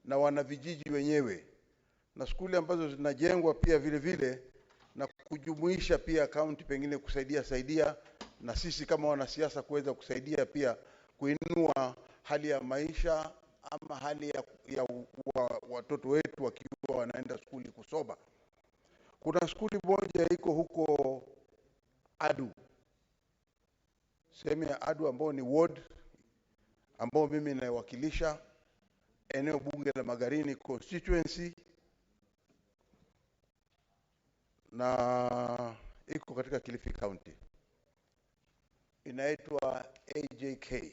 na wanavijiji wenyewe, na skuli ambazo zinajengwa pia vile vile, na kujumuisha pia kaunti pengine kusaidia na sisi kama wanasiasa kuweza kusaidia pia kuinua hali ya maisha ama hali ya watoto wetu wakiwa wanaenda skuli kusoma. Kuna skuli moja iko huko Adu, sehemu ya Adu ambao ni ward ambao mimi naiwakilisha, eneo bunge la Magarini constituency, na iko katika Kilifi County. Inaitwa AJK.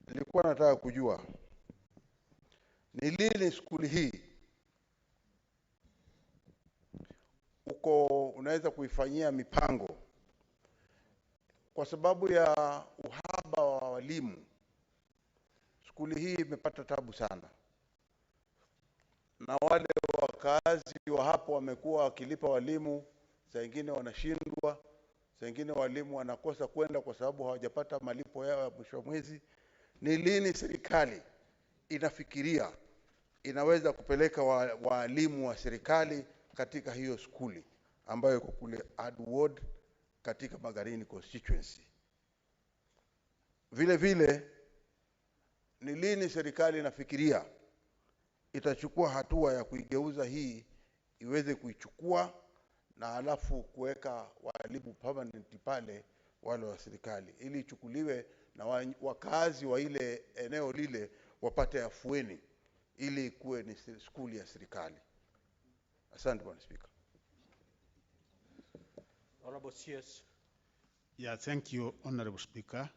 Nilikuwa nataka kujua ni lini skuli hii unaweza kuifanyia mipango, kwa sababu ya uhaba wa walimu. Skuli hii imepata tabu sana, na wale wakazi wa hapo wamekuwa wakilipa walimu, saa nyingine wanashindwa, saa nyingine walimu wanakosa kwenda kwa sababu hawajapata malipo yao ya mwisho wa mwezi. Ni lini serikali inafikiria inaweza kupeleka walimu wa serikali katika hiyo skuli ambayo iko kule Adu Ward katika Magarini constituency? Vile vile ni lini serikali inafikiria itachukua hatua ya kuigeuza hii iweze kuichukua na alafu kuweka walimu permanent pale wale wa serikali, ili ichukuliwe na wakazi wa ile eneo lile wapate afueni, ili kuwe ni skuli ya serikali. Asante Bwana Speaker. Honorable CS. Yeah, thank you, Honorable Speaker.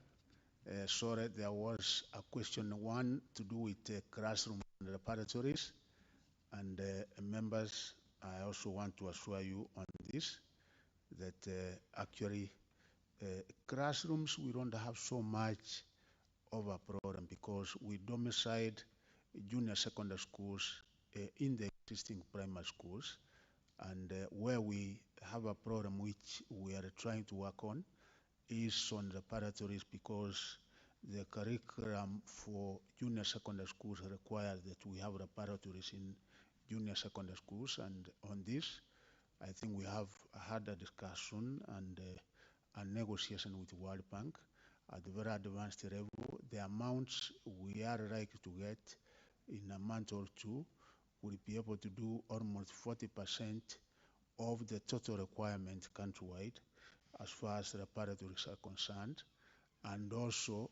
Sorry, there was a question one to do with classroom and laboratories, and members, I also want to assure you on this, that actually classrooms, we don't have so much of a problem because we domiciled junior secondary schools in the existing primary schools, and where we have a problem which we are trying to work on is on laboratories, because the curriculum for junior secondary schools requires that we have laboratories in junior secondary schools, and on this I think we have had a discussion and a negotiation with World Bank at the very advanced level. The amounts we are likely to get in a month or two will be able to do almost 40% of the total requirement countrywide as far as laboratories are concerned. And also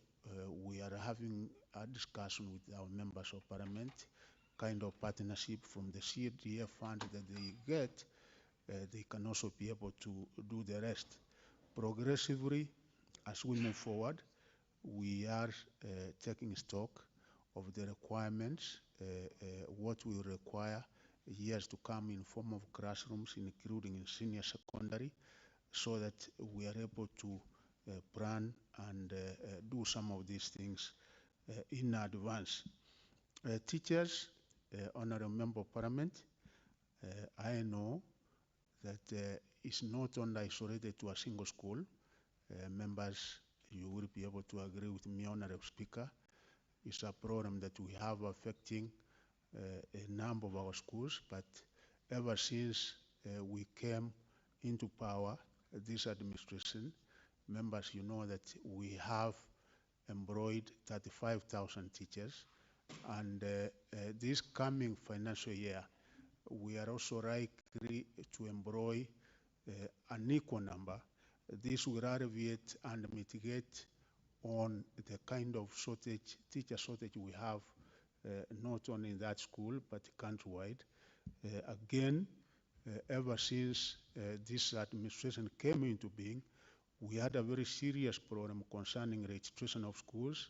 we are having a discussion with our members of parliament, kind of partnership from the CDF fund that they get, they can also be able to do the rest. Progressively, as we move forward, we are taking stock of the requirements, what we require years to come in form of classrooms, including in senior secondary, so that we are able to plan and do some of these things in advance. Teachers, Honorable Member of Parliament, I know that it's not only isolated to a single school. Members, you will be able to agree with me, Honorable Speaker. It's a problem that we have affecting a number of our schools, but ever since we came into power, this administration, members, you know that we have employed 35,000 teachers, and this coming financial year, we are also likely to employ an equal number. This will alleviate and mitigate on the kind of shortage, teacher shortage we have, not only in that school, but countrywide. Again, ever since this administration came into being, we had a very serious problem concerning registration of schools.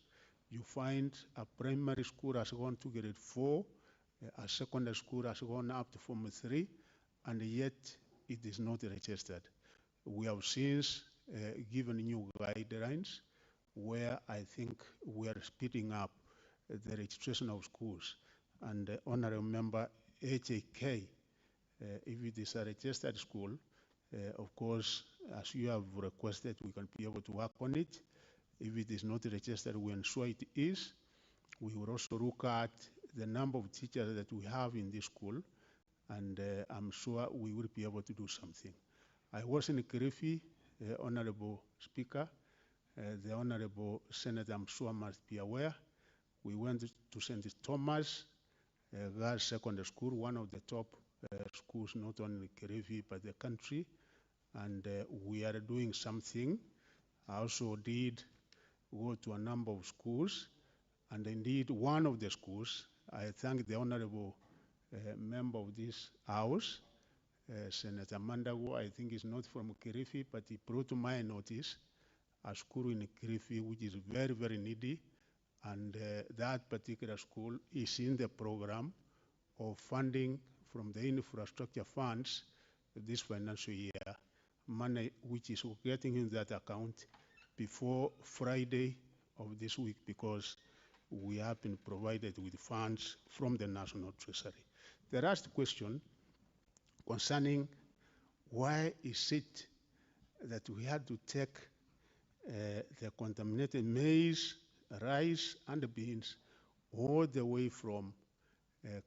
You find a primary school has gone to grade 4, a secondary school has gone up to Form 3, and yet it is not registered. We have since given new guidelines where I think we are speeding up the registration of schools. And Honorable Member, HAK, if it is a registered school, of course, as you have requested, we can be able to work on it. If it is not registered, we ensure it is. We will also look at the number of teachers that we have in this school, and I'm sure we will be able to do something. I was in Kirifi, Honorable Speaker. The Honorable Senator, I'm sure, must be aware. We went to St. Thomas Girls Secondary School, one of the top schools, not only Kirifi, but the country. And we are doing something. I also did go to a number of schools. And indeed, one of the schools, I thank the Honorable member of this House, Senator Mandago, I think is not from Kirifi, but he brought to my notice a school in Kirifi which is very, very needy. And that particular school is in the program of funding from the infrastructure funds this financial year, money which is getting in that account before Friday of this week, because we have been provided with funds from the National Treasury. The last question concerning why is it that we had to take the contaminated maize, rice, and beans all the way from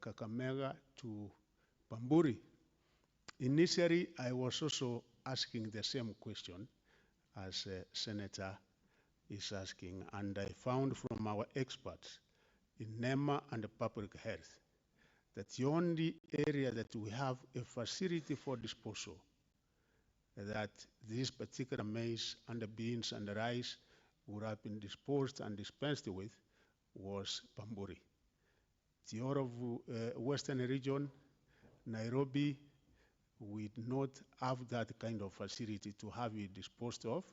Kakamega to Bamburi. Initially, I was also asking the same question as Senator is asking, and I found from our experts in NEMA and public health that the only area that we have a facility for disposal, that this particular maize and the beans and the rice would have been disposed and dispensed with, was Bamburi. The other of Western region, Nairobi, we do not have that kind of facility to have it disposed of,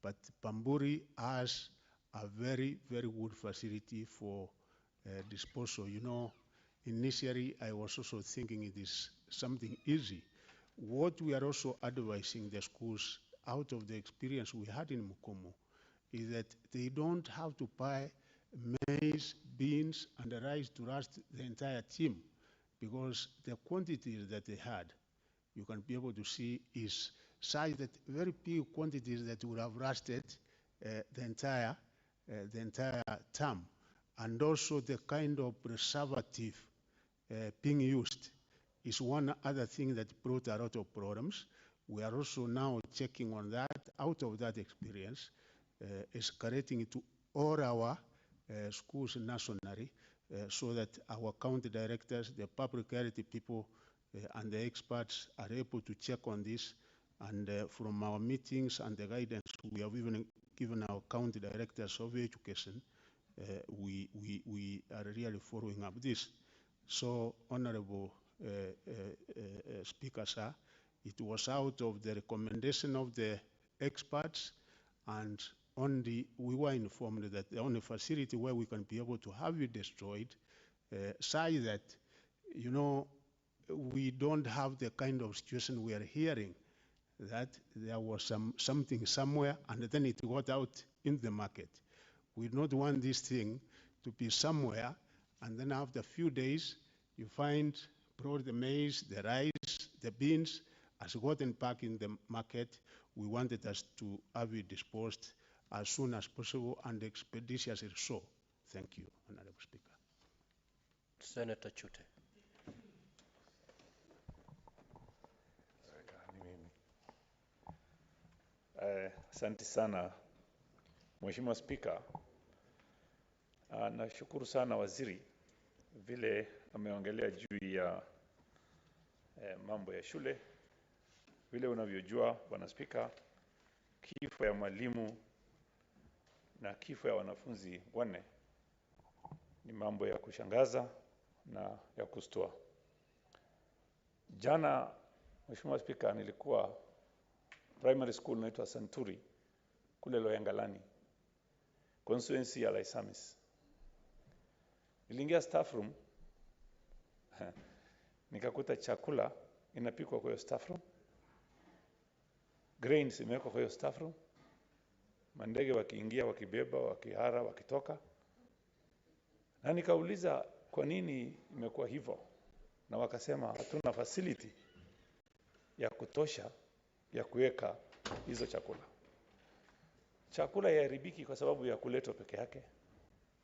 but Bamburi has a very, very good facility for disposal. You know, initially I was also thinking it is something easy. What we are also advising the schools out of the experience we had in Mukomo is that they don't have to buy maize, beans, and the rice to last the entire team, because the quantities that they had, you can be able to see, is such that very big quantities that would have lasted the entire term. And also the kind of preservative being used is one other thing that brought a lot of problems. We are also now checking on that, out of that experience, escalating to all our schools nationally, so that our county directors, the public health people, and the experts are able to check on this. And from our meetings and the guidance we have even given our county directors of education, we are really following up this. So, Honorable Speaker, sir, it was out of the recommendation of the experts, and we were informed that the only facility where we can be able to have it destroyed, say that, you know, we don't have the kind of situation we are hearing, that there was something somewhere and then it got out in the market. We don't want this thing to be somewhere and then after a few days you find brought the maize, the rice, the beans has gotten back in the market. We wanted us to have it disposed as soon as possible and expeditiously so. Thank you, Honorable Speaker. Senator Chute. Asante sana Mheshimiwa Spika. Nashukuru sana waziri vile ameongelea juu ya mambo ya shule. Vile unavyojua Bwana Spika, kifo ya mwalimu na kifo ya wanafunzi wanne ni mambo ya kushangaza na ya kustua. Jana Mheshimiwa Spika, nilikuwa primary school inaitwa Santuri kule Loyangalani, constituency ya Laisamis. Niliingia staff room nikakuta chakula inapikwa kwa hiyo staff room, grains imewekwa kwa hiyo staff room, mandege wakiingia, wakibeba, wakihara, wakitoka. Na nikauliza kwa nini imekuwa hivyo, na wakasema hatuna facility ya kutosha ya kuweka hizo chakula. chakula yaharibiki kwa sababu ya kuletwa peke yake.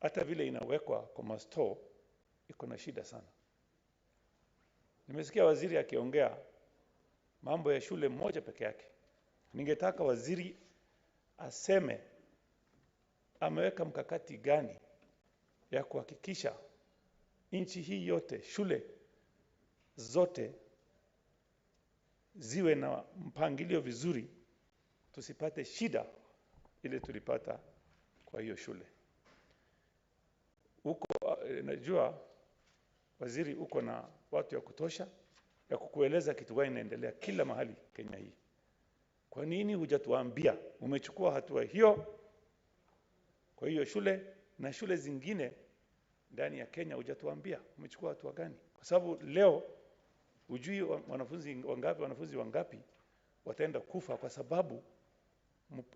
Hata vile inawekwa kwa mastore iko na shida sana. Nimesikia waziri akiongea mambo ya shule moja peke yake. Ningetaka waziri aseme ameweka mkakati gani ya kuhakikisha nchi hii yote, shule zote ziwe na mpangilio vizuri, tusipate shida ile tulipata kwa hiyo shule. Najua waziri uko na watu ya kutosha ya kukueleza kitu gani inaendelea kila mahali Kenya hii. Kwa nini hujatuambia umechukua hatua hiyo kwa hiyo shule na shule zingine ndani ya Kenya? Hujatuambia umechukua hatua gani? Kwa sababu leo hujui wanafunzi wangapi wataenda kufa kwa sababu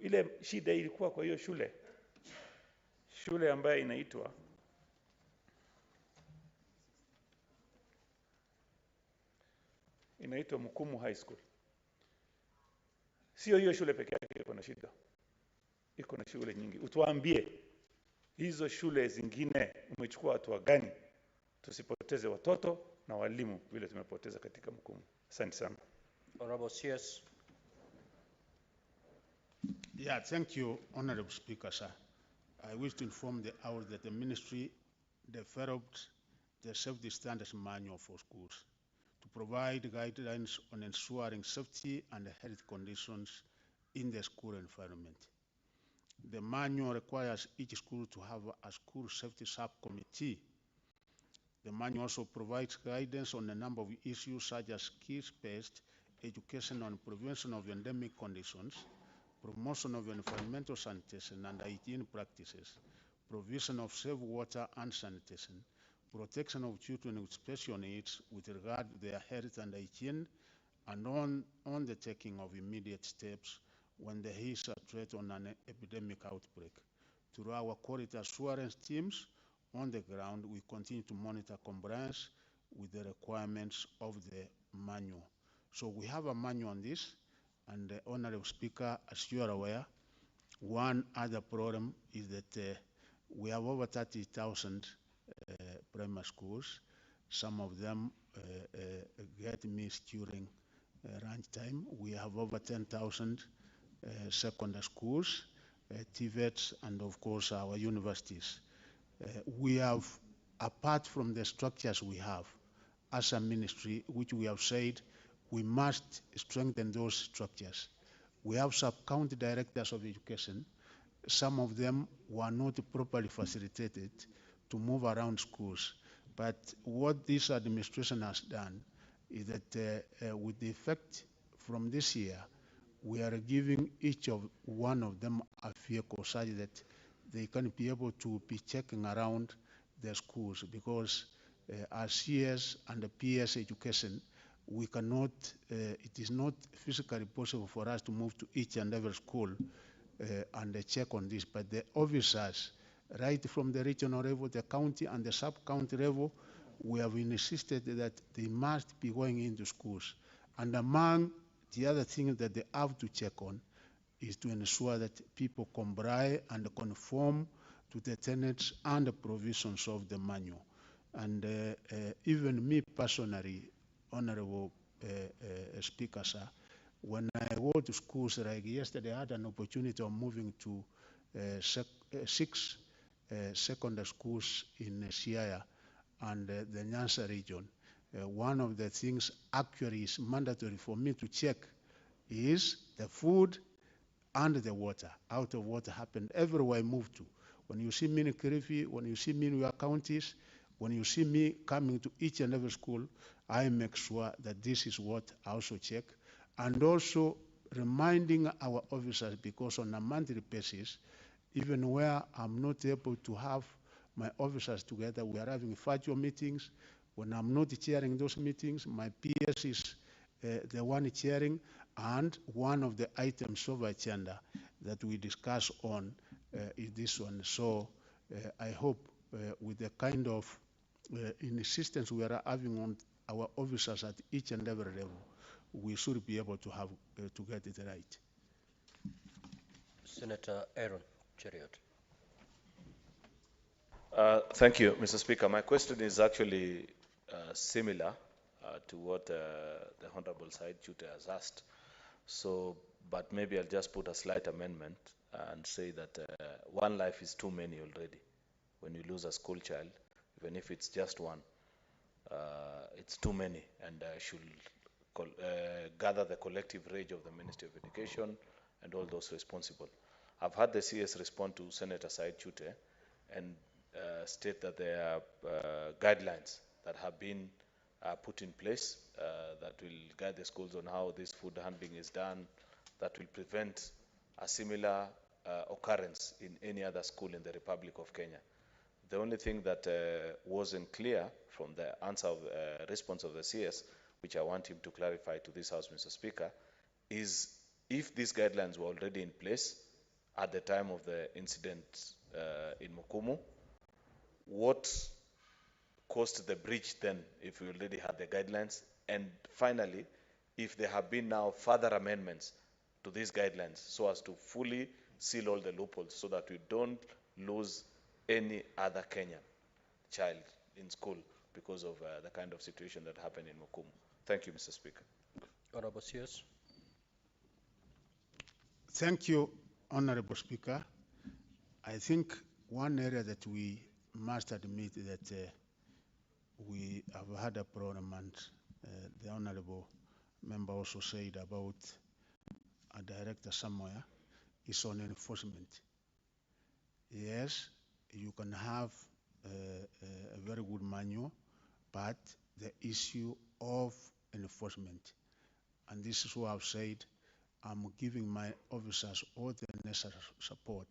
ile shida ilikuwa kwa hiyo shule ambayo inaitwa Mukumu High School. Sio hiyo shule pekee yake iko na shida. Iko na shule nyingi. Utuambie hizo shule zingine umechukua hatua gani tusipoteze watoto na walimu vile tumepoteza katika Mukumu. Asante sana. Honorable CS. Yeah, thank you, Honorable Speaker, sir. I wish to inform the House that the ministry developed the safety standards manual for schools to provide guidelines on ensuring safety and health conditions in the school environment. The manual requires each school to have a school safety subcommittee. The manual also provides guidance on a number of issues such as skills-based education on prevention of endemic conditions, promotion of environmental sanitation and hygiene practices, provision of safe water and sanitation, protection of children with special needs with regard to their health and hygiene, and on the taking of immediate steps when there is a threat on an epidemic outbreak. Through our quality assurance teams on the ground, we continue to monitor compliance with the requirements of the manual. So we have a manual on this, and the Honorable Speaker, as you are aware, one other problem is that we have over 30,000 primary schools. Some of them get missed during lunch time. We have over 10,000 secondary schools, TVETs, and of course our universities. We have, apart from the structures we have as a ministry, which we have said we must strengthen those structures. We have sub-county directors of education. Some of them were not properly facilitated to move around schools. But what this administration has done is that with the effect from this year, we are giving each of one of them a vehicle such that they can be able to be checking around the schools, because as CS and PS education, we cannot, it is not physically possible for us to move to each and every school and check on this, but the officers, right from the regional level, the county and the sub-county level, we have insisted that they must be going into schools. And among the other things that they have to check on is to ensure that people comply and conform to the tenets and the provisions of the manual. And even me personally, Honorable Speaker, sir, when I go to schools, like yesterday, I had an opportunity of moving to 6 secondary schools in Siaya and the Nyanza region. One of the things actually is mandatory for me to check is the food and the water. Out of water happened everywhere I move to. When you see me in Kirifi, when you see me in your counties, when you see me coming to each and every school, I make sure that this is what I also check. And also reminding our officers, because on a monthly basis, even where I'm not able to have my officers together, we are having virtual meetings. When I'm not chairing those meetings, my PS is the one chairing, and one of the items of agenda that we discuss on is this one. So I hope with the kind of insistence we are having on our officers at each and every level, we should be able to have to get it right. Senator Aaron Cheriot. Thank you, Mr. Speaker. My question is actually similar to what the Honorable Said Chute has asked. So, but maybe I'll just put a slight amendment and say that one life is too many already. When you lose a school child, even if it's just one, it's too many, and should gather the collective rage of the Ministry of Education and all those responsible. I've had the CS respond to Senator Said Chute and state that there are guidelines that have been put in place that will guide the schools on how this food handling is done, that will prevent a similar occurrence in any other school in the Republic of Kenya. The only thing that wasn't clear from the answer of response of the CS, which I want him to clarify to this House, Mr. Speaker, is if these guidelines were already in place at the time of the incident in Mukumu, what caused the breach then if we already had the guidelines? And finally, if there have been now further amendments to these guidelines so as to fully seal all the loopholes so that we don't lose any other Kenyan child in school because of the kind of situation that happened in Mukumu. Thank you, Mr. Speaker. Honorable CS. Thank you, Honorable Speaker. I think one area that we must admit that we have had a problem, and the Honorable Member also said about a director somewhere, is on enforcement. Yes, you can have a very good manual, but the issue of enforcement, and this is what I've said, I'm giving my officers all the necessary support,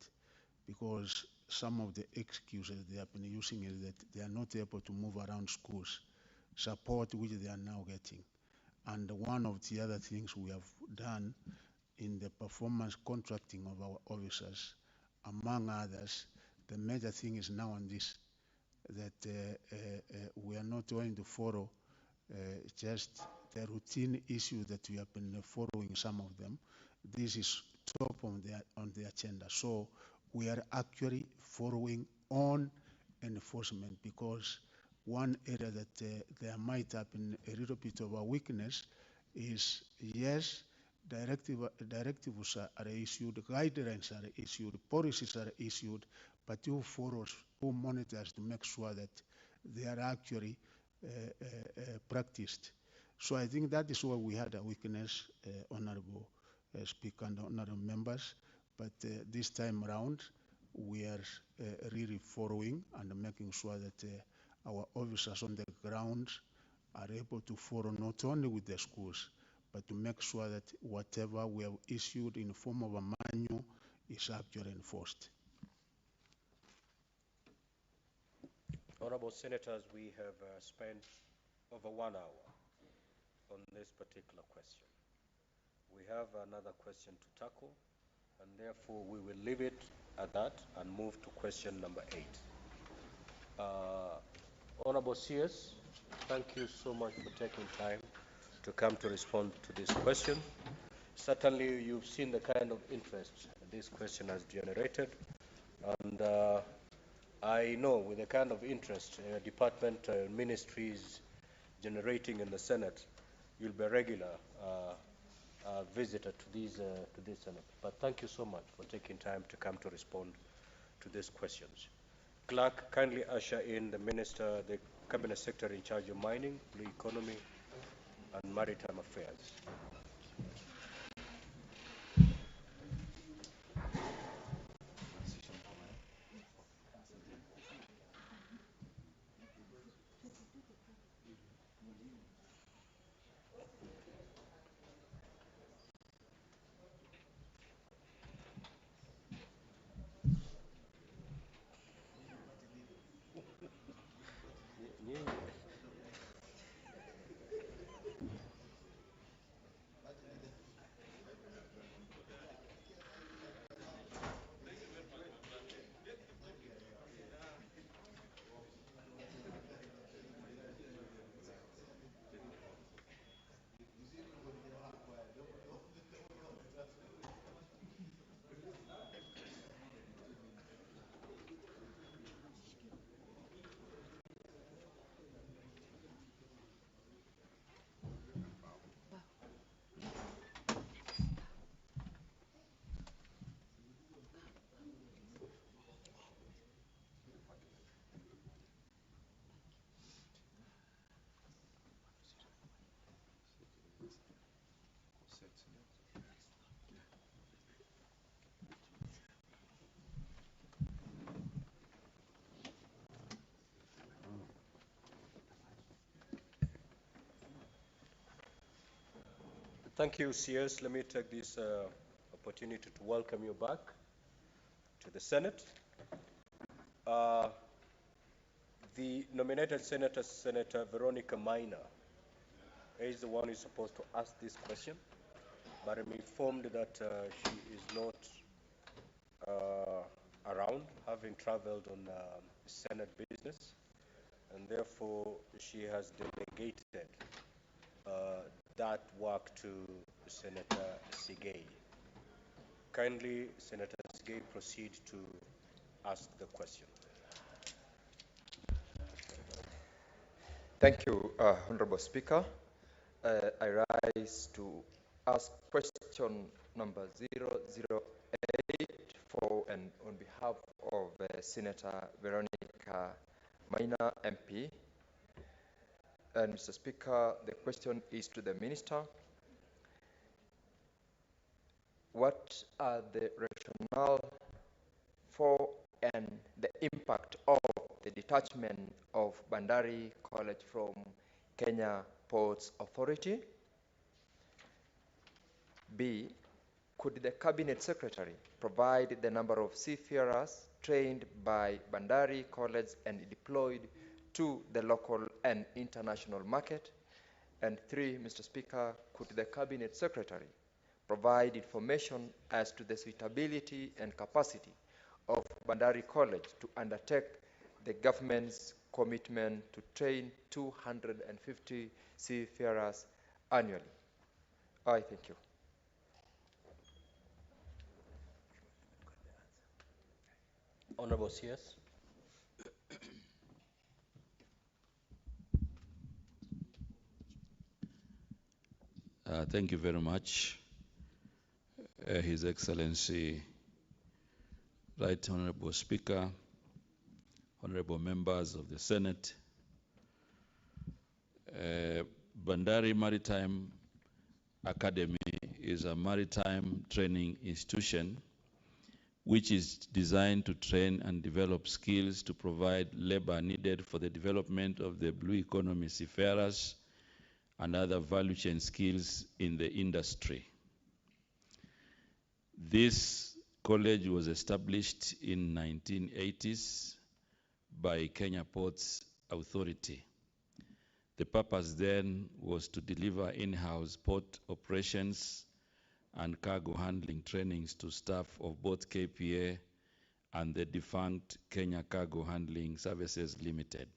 because some of the excuses they have been using is that they are not able to move around schools, support which they are now getting. And one of the other things we have done in the performance contracting of our officers, among others, the major thing is now on this, that we are not going to follow just the routine issue that we have been following some of them. This is top on the agenda. So we are actually following on enforcement, because one area that there might have been a little bit of a weakness is, yes, directives are issued, guidelines are issued, policies are issued, but who follows, who monitors to make sure that they are actually practiced. So I think that is where we had a weakness, Honorable Speaker and Honorable Members. But this time around, we are really following and making sure that our officers on the ground are able to follow not only with the schools, but to make sure that whatever we have issued in the form of a manual is actually enforced. Honorable Senators, we have spent over 1 hour on this particular question. We have another question to tackle, and therefore we will leave it at that and move to question number 8. Honorable CS, thank you so much for taking time to come to respond to this question. Certainly, you've seen the kind of interest this question has generated, and I know with the kind of interest department ministries generating in the Senate, you'll be a regular visitor to this Senate. But thank you so much for taking time to come to respond to these questions. Clerk, kindly usher in the Minister, the Cabinet Secretary in charge of mining, blue economy, and maritime affairs. Thank you, CS. Let me take this opportunity to welcome you back to the Senate. The nominated senator, Senator Veronica Maina, is the one who is supposed to ask this question, but I'm informed that she is not around, having traveled on Senate business, and therefore she has delegated that work to Senator Sigei. Kindly, Senator Sigei, proceed to ask the question. Thank you, Honorable Speaker. I rise to ask question number 008 for and on behalf of Senator Veronica Maina, MP. And Mr. Speaker, the question is to the Minister. What are the rationale for and the impact of the detachment of Bandari College from Kenya Ports Authority? B, could the Cabinet Secretary provide the number of seafarers trained by Bandari College and deployed to the local and international market? And 3, Mr. Speaker, could the Cabinet Secretary provide information as to the suitability and capacity of Bandari College to undertake the government's commitment to train 250 seafarers annually? I thank you. Honorable CS. Thank you very much, His Excellency, Right Honorable Speaker, honorable members of the Senate. Bandari Maritime Academy is a maritime training institution which is designed to train and develop skills to provide labor needed for the development of the blue economy seafarers and other value chain skills in the industry. This college was established in 1980s by Kenya Ports Authority. The purpose then was to deliver in-house port operations and cargo handling trainings to staff of both KPA and the defunct Kenya Cargo Handling Services Limited.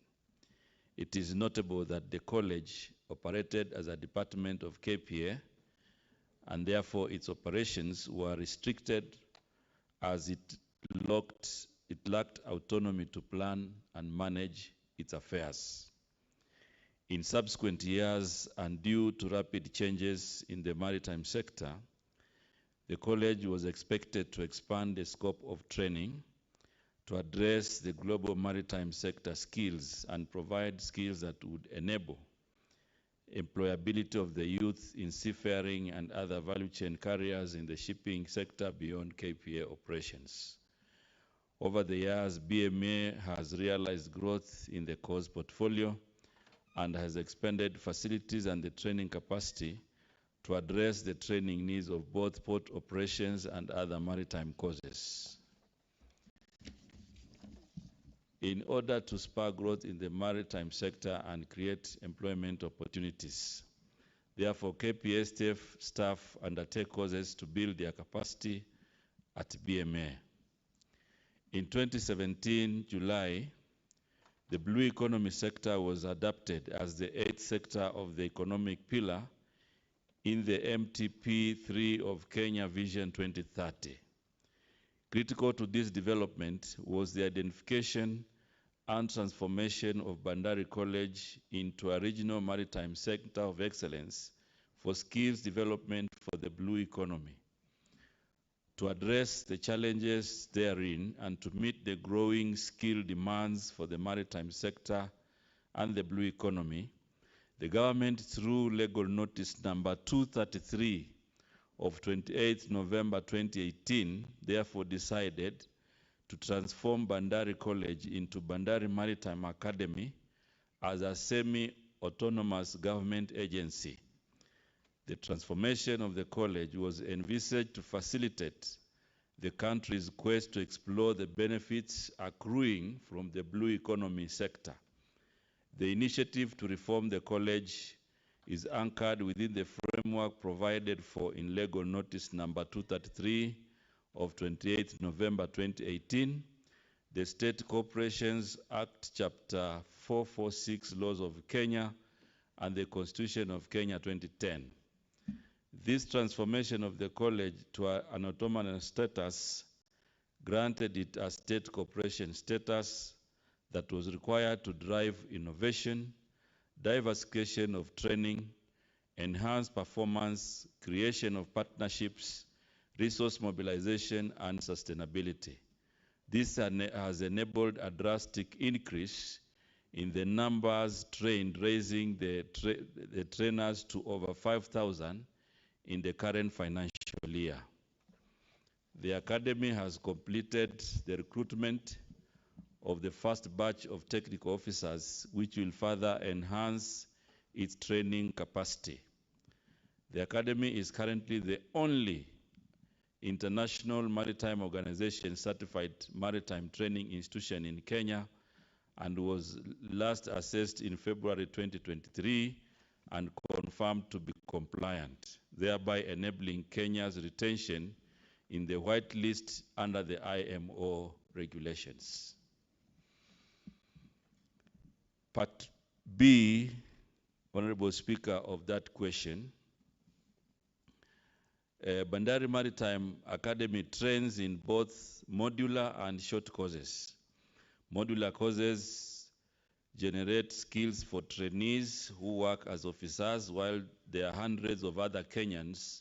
It is notable that the college operated as a department of KPA, and therefore its operations were restricted as it lacked autonomy to plan and manage its affairs. In subsequent years, and due to rapid changes in the maritime sector, the college was expected to expand the scope of training to address the global maritime sector skills and provide skills that would enable employability of the youth in seafaring and other value chain carriers in the shipping sector beyond KPA operations. Over the years, BMA has realized growth in the course portfolio and has expanded facilities and the training capacity to address the training needs of both port operations and other maritime courses. In order to spur growth in the maritime sector and create employment opportunities, therefore, KPA staff undertake courses to build their capacity at BMA. In 2017, July, the blue economy sector was adopted as the 8th sector of the economic pillar in the MTP3 of Kenya Vision 2030. Critical to this development was the identification and transformation of Bandari College into a regional maritime center of excellence for skills development for the blue economy. To address the challenges therein and to meet the growing skill demands for the maritime sector and the blue economy, the government, through legal notice number 233 of 28 November 2018, therefore decided to transform Bandari College into Bandari Maritime Academy as a semi-autonomous government agency. The transformation of the college was envisaged to facilitate the country's quest to explore the benefits accruing from the blue economy sector. The initiative to reform the college is anchored within the framework provided for in Legal Notice number 233 of 28 November 2018, the State Corporations Act, Chapter 446, Laws of Kenya, and the Constitution of Kenya 2010. This transformation of the college to an autonomous status granted it a state corporation status that was required to drive innovation, diversification of training, enhanced performance, creation of partnerships, resource mobilization, and sustainability. This has enabled a drastic increase in the numbers trained, raising the trainers to over 5,000 in the current financial year. The Academy has completed the recruitment of the first batch of technical officers, which will further enhance its training capacity. The Academy is currently the only international maritime organization certified maritime training institution in Kenya and was last assessed in February 2023 and confirmed to be compliant, thereby enabling Kenya's retention in the white list under the IMO regulations. Part B, Honorable Speaker, of that question. Bandari Maritime Academy trains in both modular and short courses. Modular courses generate skills for trainees who work as officers, while there are hundreds of other Kenyans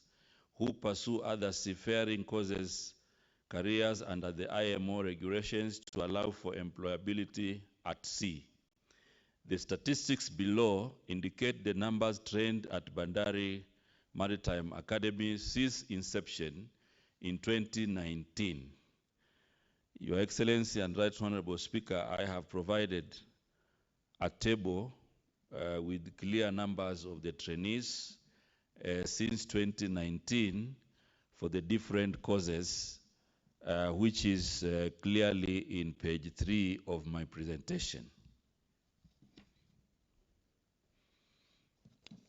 who pursue other seafaring courses, careers under the IMO regulations to allow for employability at sea. The statistics below indicate the numbers trained at Bandari Maritime Academy since inception in 2019. Your Excellency and Right Honorable Speaker, I have provided a table with clear numbers of the trainees since 2019 for the different courses, which is clearly in page 3 of my presentation.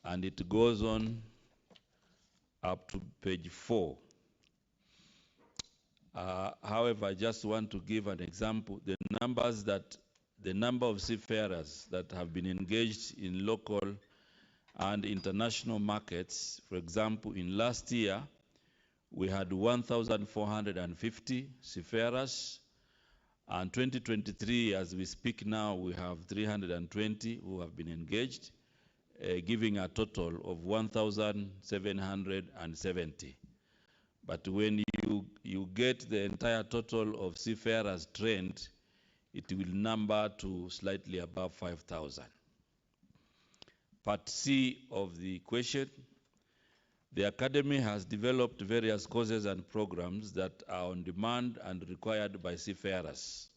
And it goes on up to page 4. However, I just want to give an example. The number of seafarers that have been engaged in local and international markets, for example, in last year, we had 1,450 seafarers, and 2023, as we speak now, we have 320 who have been engaged, giving a total of 1,770. But when you get the entire total of seafarers trained, it will number to slightly above 5,000. Part C of the question. The Academy has developed various courses and programs that are on demand and required by seafarers.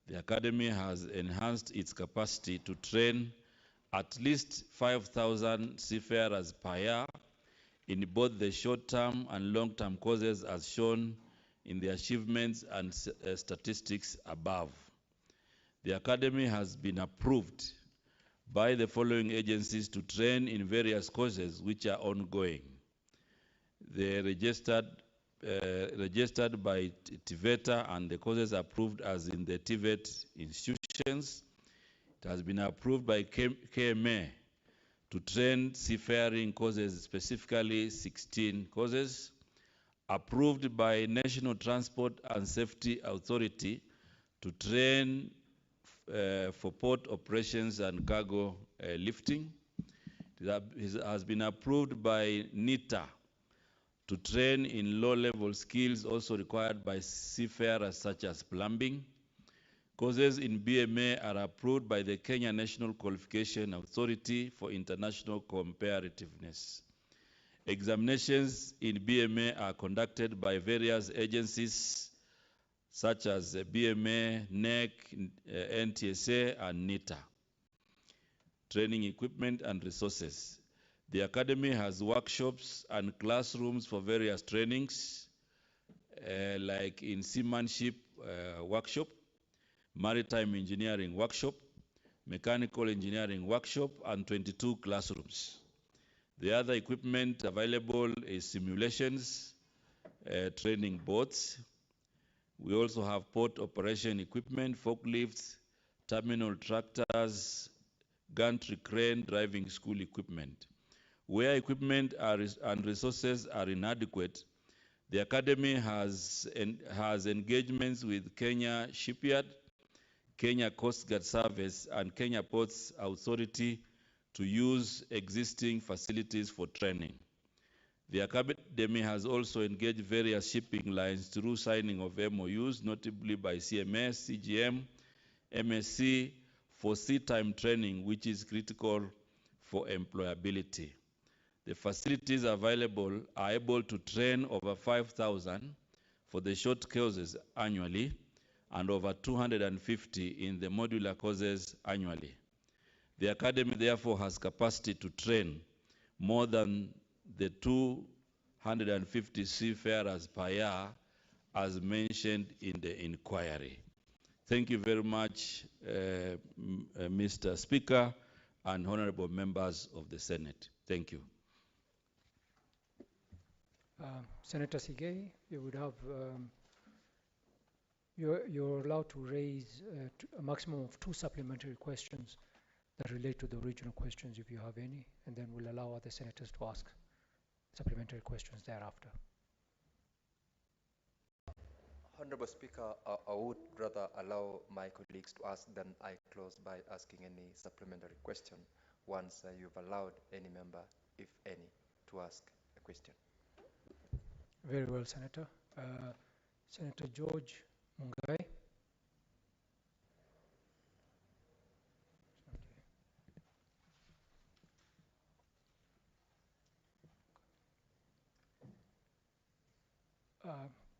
The Academy has enhanced its capacity to train at least 5,000 seafarers per year in both the short-term and long-term courses as shown in the achievements and statistics above. The Academy has been approved by the following agencies to train in various courses which are ongoing. They registered by TVETA, and the courses approved as in the TVET institutions. It has been approved by KMA to train seafaring courses, specifically 16 courses. Approved by National Transport and Safety Authority to train for port operations and cargo lifting. It has been approved by NITA to train in low-level skills also required by seafarers such as plumbing. Courses in BMA are approved by the Kenya National Qualification Authority for International Comparativeness. Examinations in BMA are conducted by various agencies such as BMA, NEC, NTSA, and NITA. Training equipment and resources. The Academy has workshops and classrooms for various trainings, like in seamanship workshop, maritime engineering workshop, mechanical engineering workshop, and 22 classrooms. The other equipment available is simulations, training boats. We also have port operation equipment, forklifts, terminal tractors, gantry crane, driving school equipment. Where equipment and resources are inadequate, the Academy has engagements with Kenya Shipyard, Kenya Coast Guard Service, and Kenya Ports Authority to use existing facilities for training. The Academy has also engaged various shipping lines through signing of MOUs, notably by CMS, CGM, MSC, for sea-time training, which is critical for employability. The facilities available are able to train over 5,000 for the short courses annually and over 250 in the modular courses annually. The Academy therefore has capacity to train more than the 250 seafarers per year as mentioned in the inquiry. Thank you very much, Mr. Speaker and honorable members of the Senate. Thank you. Senator Sigei, you would have, you're allowed to raise a maximum of 2 supplementary questions that relate to the original questions if you have any, and then we'll allow other senators to ask supplementary questions thereafter. Honorable Speaker, I would rather allow my colleagues to ask than I close by asking any supplementary question once you've allowed any member, if any, to ask a question. Very well, Senator. Senator George Mungai.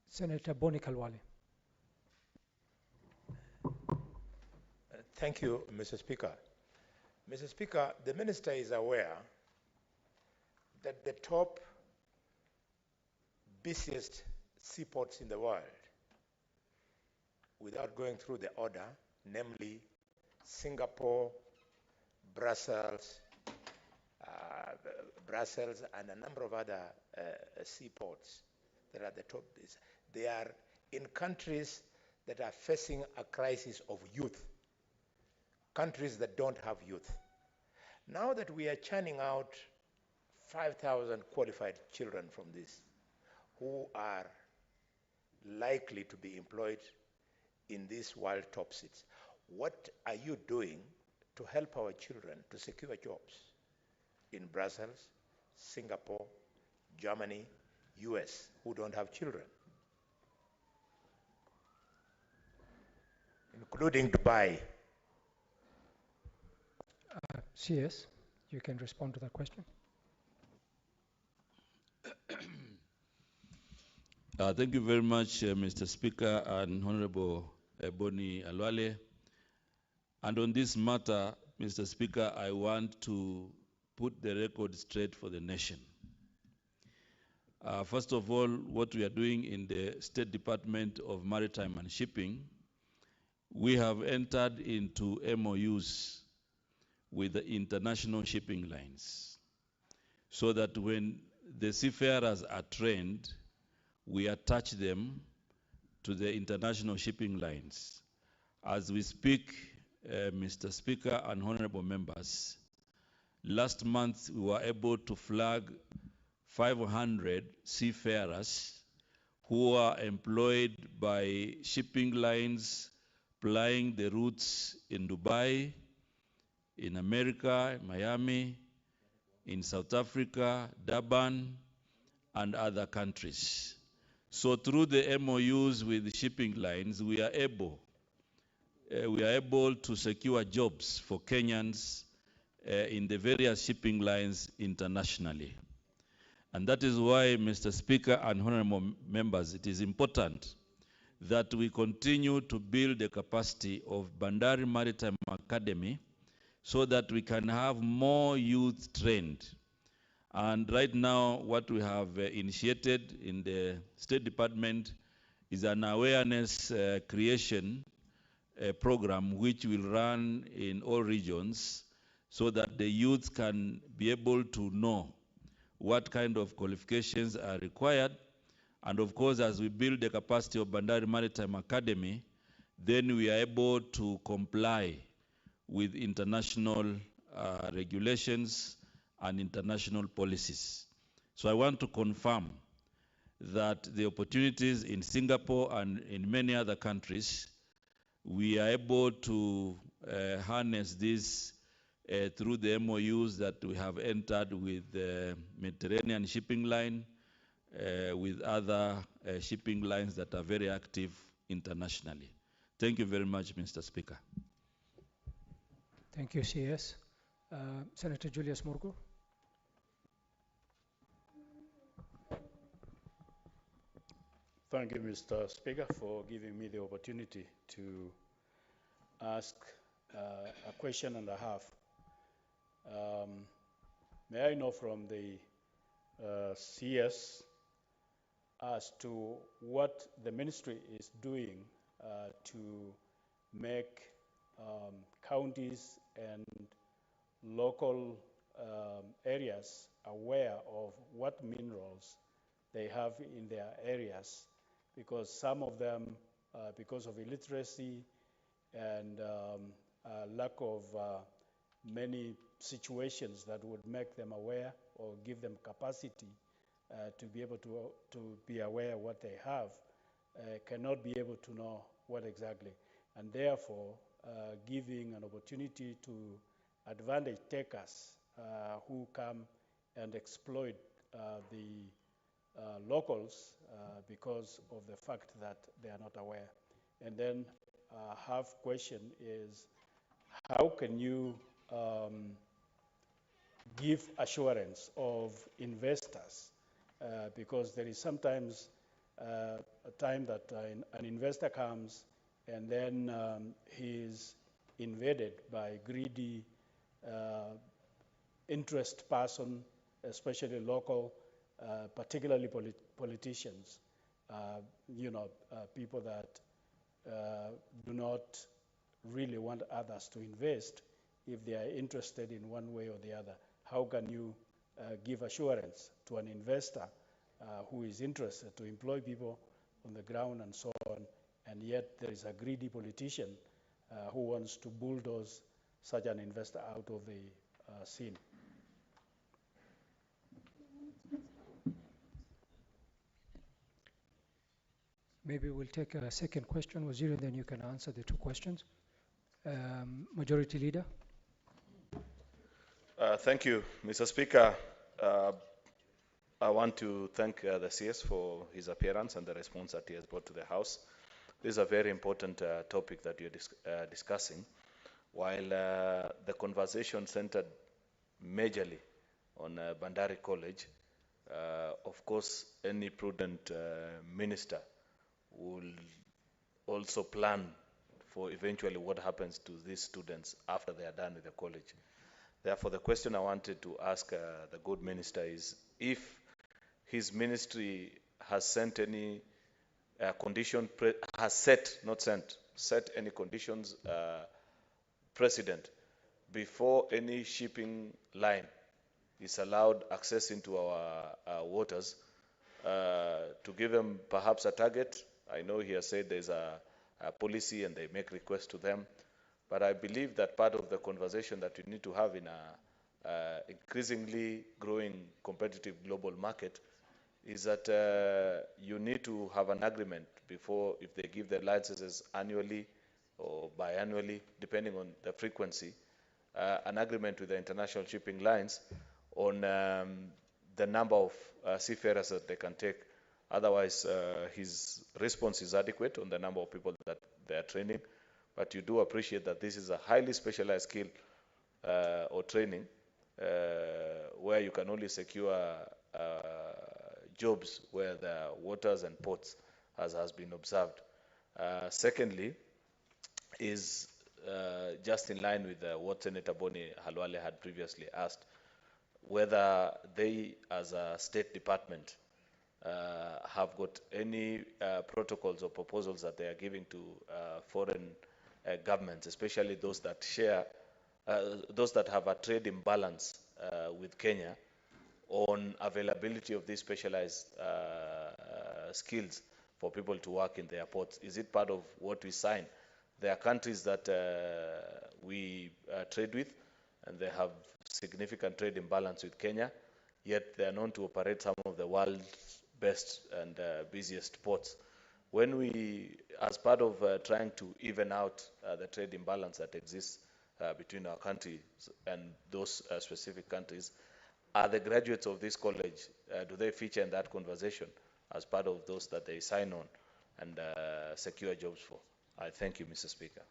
Senator Boni Kalwale. Thank you, Mr. Speaker. Mr. Speaker, the Minister is aware that the top busiest seaports in the world, without going through the order, namely Singapore, Brussels, and a number of other seaports that are the top. They are in countries that are facing a crisis of youth, countries that don't have youth. Now that we are churning out 5,000 qualified children from this, who are likely to be employed in these world top seats, what are you doing to help our children to secure jobs in Brussels, Singapore, Germany, US, who don't have children, including Dubai? CS, you can respond to that question. Thank you very much, Mr. Speaker and Honorable Boni Alwale. And on this matter, Mr. Speaker, I want to put the record straight for the nation. First of all, what we are doing in the State Department of Maritime and Shipping, we have entered into MOUs with the international shipping lines, so that when the seafarers are trained, we attach them to the international shipping lines. As we speak, Mr. Speaker and honorable members, last month we were able to flag 500 seafarers who are employed by shipping lines plying the routes in Dubai, in America, Miami, in South Africa, Durban, and other countries. So through the MOUs with shipping lines, we are able to secure jobs for Kenyans in the various shipping lines internationally. And that is why, Mr. Speaker and honorable members, it is important that we continue to build the capacity of Bandari Maritime Academy so that we can have more youth trained And right now, what we have initiated in the State Department is an awareness creation program which will run in all regions so that the youth can be able to know what kind of qualifications are required. And of course, as we build the capacity of Bandari Maritime Academy, then we are able to comply with international regulations and international policies. So I want to confirm that the opportunities in Singapore and in many other countries, we are able to harness this through the MOUs that we have entered with the Mediterranean shipping line, with other shipping lines that are very active internationally. Thank you very much, Mr. Speaker. Thank you, CS. Senator Julius Murgu. Thank you, Mr. Speaker, for giving me the opportunity to ask a question and a half. May I know from the CS as to what the ministry is doing to make counties and local areas aware of what minerals they have in their areas, because some of them, because of illiteracy and lack of many situations that would make them aware or give them capacity to be able to be aware of what they have, cannot be able to know what exactly. And therefore, giving an opportunity to advantage takers who come and exploit the locals because of the fact that they are not aware. And then half question is, how can you give assurance of investors? Because there is sometimes a time that an investor comes and then he's invaded by greedy interest person, especially local, particularly politicians, people that do not really want others to invest if they are interested in one way or the other. How can you give assurance to an investor who is interested to employ people on the ground and so on, and yet there is a greedy politician who wants to bulldoze such an investor out of the scene? Maybe we'll take a second question, Wazir, and then you can answer the two questions. Majority Leader. Thank you, Mr. Speaker. I want to thank the CS for his appearance and the response that he has brought to the House. This is a very important topic that you're discussing. While the conversation centered majorly on Bandari College, of course, any prudent minister will also plan for eventually what happens to these students after they are done with the college. Therefore, the question I wanted to ask the good minister is if his ministry has sent any set any conditions precedent before any shipping line is allowed access into our waters, to give them perhaps a target. I know he has said there's a policy and they make requests to them, but I believe that part of the conversation that we need to have in a increasingly growing competitive global market is that you need to have an agreement before, if they give the licenses annually or biannually, depending on the frequency, an agreement with the international shipping lines on the number of seafarers that they can take. Otherwise, his response is adequate on the number of people that they are training. But you do appreciate that this is a highly specialized skill or training where you can only secure jobs where the waters and ports, as has been observed. Secondly, is just in line with what Senator Boni Halwale had previously asked. whether they, as a State Department, have got any protocols or proposals that they are giving to foreign governments, especially those that share, those that have a trade imbalance with Kenya, on availability of these specialized skills for people to work in their ports. Is it part of what we sign? There are countries that we trade with, and they have significant trade imbalance with Kenya, yet they are known to operate some of the world's best and busiest ports. When we, as part of trying to even out the trade imbalance that exists between our countries and those specific countries, are the graduates of this college, do they feature in that conversation as part of those that they sign on and secure jobs for? I thank you, Mr. Speaker.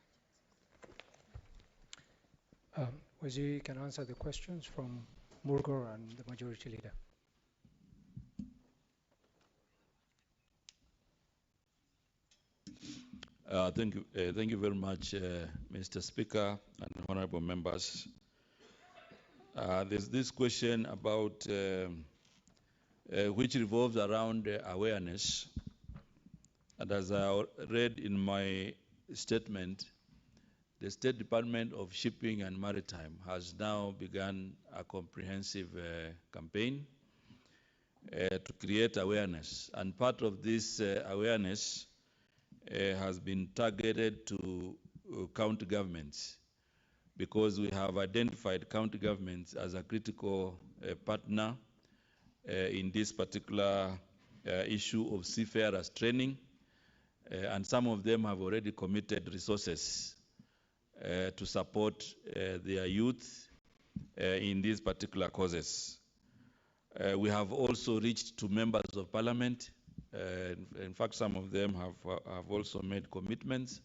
Waziri can answer the questions from Murgo and the Majority Leader. Thank you very much, Mr. Speaker and honorable members. There's this question about which revolves around awareness. And as I read in my statement, the State Department of Shipping and Maritime has now begun a comprehensive campaign to create awareness. And part of this awareness has been targeted to county governments, because we have identified county governments as a critical partner in this particular issue of seafarers training, and some of them have already committed resources to support their youth in these particular causes. We have also reached to members of parliament. In fact, some of them have also made commitments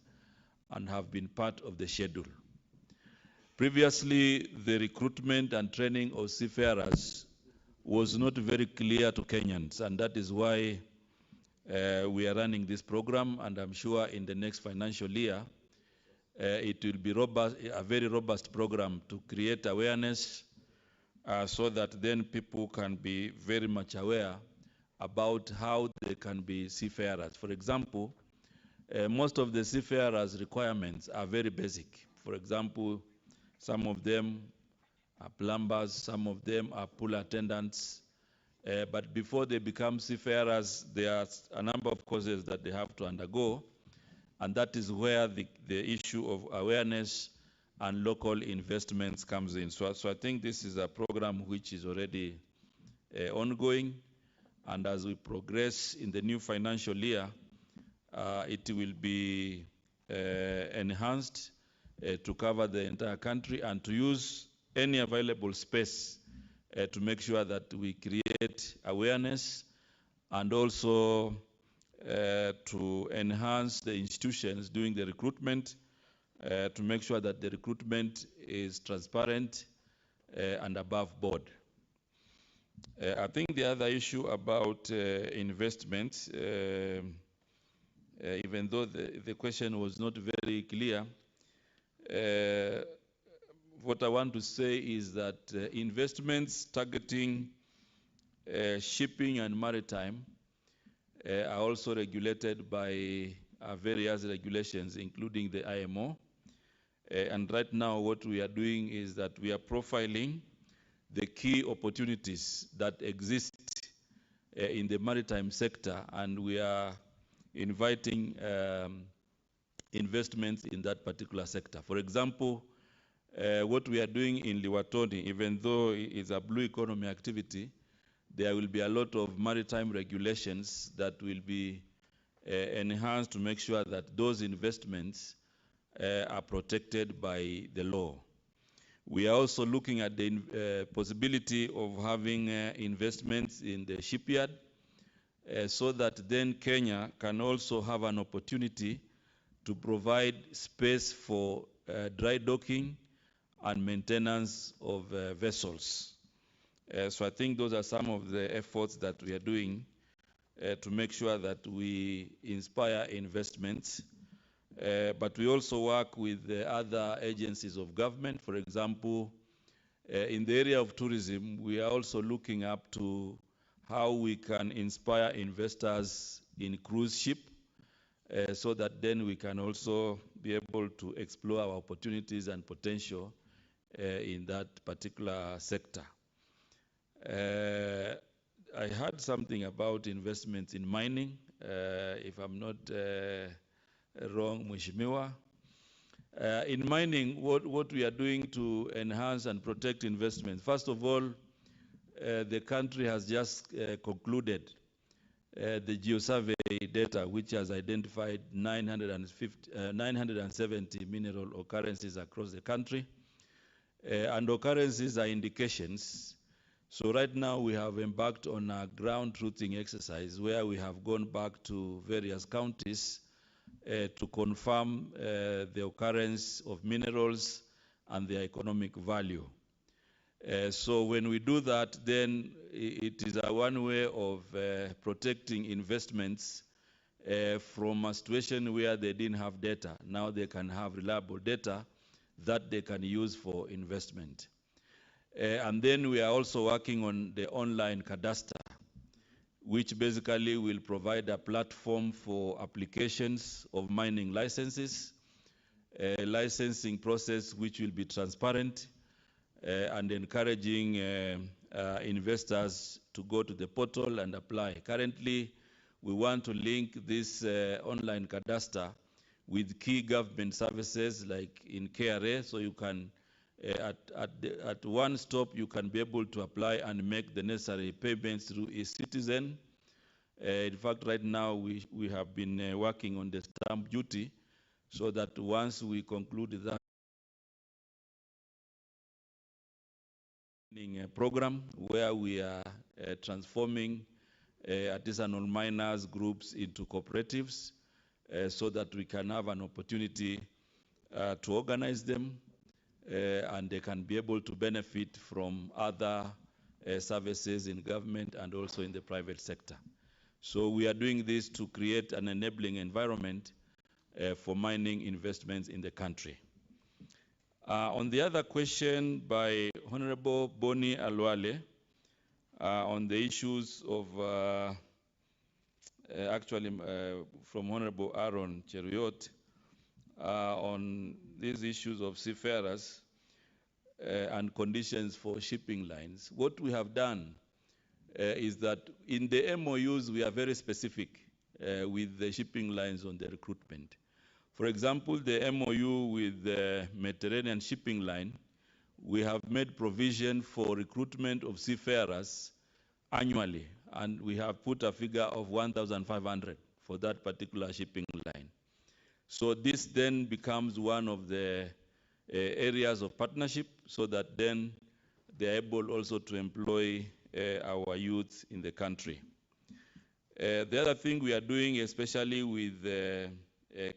and have been part of the schedule. Previously, the recruitment and training of seafarers was not very clear to Kenyans, and that is why we are running this program, and I'm sure in the next financial year, it will be a very robust program to create awareness so that then people can be very much aware about how they can be seafarers. For example, most of the seafarers' requirements are very basic. For example, some of them are plumbers, some of them are pool attendants. But before they become seafarers, there are a number of courses that they have to undergo. And that is where the issue of awareness and local investments comes in. So I think this is a program which is already ongoing. And as we progress in the new financial year, it will be enhanced to cover the entire country and to use any available space to make sure that we create awareness, and also to enhance the institutions doing the recruitment, to make sure that the recruitment is transparent and above board. I think the other issue about investment, even though the question was not very clear, what I want to say is that investments targeting shipping and maritime are also regulated by various regulations, including the IMO. And right now what we are doing is that we are profiling the key opportunities that exist in the maritime sector, and we are inviting investments in that particular sector. For example, what we are doing in Liwatoni, even though it's a blue economy activity, there will be a lot of maritime regulations that will be enhanced to make sure that those investments are protected by the law. We are also looking at the possibility of having investments in the shipyard so that then Kenya can also have an opportunity to provide space for dry docking and maintenance of vessels. So I think those are some of the efforts that we are doing to make sure that we inspire investments. But we also work with the other agencies of government. For example, In the area of tourism, we are also looking up to how we can inspire investors in cruise ship, so that then we can also be able to explore our opportunities and potential in that particular sector. I heard something about investments in mining, if I'm not wrong, Mheshimiwa. In mining, what we are doing to enhance and protect investments, first of all, the country has just concluded the geosurvey data, which has identified 970 mineral occurrences across the country. And occurrences are indications. So right now we have embarked on a ground truthing exercise where we have gone back to various counties to confirm the occurrence of minerals and their economic value. So when we do that, then it is one way of protecting investments from a situation where they didn't have data. Now they can have reliable data that they can use for investment. And then we are also working on the online cadastre, which basically will provide a platform for applications of mining licenses, a licensing process which will be transparent, and encouraging investors to go to the portal and apply. Currently, we want to link this online cadastre with key government services like in KRA, so you can, at one stop, you can be able to apply and make the necessary payments through eCitizen. In fact, right now, we have been working on the stamp duty, so that once we conclude that program where we are transforming artisanal miners groups into cooperatives, so that we can have an opportunity to organize them, and they can be able to benefit from other services in government and also in the private sector. So we are doing this to create an enabling environment for mining investments in the country. On the other question by Honorable Boni Alwale, on the issues of, from Honorable Aaron Cheruiyot, on these issues of seafarers and conditions for shipping lines. What we have done is that in the MOUs, we are very specific with the shipping lines on the recruitment. For example, the MOU with the Mediterranean Shipping Line, we have made provision for recruitment of seafarers annually, and we have put a figure of 1,500 for that particular shipping line. So this then becomes one of the areas of partnership, so that then they are able also to employ our youth in the country. The other thing we are doing, especially with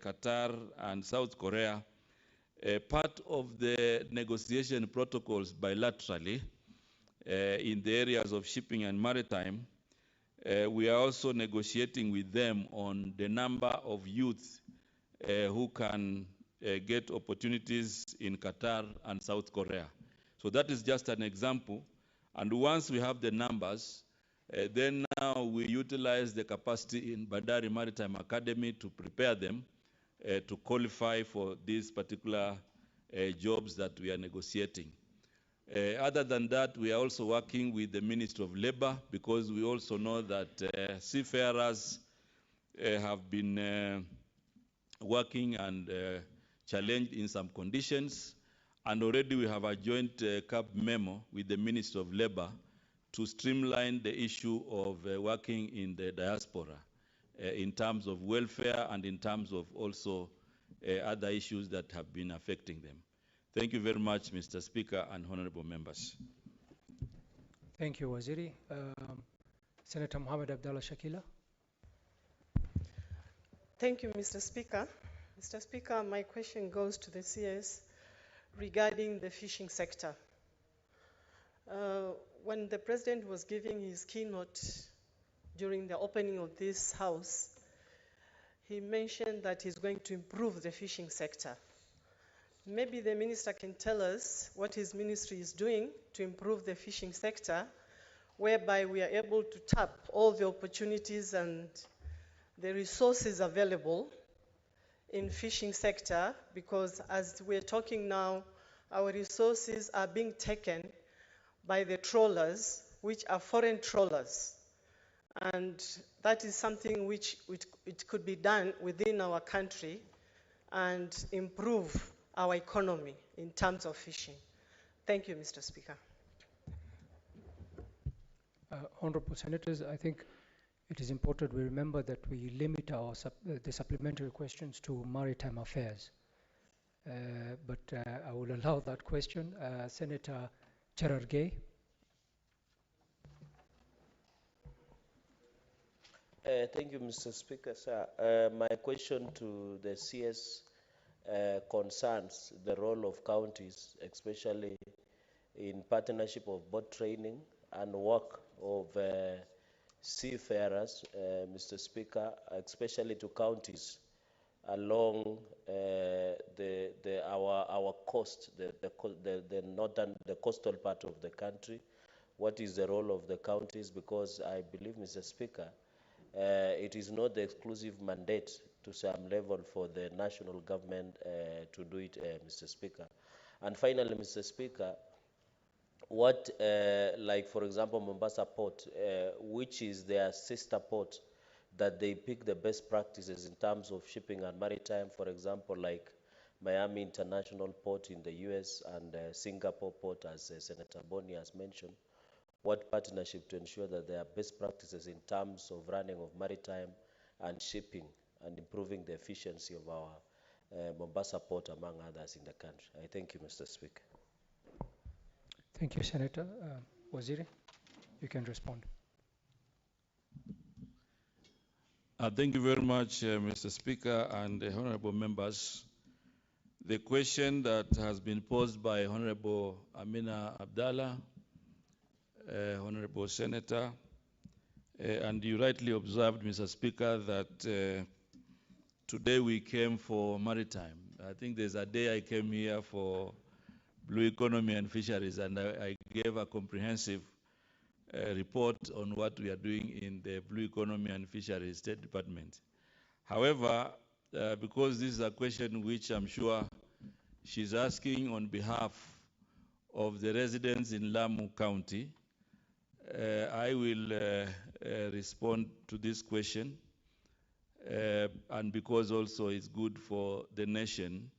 Qatar and South Korea, part of the negotiation protocols bilaterally in the areas of shipping and maritime, we are also negotiating with them on the number of youth who can get opportunities in Qatar and South Korea. So that is just an example. And once we have the numbers, then now we utilize the capacity in Bandari Maritime Academy to prepare them to qualify for these particular jobs that we are negotiating. Other than that, we are also working with the Ministry of Labor, because we also know that seafarers have been working and challenged in some conditions. And already we have a joint CAB memo with the Ministry of Labor to streamline the issue of working in the diaspora in terms of welfare and in terms of also other issues that have been affecting them. Thank you very much, Mr. Speaker and honorable members. Thank you, Waziri. Senator Mohammed Abdallah Shakila. Thank you, Mr. Speaker. Mr. Speaker, my question goes to the CS regarding the fishing sector. When the President was giving his keynote during the opening of this House, he mentioned that he's going to improve the fishing sector. maybe the minister can tell us what his ministry is doing to improve the fishing sector, whereby we are able to tap all the opportunities and the resources available in fishing sector, because as we're talking now, our resources are being taken by the trawlers, which are foreign trawlers. And that is something which it could be done within our country and improve our economy in terms of fishing. Thank you, Mr. Speaker. Honorable Senators, I think it is important we remember that we limit the supplementary questions to maritime affairs. But I will allow that question. Senator Cherargei. Thank you, Mr. Speaker, sir. My question to the CS concerns the role of counties, especially in partnership of boat training and work of seafarers, Mr. Speaker, especially to counties along our coast, the coastal part of the country. What is the role of the counties? Because I believe, Mr. Speaker, it is not the exclusive mandate to some level for the national government to do it, Mr. Speaker. And finally, Mr. Speaker, what, like for example, Mombasa Port, which is their sister port, that they pick the best practices in terms of shipping and maritime, for example, like Miami International Port in the US and Singapore Port, as Senator Boni has mentioned. What partnership to ensure that there are best practices in terms of running of maritime and shipping and improving the efficiency of our Mombasa Port, among others in the country. I thank you, Mr. Speaker. Thank you, Senator. Waziri, you can respond. Thank you very much, Mr. Speaker and honorable members. The question that has been posed by Honorable Amina Abdallah, Honorable Senator, and you rightly observed, Mr. Speaker, that today we came for maritime. I think there's a day I came here for blue economy and fisheries, and I gave a comprehensive report on what we are doing in the Blue Economy and Fisheries State Department. However, because this is a question which I'm sure she's asking on behalf of the residents in Lamu County, I will respond to this question, and because also it's good for the nation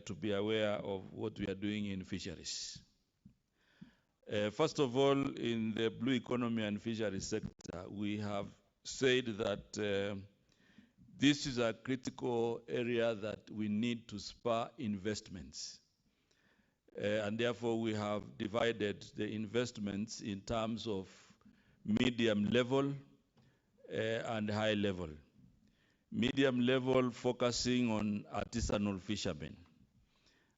to be aware of what we are doing in fisheries. First of all, in the blue economy and fisheries sector, we have said that this is a critical area that we need to spur investments. And therefore, we have divided the investments in terms of medium level and high level. Medium level focusing on artisanal fishermen.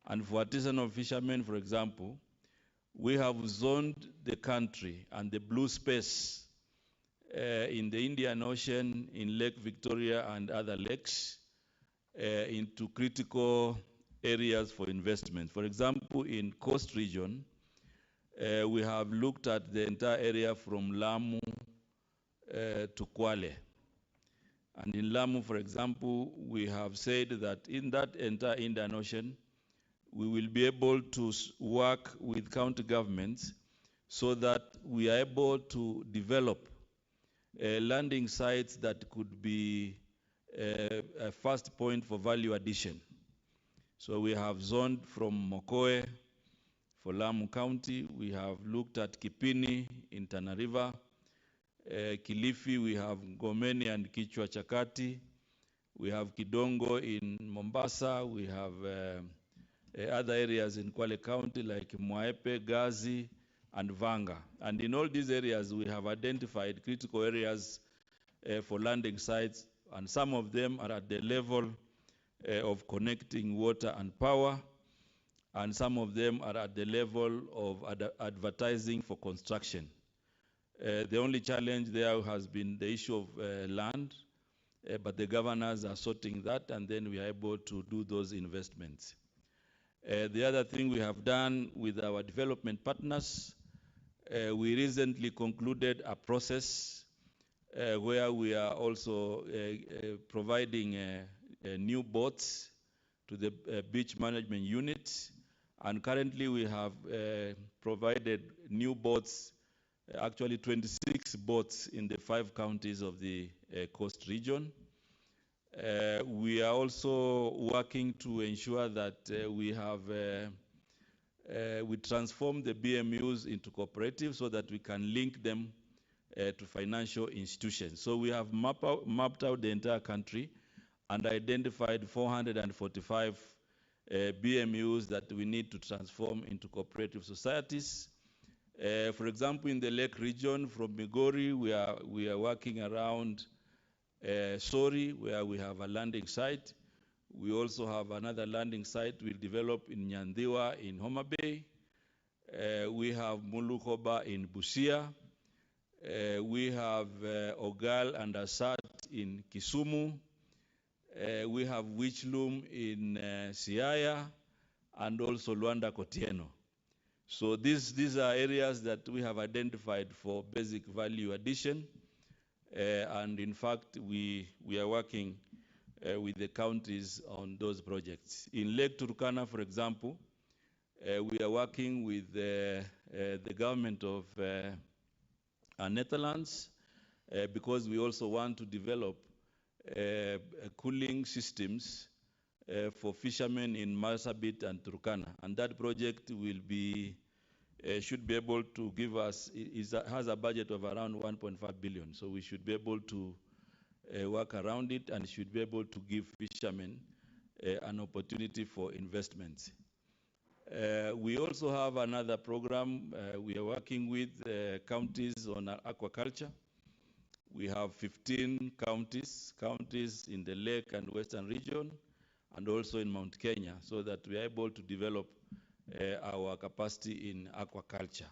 And for artisanal fishermen, for example, we have zoned the country and the blue space in the Indian Ocean, in Lake Victoria and other lakes into critical areas for investment. For example, in Coast Region, we have looked at the entire area from Lamu to Kwale. And in Lamu, for example, we have said that in that entire Indian Ocean, we will be able to work with county governments so that we are able to develop landing sites that could be a first point for value addition. So we have zoned from Mokoe for Lamu County. We have looked at Kipini in Tana River. Kilifi, we have Ngomeni and Kichwa Chakati. We have Kidongo in Mombasa. We have other areas in Kwale County like Mwaepe, Gazi, and Vanga. And in all these areas, we have identified critical areas for landing sites, and some of them are at the level of connecting water and power, and some of them are at the level of advertising for construction. The only challenge there has been the issue of land, but the governors are sorting that, and then we are able to do those investments. The other thing we have done with our development partners, we recently concluded a process where we are also providing new boats to the beach management unit. And currently we have provided new boats, actually 26 boats in the 5 counties of the coast region. We are also working to ensure that we transform the BMUs into cooperatives so that we can link them to financial institutions. So we have mapped out the entire country and identified 445 BMUs that we need to transform into cooperative societies. For example, in the Lake region from Migori, we are working around Sori, where we have a landing site. We also have another landing site we'll develop in Nyandiwa in Homa Bay. We have Mulukoba in Busia. We have Ogal and Asat in Kisumu. We have Wichlum in Siaya, and also Luanda Kotieno. So these are areas that we have identified for basic value addition. And in fact, we are working with the counties on those projects. In Lake Turkana, for example, we are working with the government of Netherlands because we also want to develop cooling systems for fishermen in Marsabit and Turkana. And that project will be, should be able to give us, has a budget of around 1.5 billion. So we should be able to work around it and should be able to give fishermen an opportunity for investments. We also have another program we are working with counties on aquaculture. We have 15 counties in the Lake and Western region, and also in Mount Kenya, so that we are able to develop our capacity in aquaculture.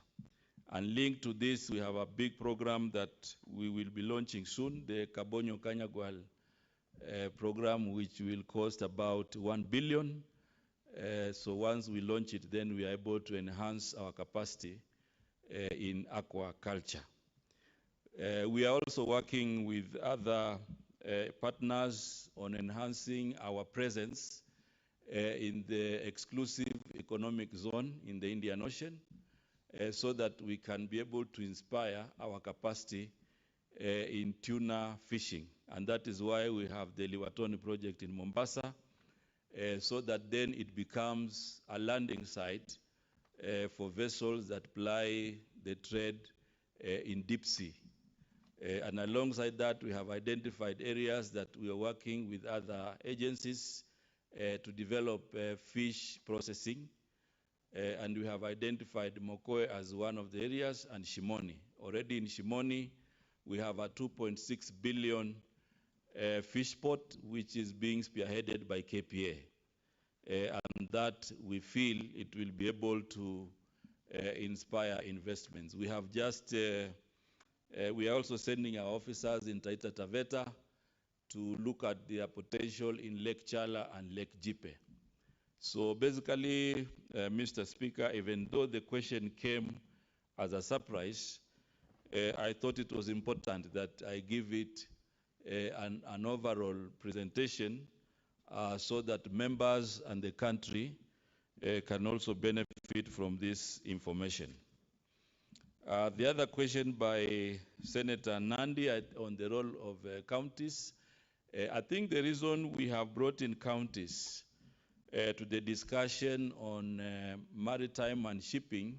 And linked to this, we have a big program that we will be launching soon, the Kabonyo Kanyagwal program, which will cost about 1 billion. So once we launch it, then we are able to enhance our capacity in aquaculture. We are also working with other partners on enhancing our presence in the exclusive economic zone in the Indian Ocean so that we can be able to inspire our capacity in tuna fishing. And that is why we have the Liwatoni project in Mombasa, so that then it becomes a landing site for vessels that ply the trade in deep sea. And alongside that, we have identified areas that we are working with other agencies to develop fish processing. And we have identified Mokoe as one of the areas, and Shimoni. Already in Shimoni, we have a 2.6 billion fish pot, which is being spearheaded by KPA. And that we feel it will be able to inspire investments. We have just we are also sending our officers in Taita Taveta to look at their potential in Lake Chala and Lake Jipe. So basically, Mr. Speaker, even though the question came as a surprise, I thought it was important that I give it an overall presentation so that members and the country can also benefit from this information. The other question by Senator Nandi on the role of counties. I think the reason we have brought in counties to the discussion on maritime and shipping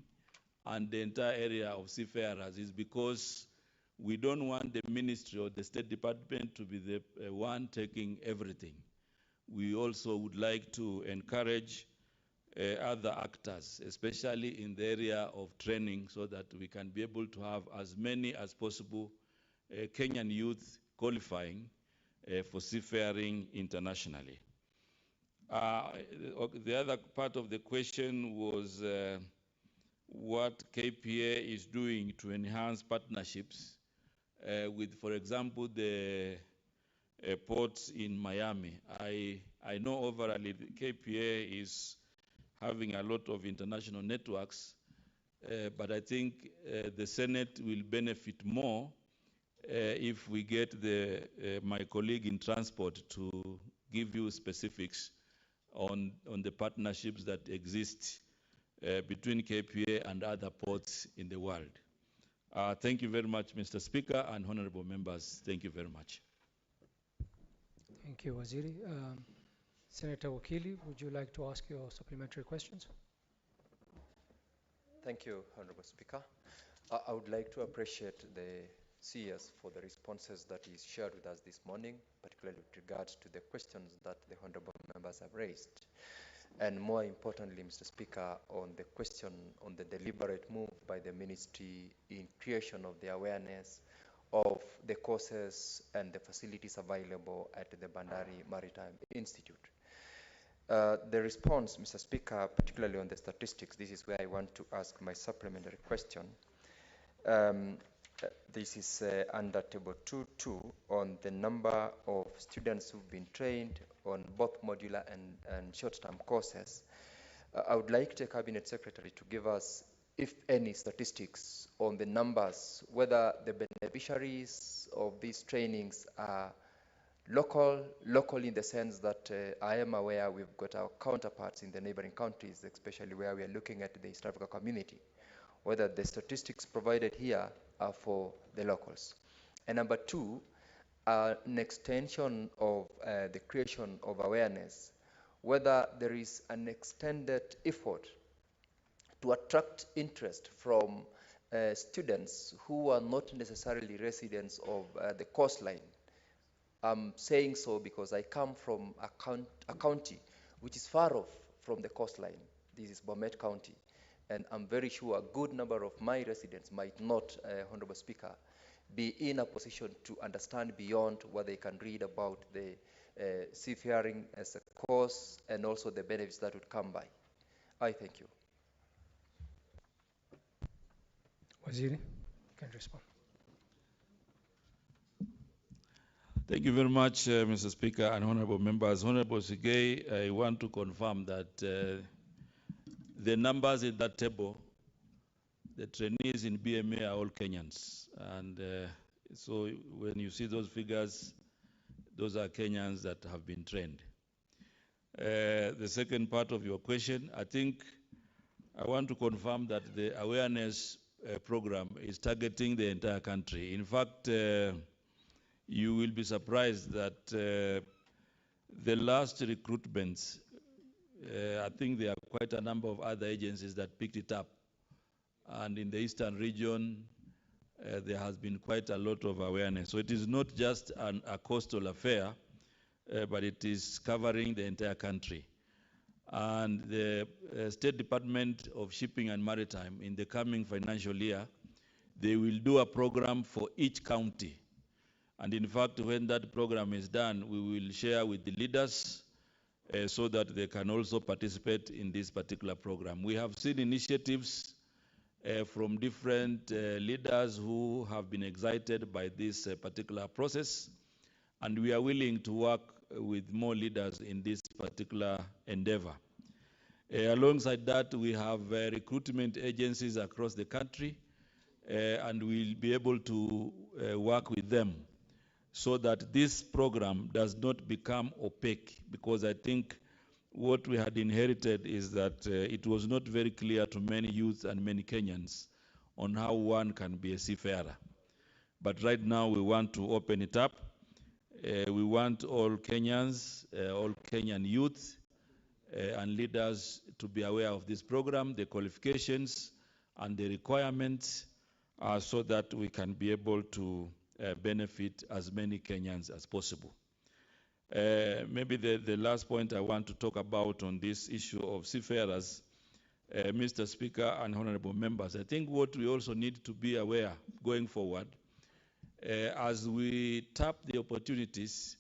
and the entire area of seafarers is because we don't want the ministry or the State Department to be the one taking everything. We also would like to encourage other actors, especially in the area of training, so that we can be able to have as many as possible Kenyan youth qualifying for seafaring internationally. The other part of the question was what KPA is doing to enhance partnerships with, for example, the ports in Miami. I know overall the KPA is having a lot of international networks, but I think the Senate will benefit more if we get my colleague in transport to give you specifics on the partnerships that exist between KPA and other ports in the world. Thank you very much, Mr. Speaker and honorable members. Thank you very much. Thank you, Waziri. Senator Wakili, would you like to ask your supplementary questions? Thank you, Honorable Speaker. I would like to appreciate the CS for the responses that he's shared with us this morning, particularly with regards to the questions that the honorable members have raised. And more importantly, Mr. Speaker, on the question on the deliberate move by the ministry in creation of the awareness of the courses and the facilities available at the Bandari Maritime Institute. The response, Mr. Speaker, particularly on the statistics, this is where I want to ask my supplementary question. This is under table 2.2 on the number of students who've been trained on both modular and short-term courses. I would like the Cabinet Secretary to give us, if any, statistics on the numbers, whether the beneficiaries of these trainings are local in the sense that I am aware we've got our counterparts in the neighboring countries, especially where we are looking at the East Africa community, whether the statistics provided here are for the locals. And number two, an extension of the creation of awareness, whether there is an extended effort to attract interest from students who are not necessarily residents of the coastline. I'm saying so because I come from a county which is far off from the coastline. This is Bomet County. And I'm very sure a good number of my residents might not, Honorable Speaker, be in a position to understand beyond what they can read about the seafaring as a course and also the benefits that would come by. I thank you. Waziri, you can respond. Thank you very much, Mr. Speaker and honorable members. Honorable Sigei, I want to confirm that the numbers in that table, the trainees in BMA are all Kenyans. And so when you see those figures, those are Kenyans that have been trained. The second part of your question, I think I want to confirm that the awareness program is targeting the entire country. In fact, you will be surprised that the last recruitments, I think there are quite a number of other agencies that picked it up. And in the eastern region, there has been quite a lot of awareness. So it is not just a coastal affair, but it is covering the entire country. And the State Department of Shipping and Maritime, in the coming financial year, they will do a program for each county. And in fact, when that program is done, we will share with the leaders so that they can also participate in this particular program. We have seen initiatives from different leaders who have been excited by this particular process, and we are willing to work with more leaders in this particular endeavor. Alongside that, we have recruitment agencies across the country, and we'll be able to work with them so that this program does not become opaque, because I think what we had inherited is that it was not very clear to many youths and many Kenyans on how one can be a seafarer. But right now we want to open it up. We want all Kenyans, all Kenyan youth and leaders to be aware of this program, the qualifications and the requirements, so that we can be able to benefit as many Kenyans as possible. Maybe the last point I want to talk about on this issue of seafarers, Mr. Speaker and honorable members, I think what we also need to be aware going forward, as we tap the opportunities,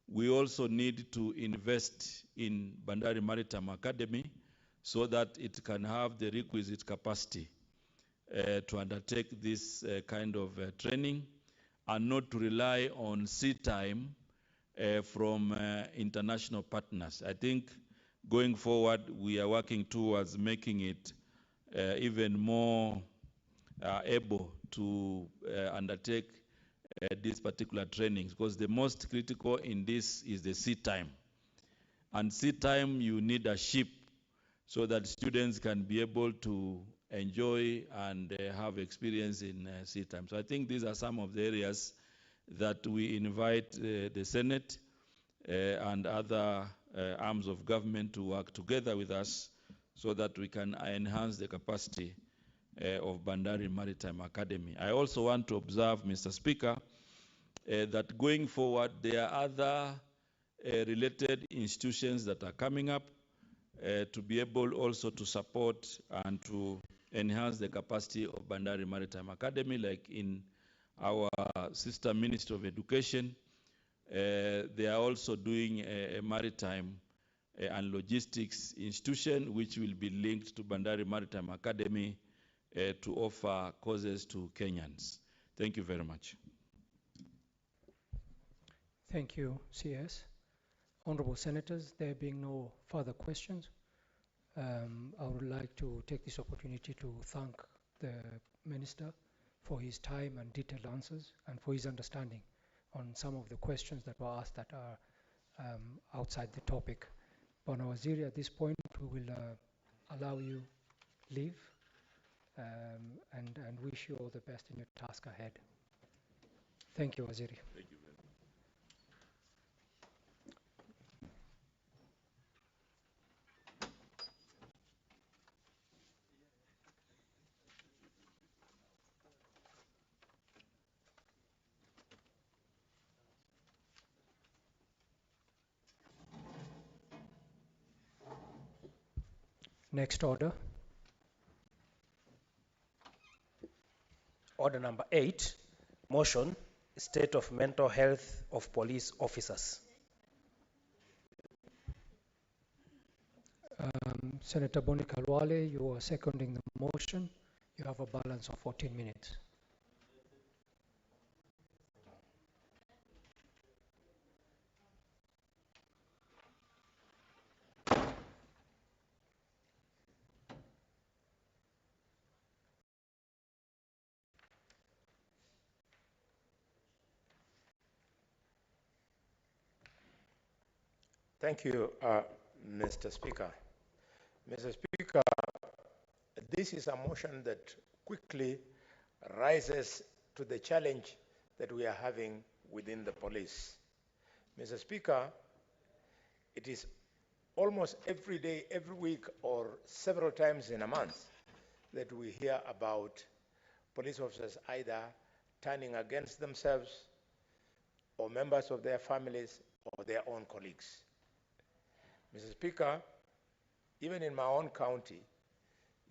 we also need to invest in Bandari Maritime Academy so that it can have the requisite capacity to undertake this kind of training, and not to rely on sea time from international partners. I think going forward, we are working towards making it even more able to undertake these particular trainings, because the most critical in this is the seat time. And seat time, you need a ship so that students can be able to enjoy and have experience in seat time. So I think these are some of the areas that we invite the Senate and other arms of government to work together with us so that we can enhance the capacity of Bandari Maritime Academy. I also want to observe, Mr. Speaker, that going forward, there are other related institutions that are coming up to be able also to support and to enhance the capacity of Bandari Maritime Academy, like in our sister Ministry of Education. They are also doing a maritime and logistics institution, which will be linked to Bandari Maritime Academy to offer courses to Kenyans. Thank you very much. Thank you, CS. Honorable Senators, there being no further questions, I would like to take this opportunity to thank the Minister for his time and detailed answers and for his understanding on some of the questions that were asked that are outside the topic. Bwana Waziri, at this point, we will allow you leave and wish you all the best in your task ahead. Thank you, Waziri. Thank you very much. Next order. Order number 8, motion, state of mental health of police officers. Senator Boni Kalwale, you are seconding the motion. You have a balance of 14 minutes. Thank you, Mr. Speaker. Mr. Speaker, this is a motion that quickly rises to the challenge that we are having within the police. Mr. Speaker, it is almost every day, every week, or several times in a month that we hear about police officers either turning against themselves or members of their families or their own colleagues. Mr. Speaker, even in my own county,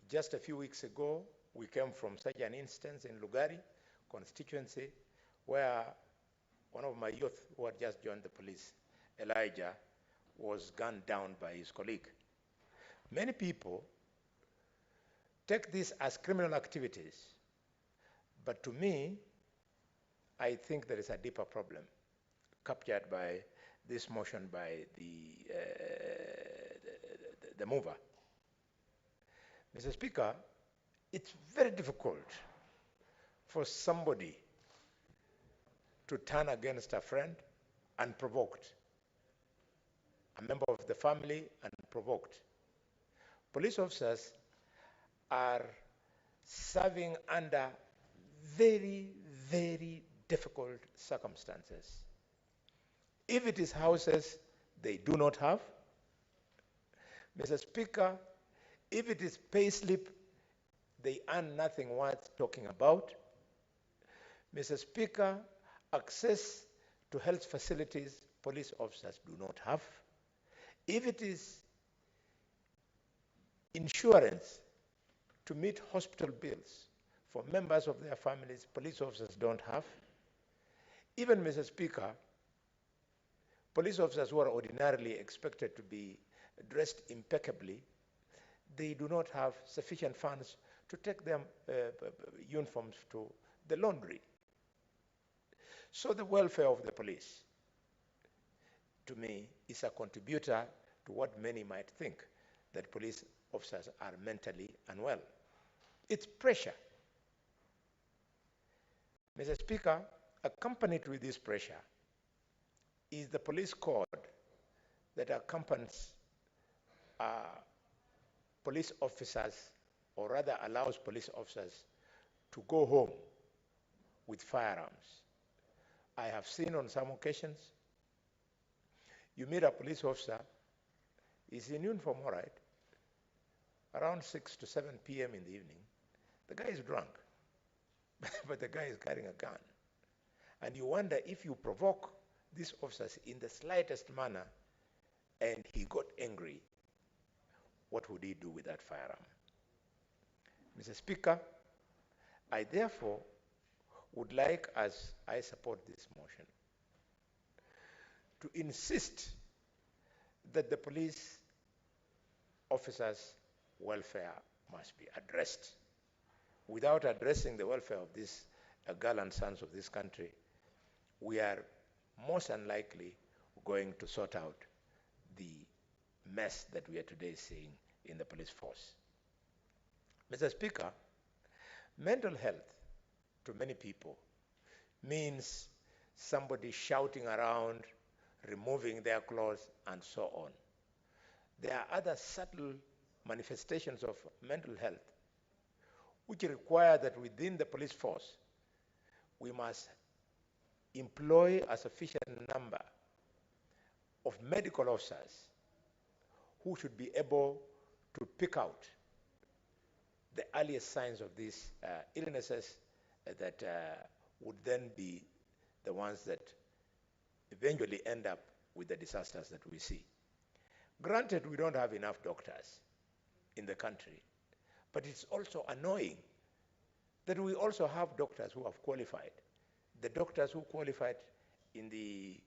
just a few weeks ago, we came from such an instance in Lugari constituency where one of my youth who had just joined the police, Elijah, was gunned down by his colleague. Many people take this as criminal activities, but to me, I think there is a deeper problem captured by this motion by the mover. Mr. Speaker, it's very difficult for somebody to turn against a friend unprovoked, a member of the family unprovoked. Police officers are serving under very, very difficult circumstances. If it is houses they do not have, Mr. Speaker, if it is pay slip, they earn nothing worth talking about. Mr. Speaker, access to health facilities police officers do not have. If it is insurance to meet hospital bills for members of their families, police officers don't have. Even, Mr. Speaker, police officers who are ordinarily expected to be dressed impeccably, they do not have sufficient funds to take their uniforms to the laundry. So the welfare of the police, to me, is a contributor to what many might think, that police officers are mentally unwell. It's pressure. Mr. Speaker, accompanied with this pressure is the police code that accompanies police officers, or rather allows police officers to go home with firearms. I have seen on some occasions, you meet a police officer, he's in uniform, all right, around 6 to 7 p.m. in the evening, the guy is drunk, but the guy is carrying a gun. And you wonder, if you provoke these officers in the slightest manner and he got angry, what would he do with that firearm? Mr. Speaker, I therefore would like, as I support this motion, to insist that the police officers' welfare must be addressed. Without addressing the welfare of these gallant sons of this country, we are most unlikely going to sort out the mess that we are today seeing in the police force. Mr. Speaker, mental health to many people means somebody shouting around, removing their clothes, and so on. There are other subtle manifestations of mental health which require that within the police force we must employ a sufficient number of medical officers who should be able to pick out the earliest signs of these illnesses that would then be the ones that eventually end up with the disasters that we see. Granted, we don't have enough doctors in the country, but it's also annoying that we also have doctors who have qualified. The doctors who qualified in the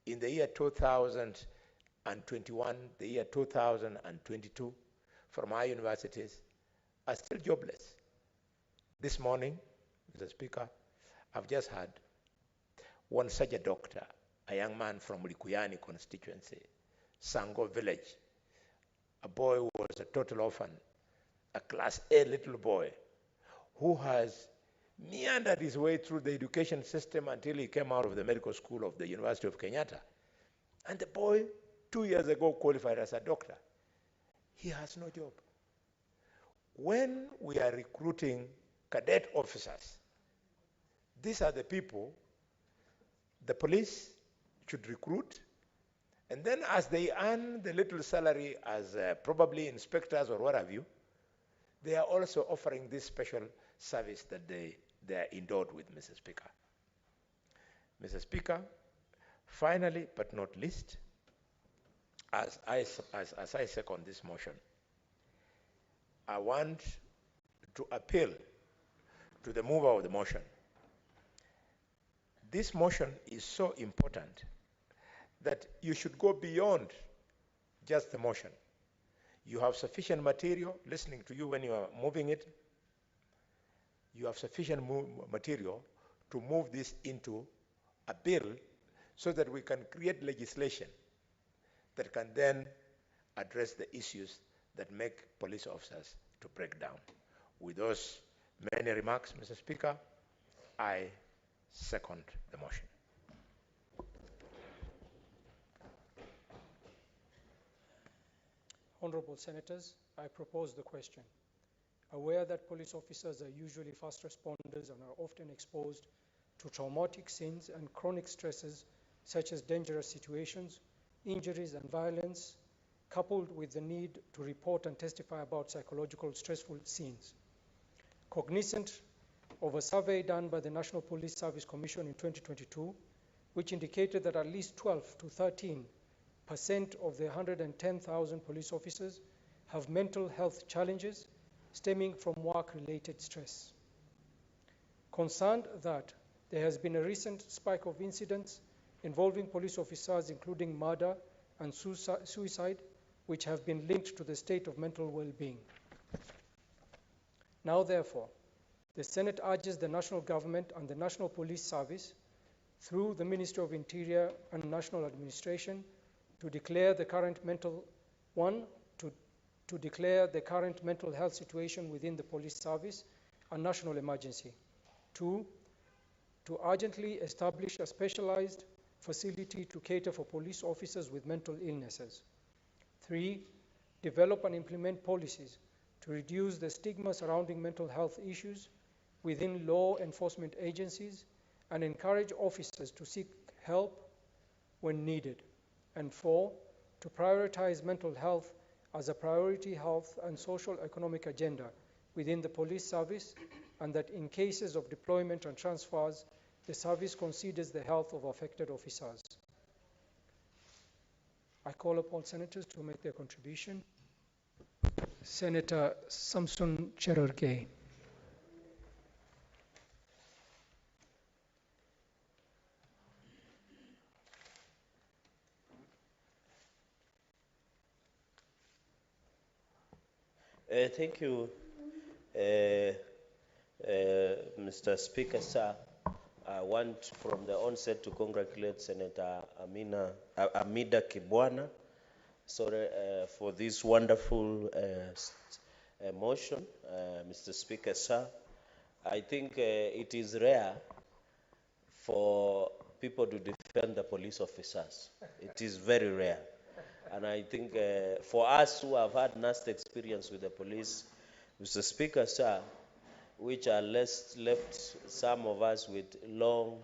year 2021, the year 2022 from our universities are still jobless. This morning, Mr. Speaker, I've just had one such a doctor, a young man from Likuyani constituency, Sango village, a boy who was a total orphan, a class A little boy, who has meandered his way through the education system until he came out of the medical school of the University of Kenyatta. And the boy, 2 years ago, qualified as a doctor. He has no job. When we are recruiting cadet officers, these are the people the police should recruit, and then as they earn the little salary as probably inspectors or what have you, they are also offering this special service that they are endowed with, Mr. Speaker. Mr. Speaker, finally but not least, as I second this motion, I want to appeal to the mover of the motion. This motion is so important that you should go beyond just the motion. You have sufficient material, listening to you when you are moving it, you have sufficient material to move this into a bill so that we can create legislation that can then address the issues that make police officers to break down. With those many remarks, Mr. Speaker, I second the motion. Honorable Senators, I propose the question. Aware that police officers are usually fast responders and are often exposed to traumatic scenes and chronic stresses such as dangerous situations, injuries and violence, coupled with the need to report and testify about psychological stressful scenes. Cognizant of a survey done by the National Police Service Commission in 2022, which indicated that at least 12 to 13% of the 110,000 police officers have mental health challenges stemming from work-related stress. Concerned that there has been a recent spike of incidents involving police officers, including murder and suicide, which have been linked to the state of mental well-being. Now, therefore, the Senate urges the national government and the National Police Service, through the Ministry of Interior and National Administration, to declare the current mental One, to declare the current mental health situation within the police service a national emergency. Two, to urgently establish a specialized facility to cater for police officers with mental illnesses. Three, develop and implement policies to reduce the stigma surrounding mental health issues within law enforcement agencies and encourage officers to seek help when needed. And four, to prioritize mental health as a priority health and social economic agenda within the police service, and that in cases of deployment and transfers, the service considers the health of affected officers. I call upon senators to make their contribution. Senator Samson Cherargei. Thank you, Mr. Speaker, sir. I want from the onset to congratulate Senator Amida Kibwana for this wonderful motion, Mr. Speaker, sir. I think it is rare for people to defend the police officers. It is very rare. And I think for us who have had nasty experience with the police, Mr. Speaker, sir, which are left some of us with long,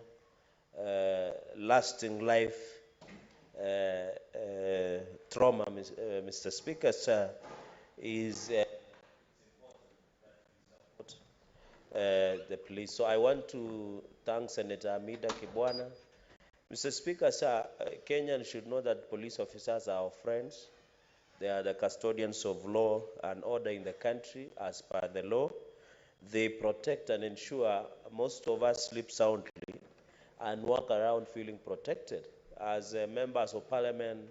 lasting life trauma, Mr. Speaker, sir, is the police. So I want to thank Senator Amida Kibwana. Mr. Speaker, sir, Kenyans should know that police officers are our friends. They are the custodians of law and order in the country as per the law. They protect and ensure most of us sleep soundly and walk around feeling protected. As members of parliament,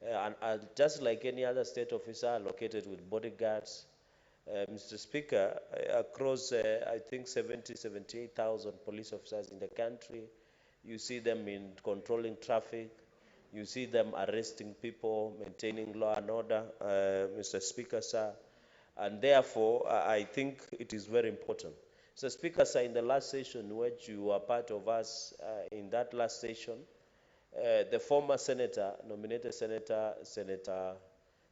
and just like any other state officer located with bodyguards, Mr. Speaker, across, I think, 78,000 police officers in the country, you see them in controlling traffic, you see them arresting people, maintaining law and order, Mr. Speaker, sir. And therefore, I think it is very important. Mr. Speaker, sir, in the last session, which you were part of us, in that last session, the former senator, nominated Senator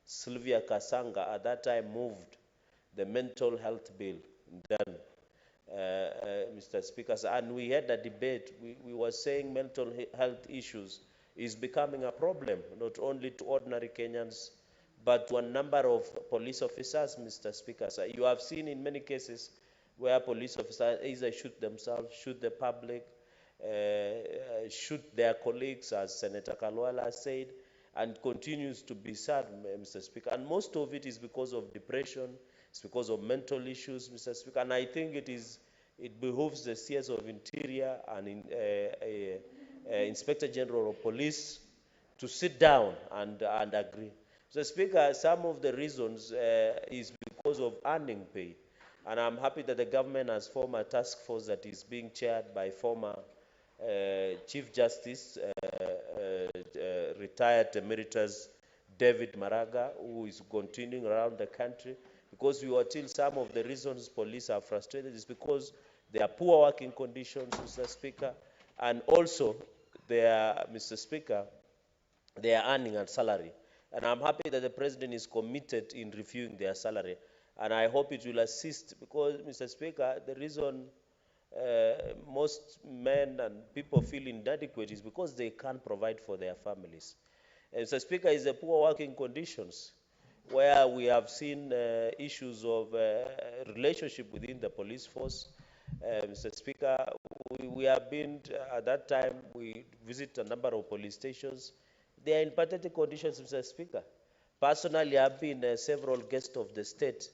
Sylvia Kasanga, at that time moved the mental health bill then, Mr. Speaker, and we had a debate. We were saying mental health issues is becoming a problem, not only to ordinary Kenyans, but to a number of police officers, Mr. Speaker. You have seen in many cases where police officers either shoot themselves, shoot the public, shoot their colleagues, as Senator Kalwala said, and continues to be sad, Mr. Speaker. And most of it is because of depression, it's because of mental issues, Mr. Speaker. And I think it behooves the CS of Interior and Inspector General of Police to sit down and agree. Mr. Speaker, some of the reasons is because of earning pay. And I'm happy that the government has formed a task force that is being chaired by former Chief Justice, retired Emeritus David Maraga, who is continuing around the country, because we were told some of the reasons police are frustrated is because there are poor working conditions, Mr. Speaker, and also they are, Mr. Speaker, they are earning a salary. And I'm happy that the President is committed in reviewing their salary. And I hope it will assist, because, Mr. Speaker, the reason most men and people feel inadequate is because they can't provide for their families. And, Mr. Speaker, is the poor working conditions, where we have seen issues of relationship within the police force. Mr. Speaker, we have been, at that time, we visit a number of police stations. They are in pathetic conditions, Mr. Speaker. Personally, I've been several guests of the state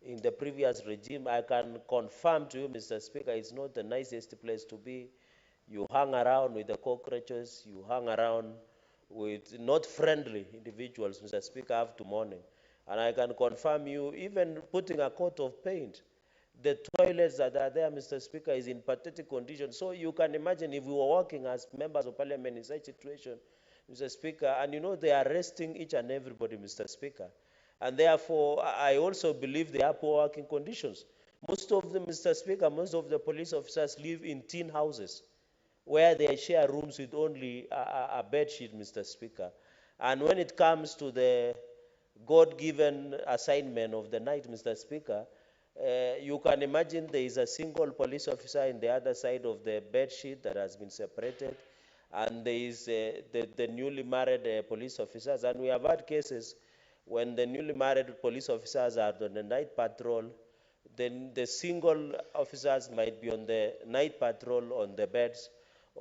in the previous regime. I can confirm to you, Mr. Speaker, it's not the nicest place to be. You hang around with the cockroaches, you hang around with not friendly individuals, Mr. Speaker, after morning. And I can confirm you, even putting a coat of paint, the toilets that are there, Mr. Speaker, is in pathetic condition. So you can imagine if we were working as members of parliament in such a situation, Mr. Speaker, and you know they are arresting each and everybody, Mr. Speaker. And therefore, I also believe they are poor working conditions. Most of them, Mr. Speaker, most of the police officers live in tin houses where they share rooms with only a bed sheet, Mr. Speaker. And when it comes to the God-given assignment of the night, Mr. Speaker, you can imagine there is a single police officer in the other side of the bed sheet that has been separated, and there is the newly married police officers. And we have had cases when the newly married police officers are on the night patrol, then the single officers might be on the night patrol on the beds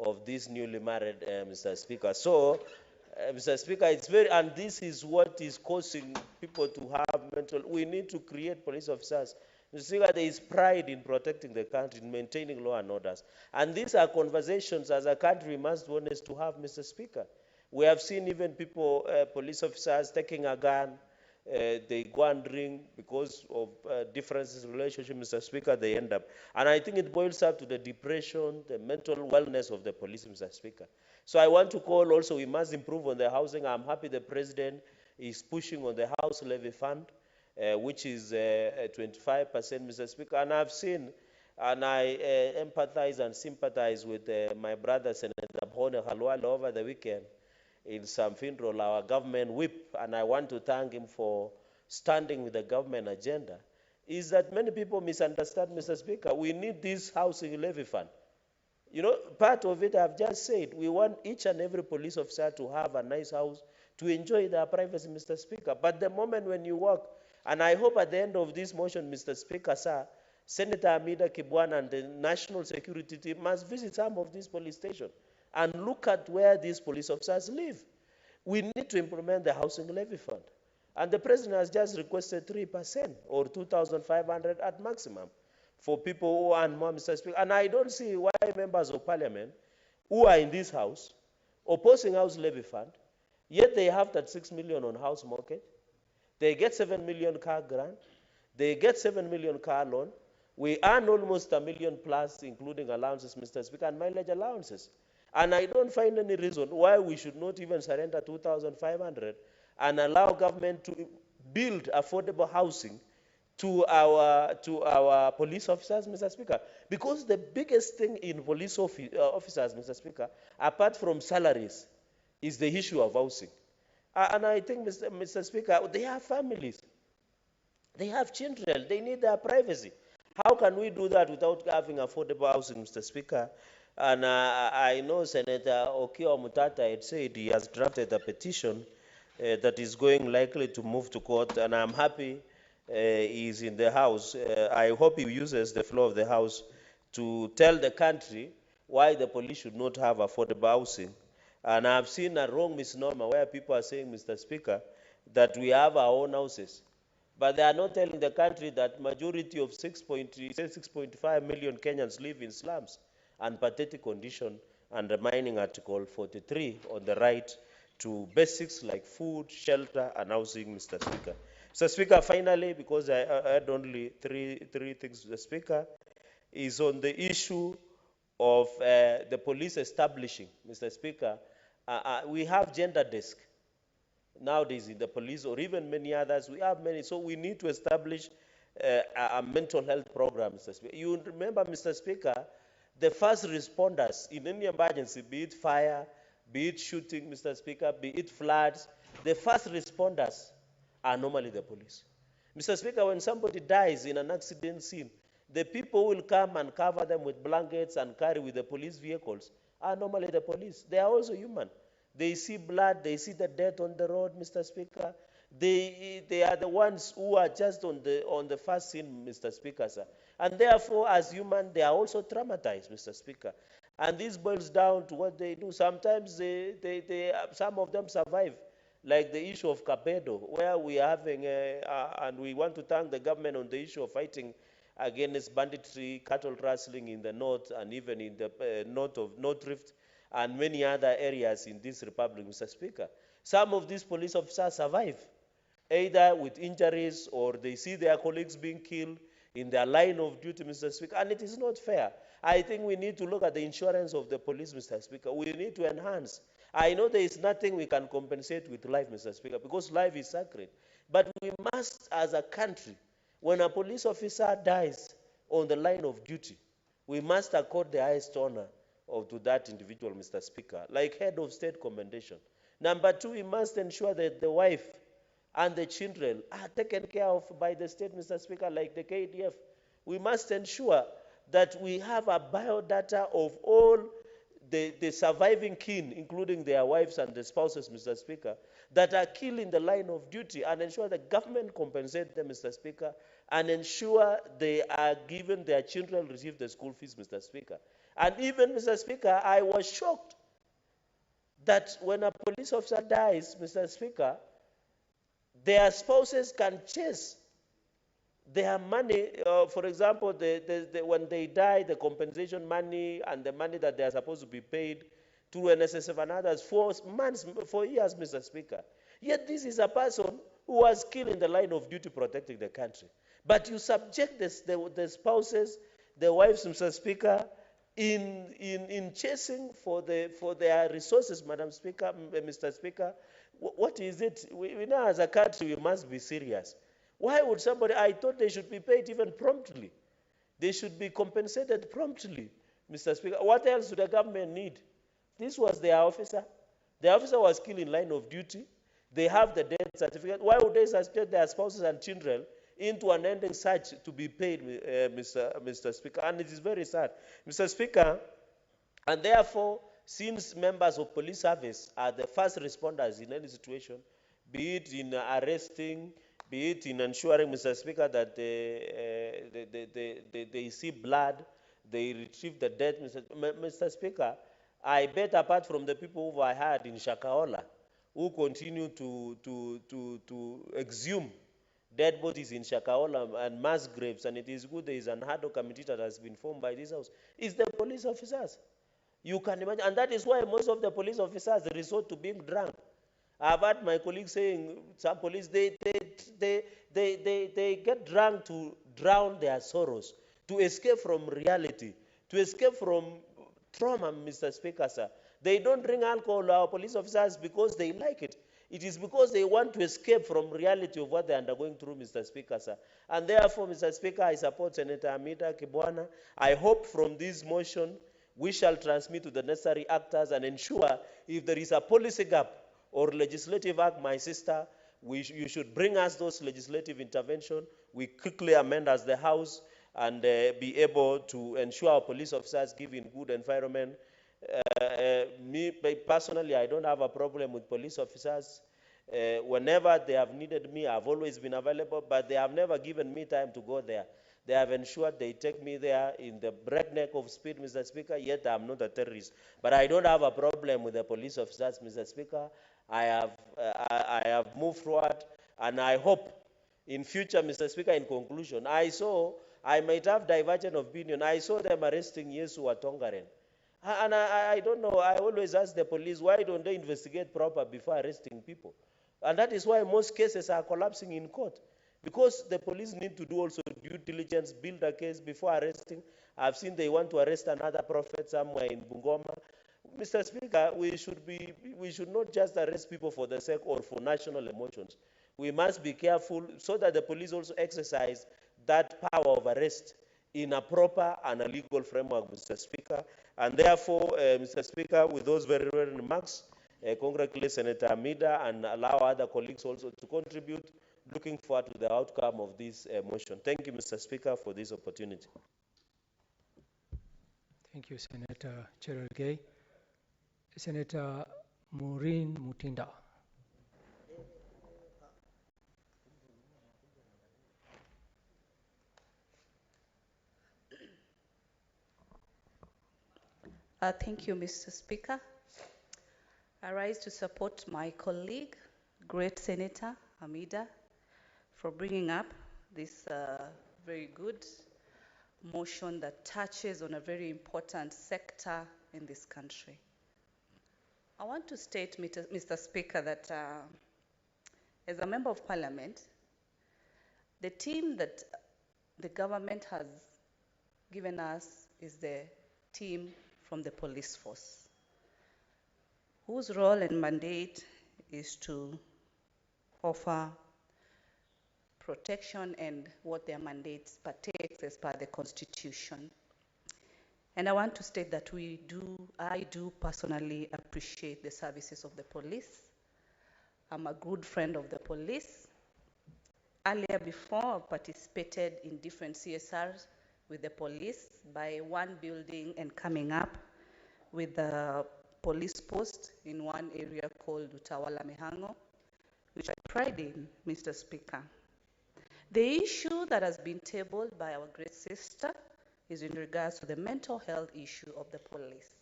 of these newly married, Mr. Speaker. So, Mr. Speaker, it's very, and this is what is causing people to have mental. We need to create police officers. Mr. Speaker, there is pride in protecting the country, in maintaining law and orders. And these are conversations as a country we must be honest to have, Mr. Speaker. We have seen even people, police officers taking a gun, they go and drink because of differences in relationship, Mr. Speaker, they end up. And I think it boils up to the depression, the mental wellness of the police, Mr. Speaker. So I want to call also, we must improve on the housing. I'm happy the president is pushing on the house levy fund, which is 25%, Mr. Speaker. And I've seen, and I empathize and sympathize with my brother, Senator Bhone Halwala, over the weekend in Samfindrol, our government whip, and I want to thank him for standing with the government agenda, is that many people misunderstand, Mr. Speaker. We need this housing levy fund. You know, part of it I've just said, we want each and every police officer to have a nice house to enjoy their privacy, Mr. Speaker. But the moment when you walk, and I hope at the end of this motion, Mr. Speaker, sir, Senator Amida Kibwana and the national security team must visit some of these police stations and look at where these police officers live. We need to implement the housing levy fund. And the president has just requested 3% or 2,500 at maximum for people who earn more, Mr. Speaker. And I don't see why members of parliament who are in this house opposing house levy fund, yet they have that 6 million on house mortgage, they get 7 million car grant, they get 7 million car loan, we earn almost $1 million plus, including allowances, Mr. Speaker, and mileage allowances. And I don't find any reason why we should not even surrender 2,500 and allow government to build affordable housing to our police officers, Mr. Speaker. Because the biggest thing in police officers, Mr. Speaker, apart from salaries, is the issue of housing. And I think, Mr. Speaker, they have families. They have children. They need their privacy. How can we do that without having affordable housing, Mr. Speaker? And I know Senator Okiya Mutata had said he has drafted a petition that is going likely to move to court, and I'm happy he's in the House. I hope he uses the floor of the House to tell the country why the police should not have affordable housing. And I've seen a wrong misnomer where people are saying, Mr. Speaker, that we have our own houses. But they are not telling the country that majority of 6.5 million Kenyans live in slums and pathetic condition, undermining Article 43 on the right to basics like food, shelter, and housing, Mr. Speaker. Mr. Speaker, finally, because I had only three things, Mr. Speaker, is on the issue of the police establishing, Mr. Speaker. We have gender desk nowadays in the police, or even many others. We have many, so we need to establish a mental health program, Mr. Speaker. You remember, Mr. Speaker, the first responders in any emergency, be it fire, be it shooting, Mr. Speaker, be it floods, the first responders are normally the police. Mr. Speaker, when somebody dies in an accident scene, the people who will come and cover them with blankets and carry with the police vehicles are normally the police. They are also human. They see blood, they see the death on the road, Mr. Speaker. They are the ones who are just on the first scene, Mr. Speaker, sir. And therefore, as human, they are also traumatized, Mr. Speaker. And this boils down to what they do. Sometimes some of them survive, like the issue of Kapedo, where we are having, and we want to thank the government on the issue of fighting against banditry, cattle rustling in the north, and even in the North Rift, and many other areas in this republic, Mr. Speaker. Some of these police officers survive, either with injuries or they see their colleagues being killed in their line of duty, Mr. Speaker, and it is not fair. I think we need to look at the insurance of the police, Mr. Speaker. We need to enhance I know there is nothing we can compensate with life, Mr. Speaker, because life is sacred. But we must, as a country, when a police officer dies on the line of duty, we must accord the highest honor to that individual, Mr. Speaker, like head of state commendation. Number two, we must ensure that the wife and the children are taken care of by the state, Mr. Speaker, like the KDF. We must ensure that we have a biodata of all the surviving kin, including their wives and their spouses, Mr. Speaker, that are killed in the line of duty, and ensure the government compensates them, Mr. Speaker, and ensure they are given, their children receive the school fees, Mr. Speaker. And even, Mr. Speaker, I was shocked that when a police officer dies, Mr. Speaker, their spouses can chase their money. For example, when they die, the compensation money and the money that they are supposed to be paid to NSSF and others for months, for years, Mr. Speaker. Yet this is a person who was killed in the line of duty protecting the country. But you subject the spouses, the wives, Mr. Speaker, in chasing for their resources, Madam Speaker, Mr. Speaker. What is it? We know as a country we must be serious. Why would somebody, I thought they should be paid even promptly. They should be compensated promptly, Mr. Speaker. What else do the government need? This was their officer. The officer was killed in line of duty. They have the death certificate. Why would they subject their spouses and children into an ending search to be paid, Mr. Speaker? And it is very sad, Mr. Speaker. And therefore, since members of police service are the first responders in any situation, be it in arresting, be it in ensuring, Mr. Speaker, that they see blood, they retrieve the dead, Mr. Speaker, I bet apart from the people who I had in Shakahola, who continue to exhume dead bodies in Shakahola and mass graves, and it is good there is an ad hoc committee that has been formed by this house, is the police officers. You can imagine, and that is why most of the police officers resort to being drunk. I've had my colleagues saying some police, they get drunk to drown their sorrows, to escape from reality, to escape from trauma, Mr. Speaker, sir. They don't drink alcohol, our police officers, because they like it. It is because they want to escape from reality of what they're undergoing through, Mr. Speaker, sir. And therefore, Mr. Speaker, I support Senator Amida Kibwana. I hope from this motion, we shall transmit to the necessary actors and ensure if there is a policy gap or legislative act, my sister, you should bring us those legislative intervention. We quickly amend as the House and be able to ensure our police officers give in good environment. Me personally, I don't have a problem with police officers. Whenever they have needed me, I've always been available, but they have never given me time to go there. They have ensured they take me there in the breakneck of speed, Mr. Speaker, yet I'm not a terrorist. But I don't have a problem with the police officers, Mr. Speaker. I have moved forward, and I hope in future, Mr. Speaker, in conclusion, I might have divergent opinion. I saw them arresting Yesu Watongaren. And I don't know, I always ask the police, why don't they investigate proper before arresting people? And that is why most cases are collapsing in court. Because the police need to do also due diligence, build a case before arresting. I've seen they want to arrest another prophet somewhere in Bungoma. Mr. Speaker, we should not just arrest people for the sake or for national emotions. We must be careful so that the police also exercise that power of arrest in a proper and a legal framework, Mr. Speaker. And therefore, Mr. Speaker, with those very remarks, congratulate Senator Amida and allow other colleagues also to contribute. Looking forward to the outcome of this motion. Thank you, Mr. Speaker, for this opportunity. Thank you, Senator Cherargei. Senator Maureen Mutinda. Thank you, Mr. Speaker. I rise to support my colleague, great Senator Amida, for bringing up this very good motion that touches on a very important sector in this country. I want to state, Mr. Speaker, that as a member of parliament, the team that the government has given us is the team from the police force. whose role and mandate is to offer protection and what their mandate partakes as per the Constitution. And I want to state that I do personally appreciate the services of the police. I'm a good friend of the police. Earlier before, I participated in different CSRs with the police by one building and coming up with the police post in one area called Utawala Mihango, which I pride in, Mr. Speaker. The issue that has been tabled by our great sister is in regards to the mental health issue of the police.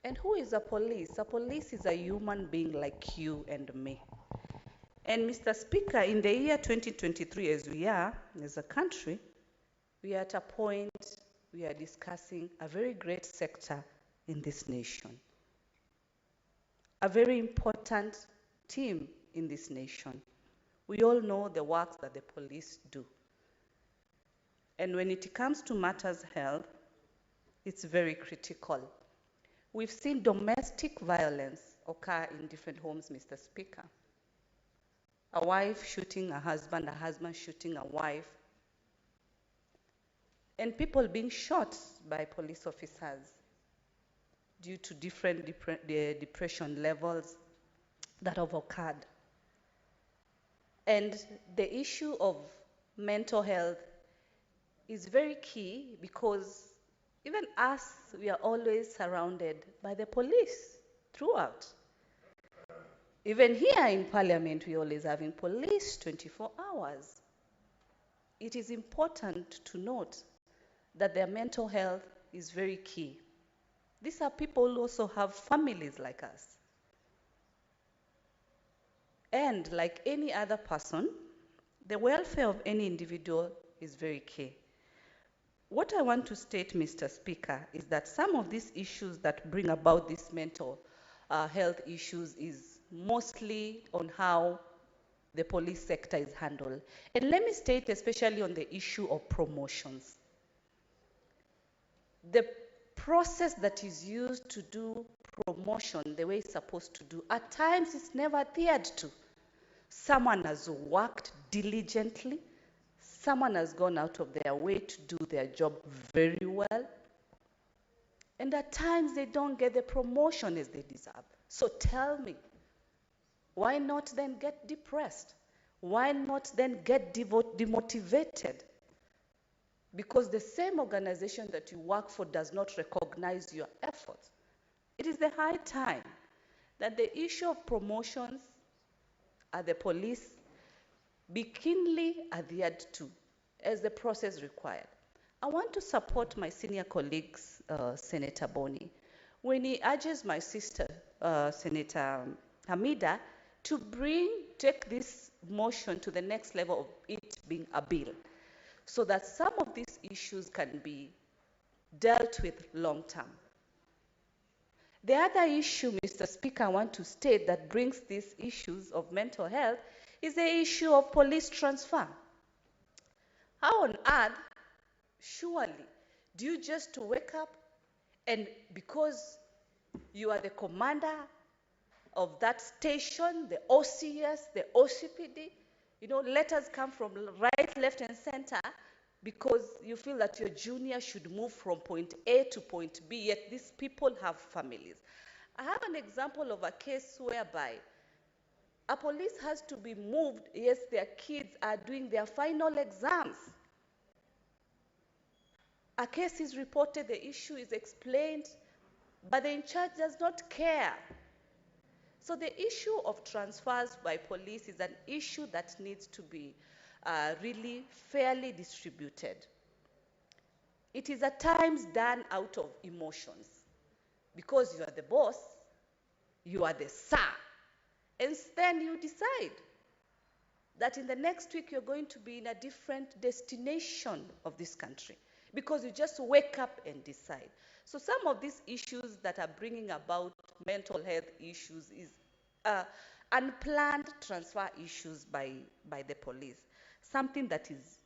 And who is a police? A police is a human being like you and me. And Mr. Speaker, in the year 2023, as we are, as a country, we are at a point we are discussing a very great sector in this nation, a very important team in this nation. We all know the work that the police do. And when it comes to matters health, it's very critical. We've seen domestic violence occur in different homes, Mr. Speaker. A wife shooting a husband shooting a wife, and people being shot by police officers due to different depression levels that have occurred. And the issue of mental health is very key because even us, we are always surrounded by the police throughout. Even here in Parliament, we're always having police 24 hours. It is important to note that their mental health is very key. These are people who also have families like us. And like any other person, the welfare of any individual is very key. What I want to state, Mr. Speaker, is that some of these issues that bring about these mental health issues is mostly on how the police sector is handled. And let me state especially on the issue of promotions. The process that is used to do promotion the way it's supposed to do, at times it's never adhered to. Someone has worked diligently, someone has gone out of their way to do their job very well, and at times they don't get the promotion as they deserve. So tell me, why not then get depressed? Why not then get demotivated? Because the same organization that you work for does not recognize your efforts. It is the high time that the issue of promotions at the police be keenly adhered to as the process required. I want to support my senior colleagues, Senator Boni, when he urges my sister, Senator Hamida, to take this motion to the next level of it being a bill, so that some of these issues can be dealt with long term. The other issue, Mr. Speaker, I want to state that brings these issues of mental health is the issue of police transfer. How on earth, surely, do you just wake up and because you are the commander of that station, the OCS, the OCPD, letters come from right, left, and center because you feel that your junior should move from point A to point B, yet these people have families. I have an example of a case whereby a police has to be moved, yes, their kids are doing their final exams. A case is reported, the issue is explained, but the in charge does not care. So the issue of transfers by police is an issue that needs to be really fairly distributed. It is at times done out of emotions because you are the boss, you are the sir, and then you decide that in the next week you're going to be in a different destination of this country because you just wake up and decide. So some of these issues that are bringing about mental health issues is unplanned transfer issues by the police, something that is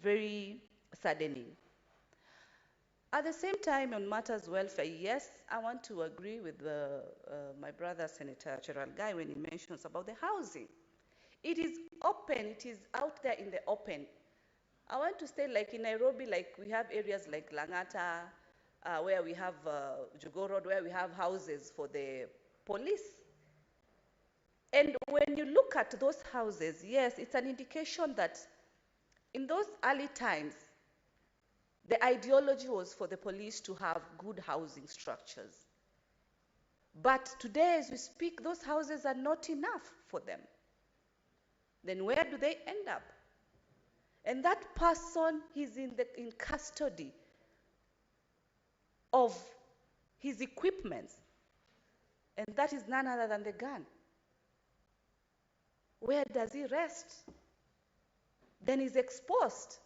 very saddening. At the same time, on matters welfare, yes, I want to agree with my brother, Senator Gerald Guy, when he mentions about the housing. It is open, it is out there in the open. I want to say, like in Nairobi, like we have areas like Langata, where we have Jugo Road, where we have houses for the police. And when you look at those houses, yes, it's an indication that in those early times, the ideology was for the police to have good housing structures. But today, as we speak, those houses are not enough for them. Then where do they end up? And that person is in custody of his equipment, and that is none other than the gun. Where does he rest? Then he's exposed.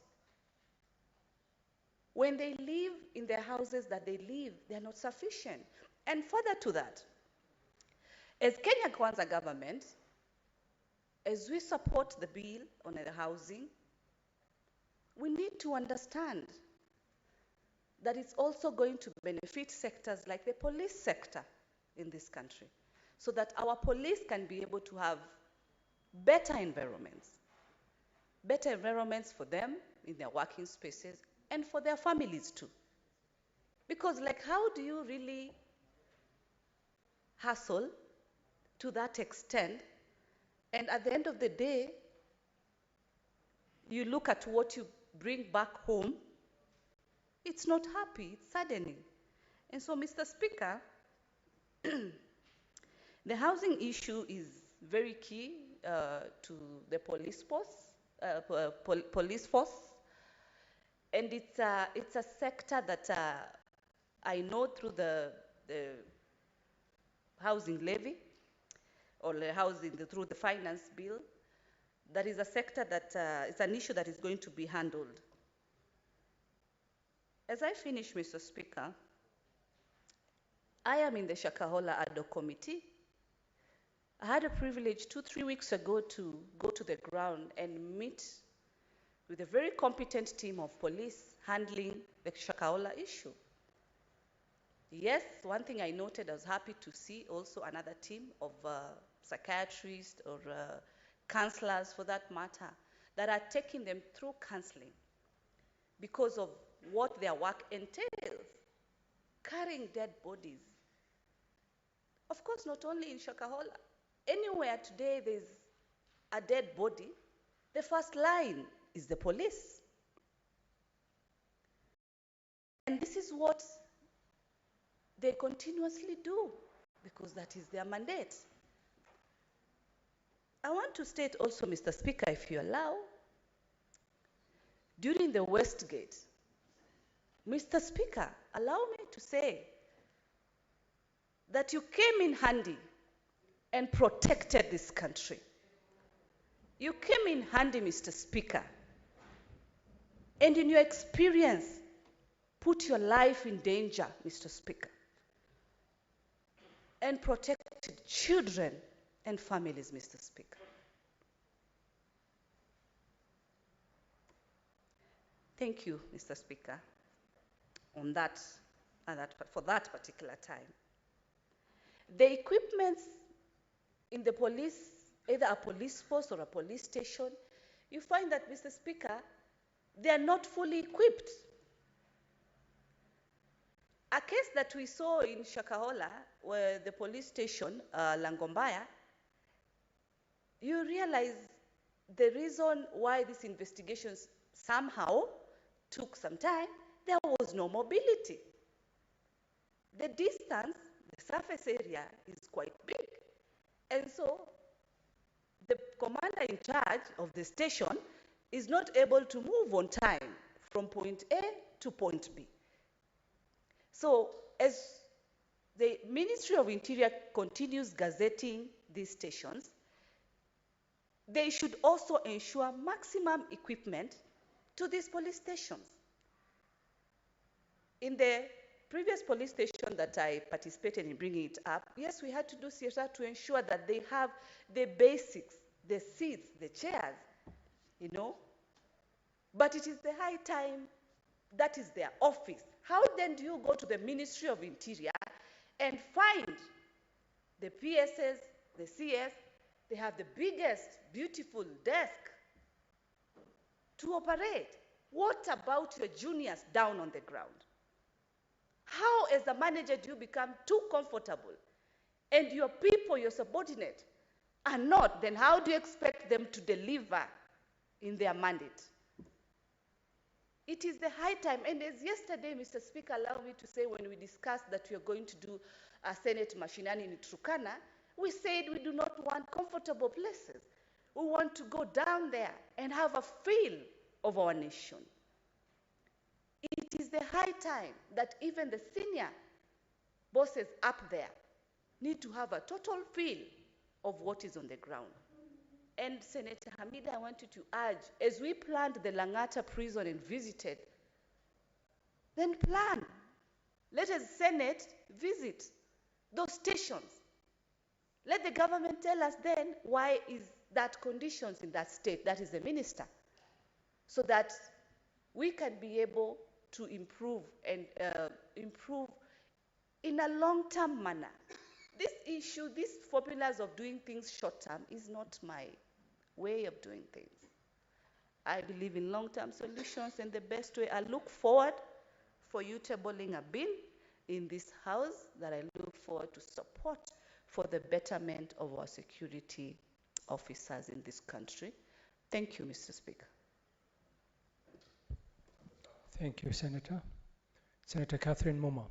When they live in the houses that they live, they are not sufficient. And further to that, as Kenya Kwanza government, as we support the bill on the housing, we need to understand that it's also going to benefit sectors like the police sector in this country, so that our police can be able to have better environments for them in their working spaces and for their families too. Because like, how do you really hustle to that extent, and at the end of the day, you look at what you bring back home, it's not happy, it's saddening. And so, Mr. Speaker, the housing issue is very key to the police force, and it's a sector that I know through the housing levy or through the finance bill, that is a sector that it's an issue that is going to be handled. As I finish, Mr. Speaker, I am in the Shakahola Ad hoc Committee. I had a privilege 2-3 weeks ago to go to the ground and meet with a very competent team of police handling the Shakahola issue. Yes, one thing I noted, I was happy to see also another team of psychiatrists or counselors, for that matter, that are taking them through counseling because of what their work entails, carrying dead bodies. Of course, not only in Shakahola. Anywhere today there's a dead body, the first line is the police. And this is what they continuously do, because that is their mandate. I want to state also, Mr. Speaker, if you allow, during the Westgate, Mr. Speaker, allow me to say that you came in handy and protected this country. You came in handy, Mr. Speaker, and in your experience, put your life in danger, Mr. Speaker, and protected children and families, Mr. Speaker. Thank you, Mr. Speaker, for that particular time. The equipment in the police, either a police force or a police station, you find that, Mr. Speaker, they are not fully equipped. A case that we saw in Shakahola, where the police station, Langombaya, you realize the reason why these investigations somehow took some time, there was no mobility. The distance, the surface area is quite big. And so the commander in charge of the station is not able to move on time from point A to point B. So as the Ministry of Interior continues gazetting these stations, they should also ensure maximum equipment to these police stations. In the previous police station that I participated in bringing it up, yes, we had to do CSR to ensure that they have the basics, the seats, the chairs, you know. But it is the high time that is their office. How then do you go to the Ministry of Interior and find the PSS, the CS, they have the biggest, beautiful desk to operate? What about your juniors down on the ground? How, as a manager, do you become too comfortable and your people, your subordinate, are not? Then how do you expect them to deliver in their mandate? It is the high time, and as yesterday, Mr. Speaker, allow me to say, when we discussed that we are going to do a Senate Mashinani in Turkana, we said we do not want comfortable places. We want to go down there and have a feel of our nation. It is the high time that even the senior bosses up there need to have a total feel of what is on the ground. And Senator Hamida, I want you to urge, as we planned the Langata prison and visited, then plan. Let us Senate visit those stations. Let the government tell us then why is that conditions in that state, that is the minister, so that we can be able to improve and improve in a long-term manner. This issue, these formulas of doing things short-term is not my way of doing things. I believe in long-term solutions, and the best way, I look forward for you tabling a bill in this House that I look forward to support for the betterment of our security officers in this country. Thank you, Mr. Speaker. Thank you, Senator. Senator Catherine Muma.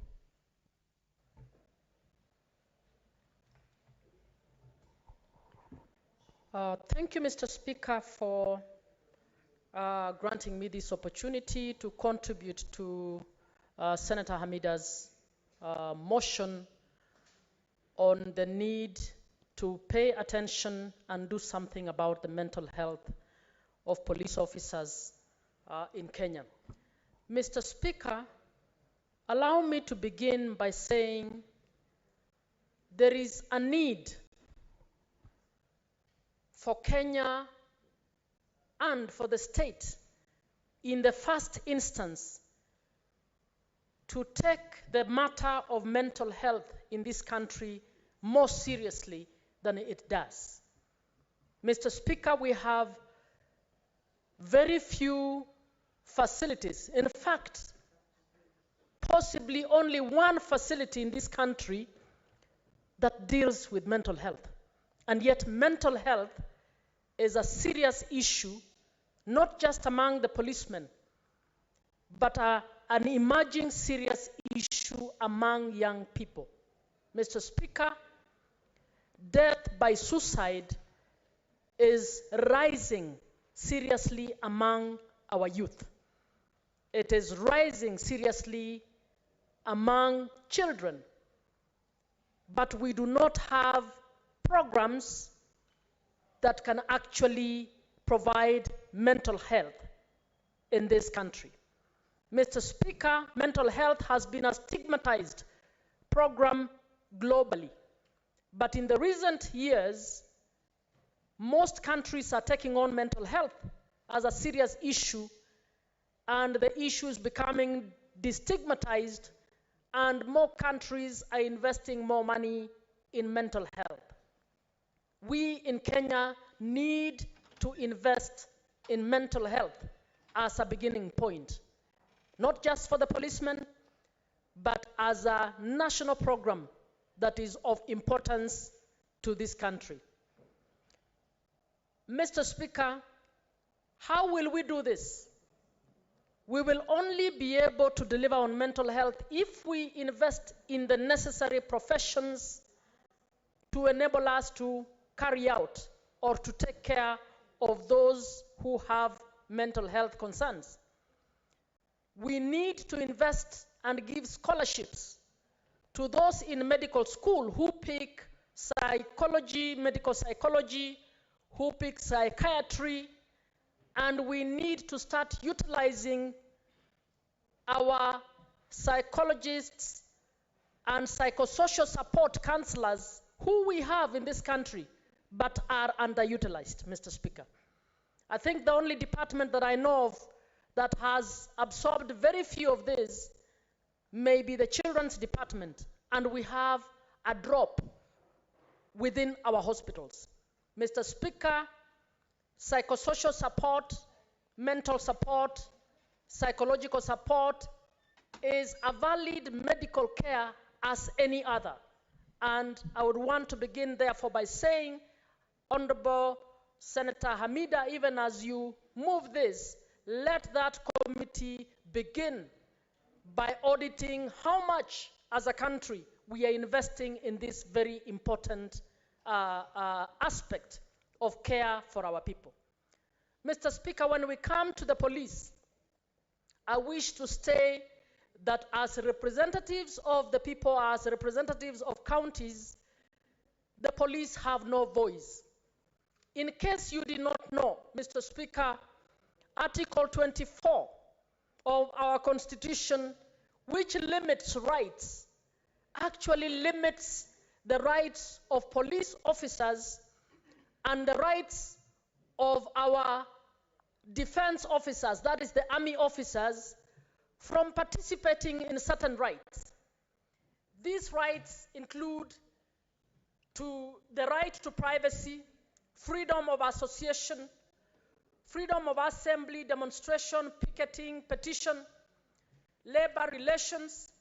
Thank you, Mr. Speaker, for granting me this opportunity to contribute to Senator Hamida's motion on the need to pay attention and do something about the mental health of police officers in Kenya. Mr. Speaker, allow me to begin by saying there is a need for Kenya and for the state, in the first instance, to take the matter of mental health in this country more seriously than it does. Mr. Speaker, we have very few facilities. In fact, possibly only one facility in this country that deals with mental health. And yet mental health is a serious issue, not just among the policemen, but an emerging serious issue among young people. Mr. Speaker, death by suicide is rising seriously among our youth. It is rising seriously among children, but we do not have programs that can actually provide mental health in this country. Mr. Speaker, mental health has been a stigmatized program globally, but in the recent years, most countries are taking on mental health as a serious issue, and the issue is becoming destigmatized, and more countries are investing more money in mental health. We in Kenya need to invest in mental health as a beginning point, not just for the policemen, but as a national program that is of importance to this country. Mr. Speaker, how will we do this? We will only be able to deliver on mental health if we invest in the necessary professions to enable us to carry out or to take care of those who have mental health concerns. We need to invest and give scholarships to those in medical school who pick psychology, medical psychology, who pick psychiatry, and we need to start utilizing our psychologists and psychosocial support counselors who we have in this country but are underutilized, Mr. Speaker. I think the only department that I know of that has absorbed very few of these may be the children's department, and we have a drop within our hospitals. Mr. Speaker, psychosocial support, mental support, psychological support is a valid medical care as any other. And I would want to begin, therefore, by saying, Honorable Senator Hamida, even as you move this, let that committee begin by auditing how much, as a country, we are investing in this very important aspect of care for our people. Mr. Speaker, when we come to the police, I wish to say that as representatives of the people, as representatives of counties, the police have no voice. In case you did not know, Mr. Speaker, Article 24 of our Constitution, which limits rights, actually limits the rights of police officers and the rights of our defense officers, that is the army officers, from participating in certain rights. These rights include the right to privacy, freedom of association, freedom of assembly, demonstration, picketing, petition, labor relations,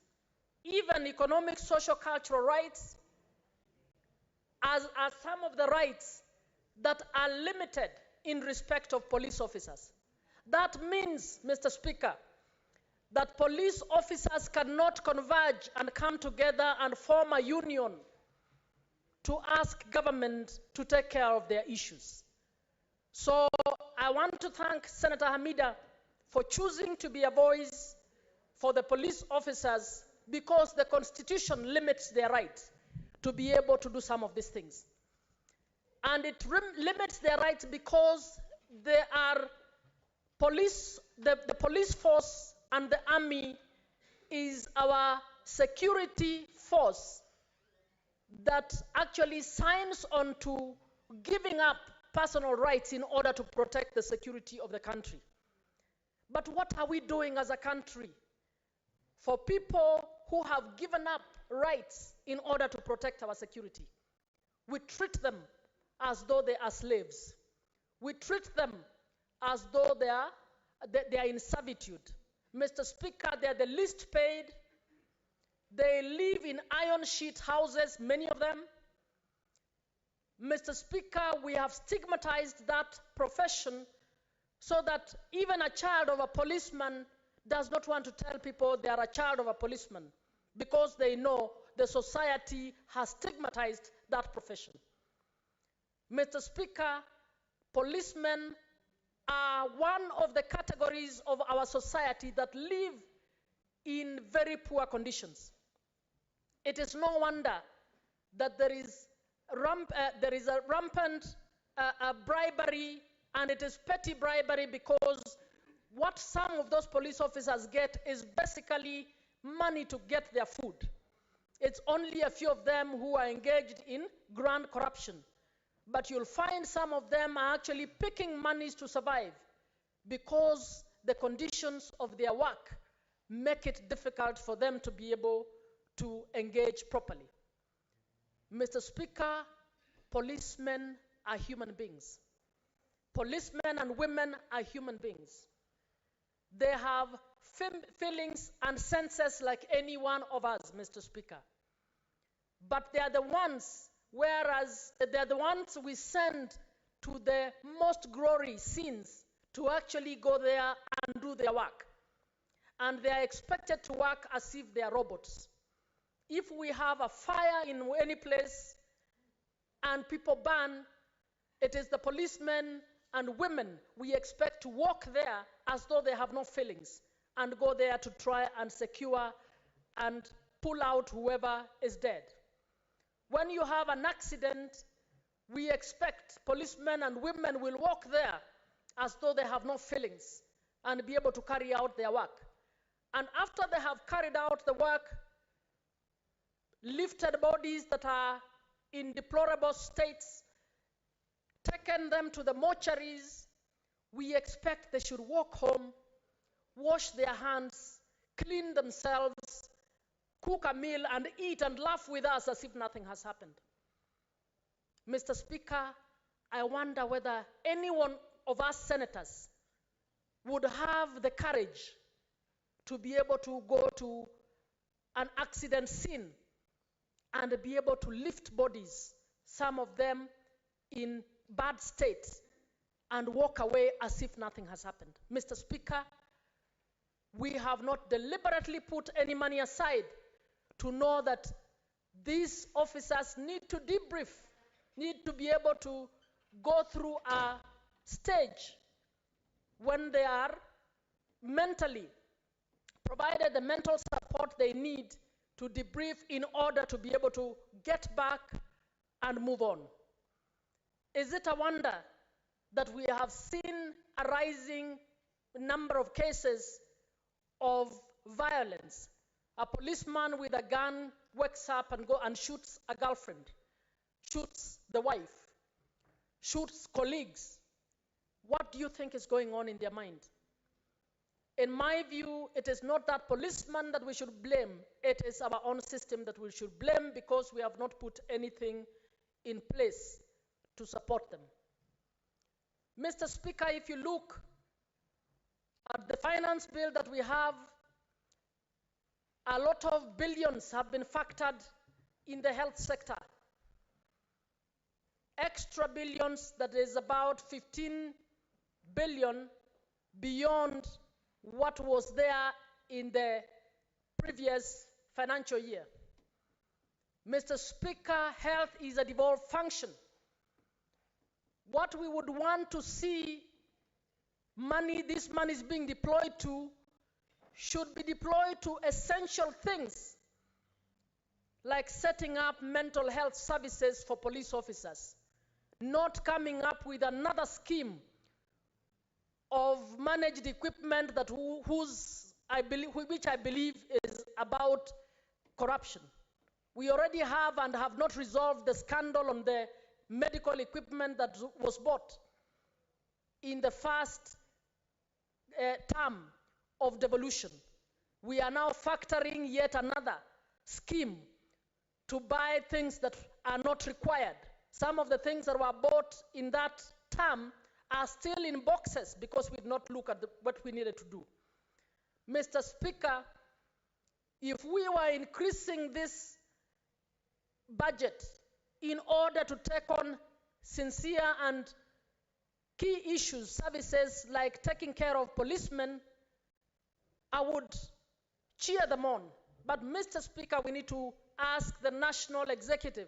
even economic, social, cultural rights, as are some of the rights that are limited in respect of police officers. That means, Mr. Speaker, that police officers cannot converge and come together and form a union to ask government to take care of their issues. So I want to thank Senator Hamida for choosing to be a voice for the police officers, because the Constitution limits their right to be able to do some of these things. And it limits their rights because they are the police force and the army is our security force that actually signs on to giving up personal rights in order to protect the security of the country. But what are we doing as a country for people who have given up rights in order to protect our security? We treat them as though they are slaves. We treat them as though they are in servitude. Mr. Speaker, they are the least paid. They live in iron sheet houses, many of them. Mr. Speaker, we have stigmatized that profession so that even a child of a policeman does not want to tell people they are a child of a policeman, because they know the society has stigmatized that profession. Mr. Speaker, policemen are one of the categories of our society that live in very poor conditions. It is no wonder that there is a rampant bribery, and it is petty bribery, because what some of those police officers get is basically money to get their food. It's only a few of them who are engaged in grand corruption. But you'll find some of them are actually picking monies to survive, because the conditions of their work make it difficult for them to be able to engage properly. Mr. Speaker, policemen are human beings. Policemen and women are human beings. They have feelings and senses like any one of us, Mr. Speaker. But they are the ones, whereas they are the ones we send to the most glory scenes to actually go there and do their work. And they are expected to work as if they are robots. If we have a fire in any place and people burn, it is the policemen and women we expect to walk there as though they have no feelings and go there to try and secure and pull out whoever is dead. When you have an accident, we expect policemen and women will walk there as though they have no feelings and be able to carry out their work. And after they have carried out the work, lifted bodies that are in deplorable states, taken them to the mortuaries, we expect they should walk home wash their hands, clean themselves, cook a meal and eat and laugh with us as if nothing has happened. Mr. Speaker, I wonder whether any one of us senators would have the courage to be able to go to an accident scene and be able to lift bodies, some of them in bad states, and walk away as if nothing has happened. Mr. Speaker, we have not deliberately put any money aside to know that these officers need to debrief, need to be able to go through a stage when they are mentally provided the mental support they need to debrief in order to be able to get back and move on. Is it a wonder that we have seen a rising number of cases of violence? A policeman with a gun wakes up and goes and shoots a girlfriend, shoots the wife, shoots colleagues. What do you think is going on in their mind? In my view, it is not that policeman that we should blame. It is our own system that we should blame because we have not put anything in place to support them. Mr. Speaker, if you look at the finance bill that we have, a lot of billions have been factored in the health sector. Extra billions, that is about 15 billion beyond what was there in the previous financial year. Mr. Speaker, health is a devolved function. What we would want to see this money is being deployed to should be deployed to essential things like setting up mental health services for police officers, not coming up with another scheme of managed equipment that which I believe is about corruption. We already have and have not resolved the scandal on the medical equipment that was bought in the first term of devolution. We are now factoring yet another scheme to buy things that are not required. Some of the things that were bought in that term are still in boxes because we did not look at what we needed to do. Mr. Speaker, if we were increasing this budget in order to take on sincere and key issues, services like taking care of policemen, I would cheer them on. But Mr. Speaker, we need to ask the national executive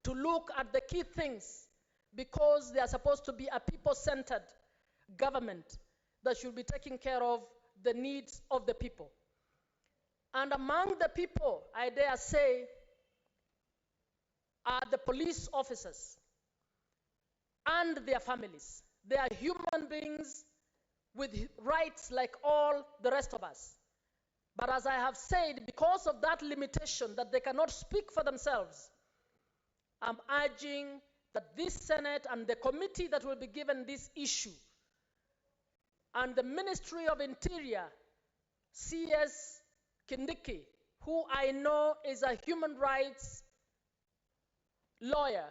to look at the key things because they are supposed to be a people-centered government that should be taking care of the needs of the people. And among the people, I dare say, are the police officers and their families. They are human beings with rights like all the rest of us. But as I have said, because of that limitation that they cannot speak for themselves, I'm urging that this Senate and the committee that will be given this issue and the Ministry of Interior, CS Kindiki, who I know is a human rights lawyer,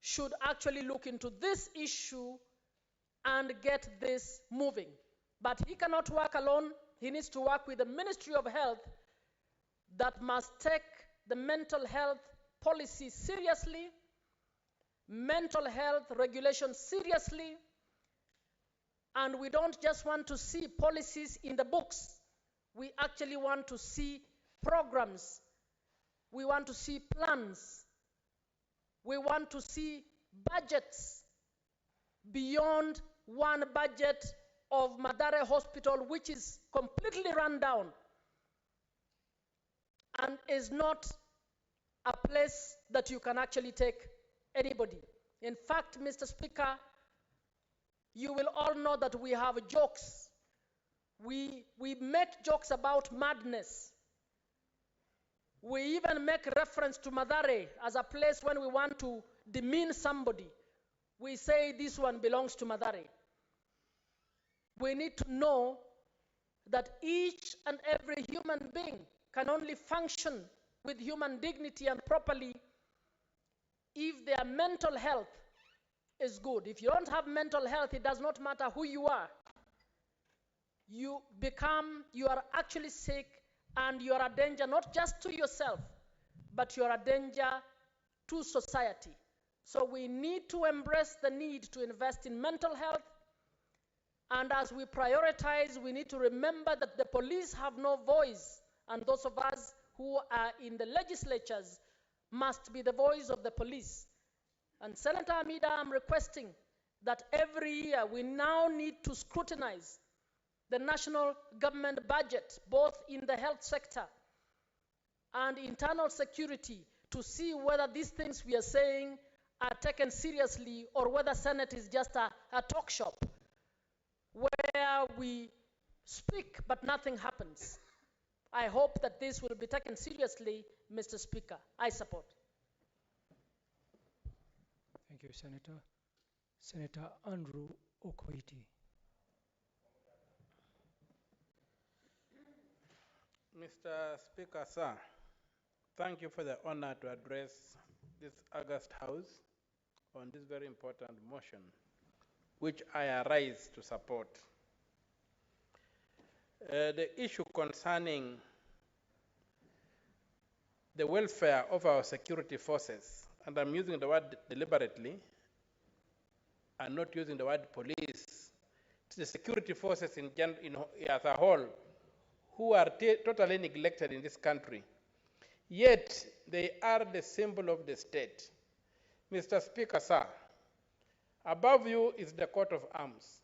should actually look into this issue and get this moving. But he cannot work alone. He needs to work with the Ministry of Health that must take the mental health policy seriously, mental health regulation seriously, and we don't just want to see policies in the books. We actually want to see programs. We want to see plans. We want to see budgets beyond one budget of Mathare Hospital, which is completely run down and is not a place that you can actually take anybody. In fact, Mr. Speaker, you will all know that we have jokes. We make jokes about madness. We even make reference to Mathare as a place when we want to demean somebody. We say this one belongs to Mathare. We need to know that each and every human being can only function with human dignity and properly if their mental health is good. If you don't have mental health, it does not matter who you are. You are actually sick, and you are a danger not just to yourself, but you are a danger to society. So we need to embrace the need to invest in mental health. And as we prioritize, we need to remember that the police have no voice, and those of us who are in the legislatures must be the voice of the police. And Senator Amida, I'm requesting that every year we now need to scrutinize the national government budget, both in the health sector and internal security, to see whether these things we are saying are taken seriously or whether Senate is just a talk shop where we speak but nothing happens. I hope that this will be taken seriously, Mr. Speaker. I support. Thank you, Senator. Senator Andrew Okoiti. Mr. Speaker, sir, thank you for the honor to address this August House on this very important motion, which I arise to support. The issue concerning the welfare of our security forces, and I'm using the word deliberately, and not using the word police, it's the security forces as a whole who are totally neglected in this country. Yet, they are the symbol of the state. Mr. Speaker, sir, above you is the coat of arms.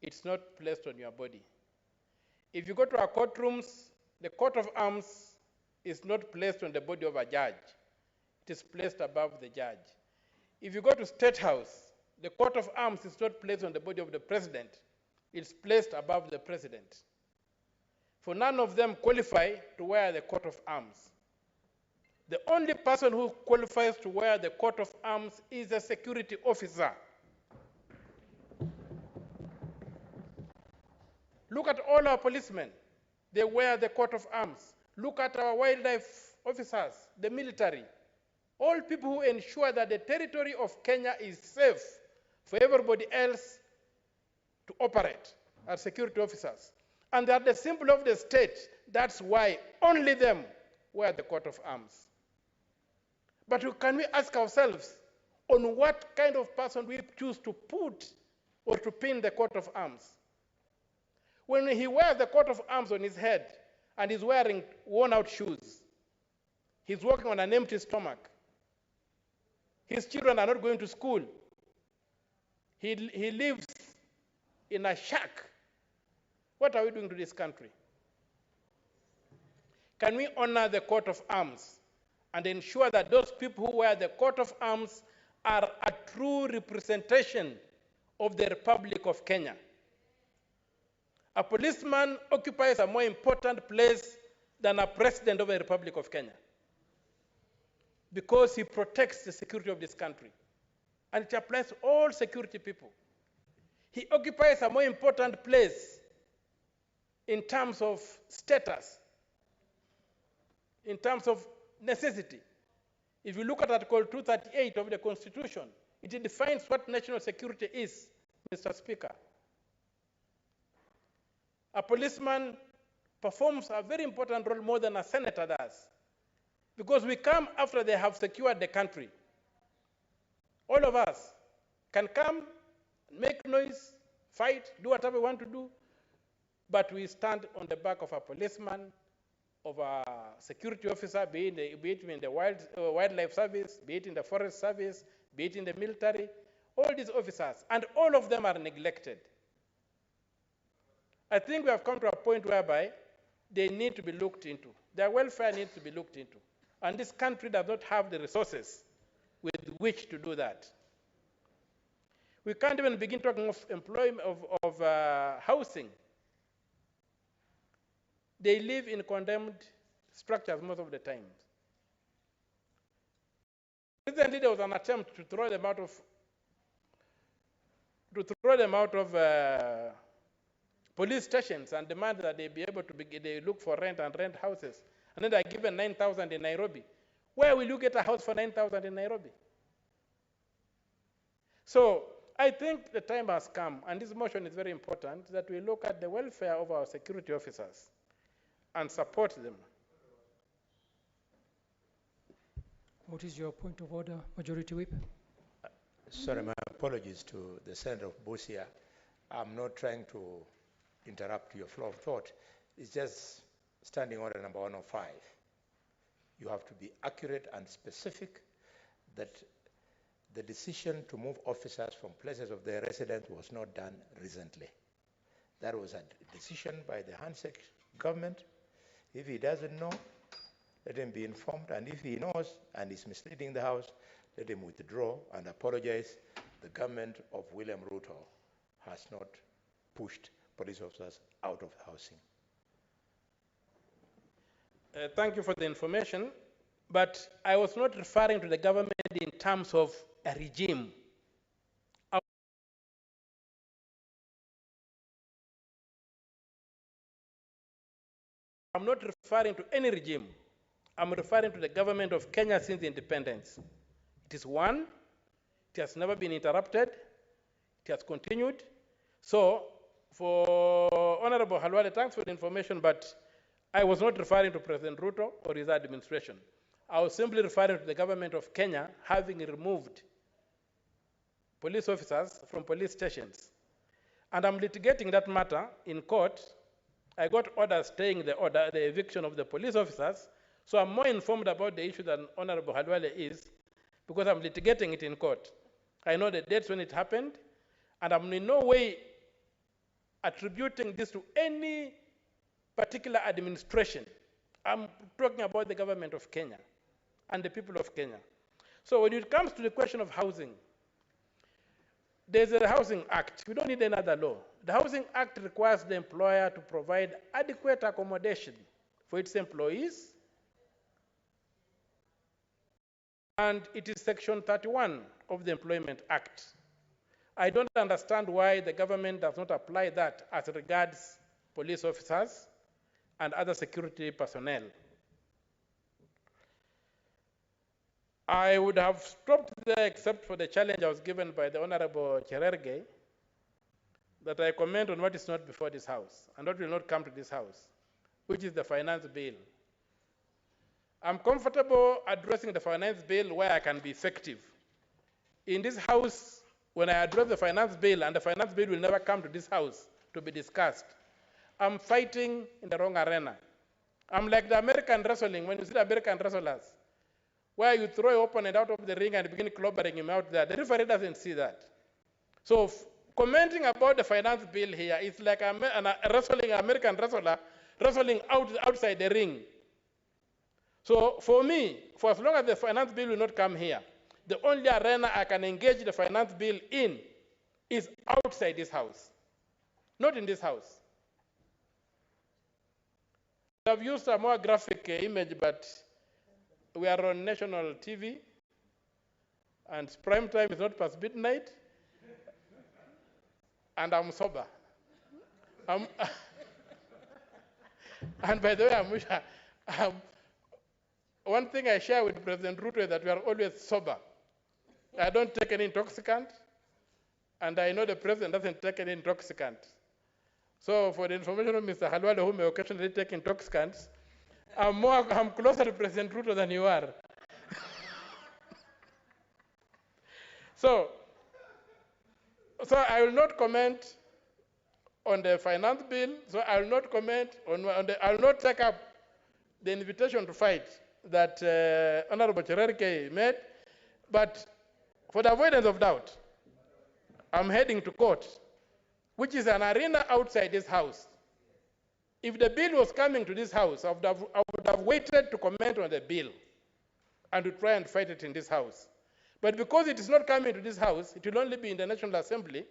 It's not placed on your body. If you go to our courtrooms, the coat of arms is not placed on the body of a judge. It is placed above the judge. If you go to State House, the coat of arms is not placed on the body of the president. It's placed above the president. For none of them qualify to wear the coat of arms. The only person who qualifies to wear the coat of arms is a security officer. Look at all our policemen. They wear the coat of arms. Look at our wildlife officers, the military. All people who ensure that the territory of Kenya is safe for everybody else to operate are security officers. And they are the symbol of the state. That's why only them wear the coat of arms. But can we ask ourselves, on what kind of person we choose to put or to pin the coat of arms? When he wears the coat of arms on his head and is wearing worn-out shoes, he's walking on an empty stomach. His children are not going to school. He lives in a shack. What are we doing to this country? Can we honor the coat of arms and ensure that those people who wear the coat of arms are a true representation of the Republic of Kenya? A policeman occupies a more important place than a president of the Republic of Kenya because he protects the security of this country. And it applies to all security people. He occupies a more important place in terms of status, in terms of necessity. If you look at Article 238 of the Constitution, it defines what national security is, Mr. Speaker. A policeman performs a very important role more than a senator does, because we come after they have secured the country. All of us can come, make noise, fight, do whatever we want to do, but we stand on the back of a policeman, of a security officer, be it in the wildlife service, be it in the forest service, be it in the military, all these officers, and all of them are neglected. I think we have come to a point whereby they need to be looked into. Their welfare needs to be looked into. And this country does not have the resources with which to do that. We can't even begin talking of employment, of housing. They live in condemned structures most of the time. Recently, there was an attempt to throw them out of police stations and demand that they be able to they look for rent and rent houses. And then they're given 9,000 in Nairobi. Where will you get a house for 9,000 in Nairobi? So I think the time has come, and this motion is very important, that we look at the welfare of our security officers and support them. What is your point of order, Majority Whip? Sorry, my apologies to the Senator of Busia. I'm not trying to interrupt your flow of thought. It's just standing order number 105. You have to be accurate and specific that the decision to move officers from places of their residence was not done recently. That was a decision by the handshake government. If he doesn't know, let him be informed, and if he knows and is misleading the House, let him withdraw and apologize. The government of William Ruto has not pushed police officers out of housing. Thank you for the information, but I was not referring to the government in terms of a regime. I'm not referring to any regime. I'm referring to the government of Kenya since independence. It is one. It has never been interrupted. It has continued. So, for Honorable Halwale, thanks for the information, but I was not referring to President Ruto or his administration. I was simply referring to the government of Kenya having removed police officers from police stations. And I'm litigating that matter in court. I got orders staying the order, the eviction of the police officers. So I'm more informed about the issue than Honorable Halwale is because I'm litigating it in court. I know the dates when it happened, and I'm in no way attributing this to any particular administration. I'm talking about the government of Kenya and the people of Kenya. So when it comes to the question of housing, there's a Housing Act. We don't need another law. The Housing Act requires the employer to provide adequate accommodation for its employees, and it is Section 31 of the Employment Act. I don't understand why the government does not apply that as regards police officers and other security personnel. I would have stopped there except for the challenge I was given by the Honorable Cherergei that I comment on what is not before this House and what will not come to this House, which is the finance bill. I'm comfortable addressing the finance bill where I can be effective. In this House, when I address the finance bill, and the finance bill will never come to this House to be discussed, I'm fighting in the wrong arena. I'm like the American wrestling, when you see the American wrestlers, where you throw your opponent out of the ring and begin clobbering him out there. The referee doesn't see that. So commenting about the finance bill here is like a American wrestler wrestling outside the ring. So for me, for as long as the finance bill will not come here, the only arena I can engage the finance bill in is outside this House, not in this House. I've used a more graphic image, but we are on national TV, and prime time is not past midnight, and I'm sober. And by the way, one thing I share with President Ruto is that we are always sober. I don't take any intoxicant, and I know the President doesn't take any intoxicant. So for the information of Mr. Halwale, who may occasionally take intoxicants, I'm closer to President Ruto than you are. So I will not comment on the finance bill. So I will not comment I will not take up the invitation to fight that Honorable Cherergei made. But for the avoidance of doubt, I'm heading to court, which is an arena outside this House. If the bill was coming to this House, I would have waited to comment on the bill and to try and fight it in this House. But because it is not coming to this House, it will only be in the National Assembly.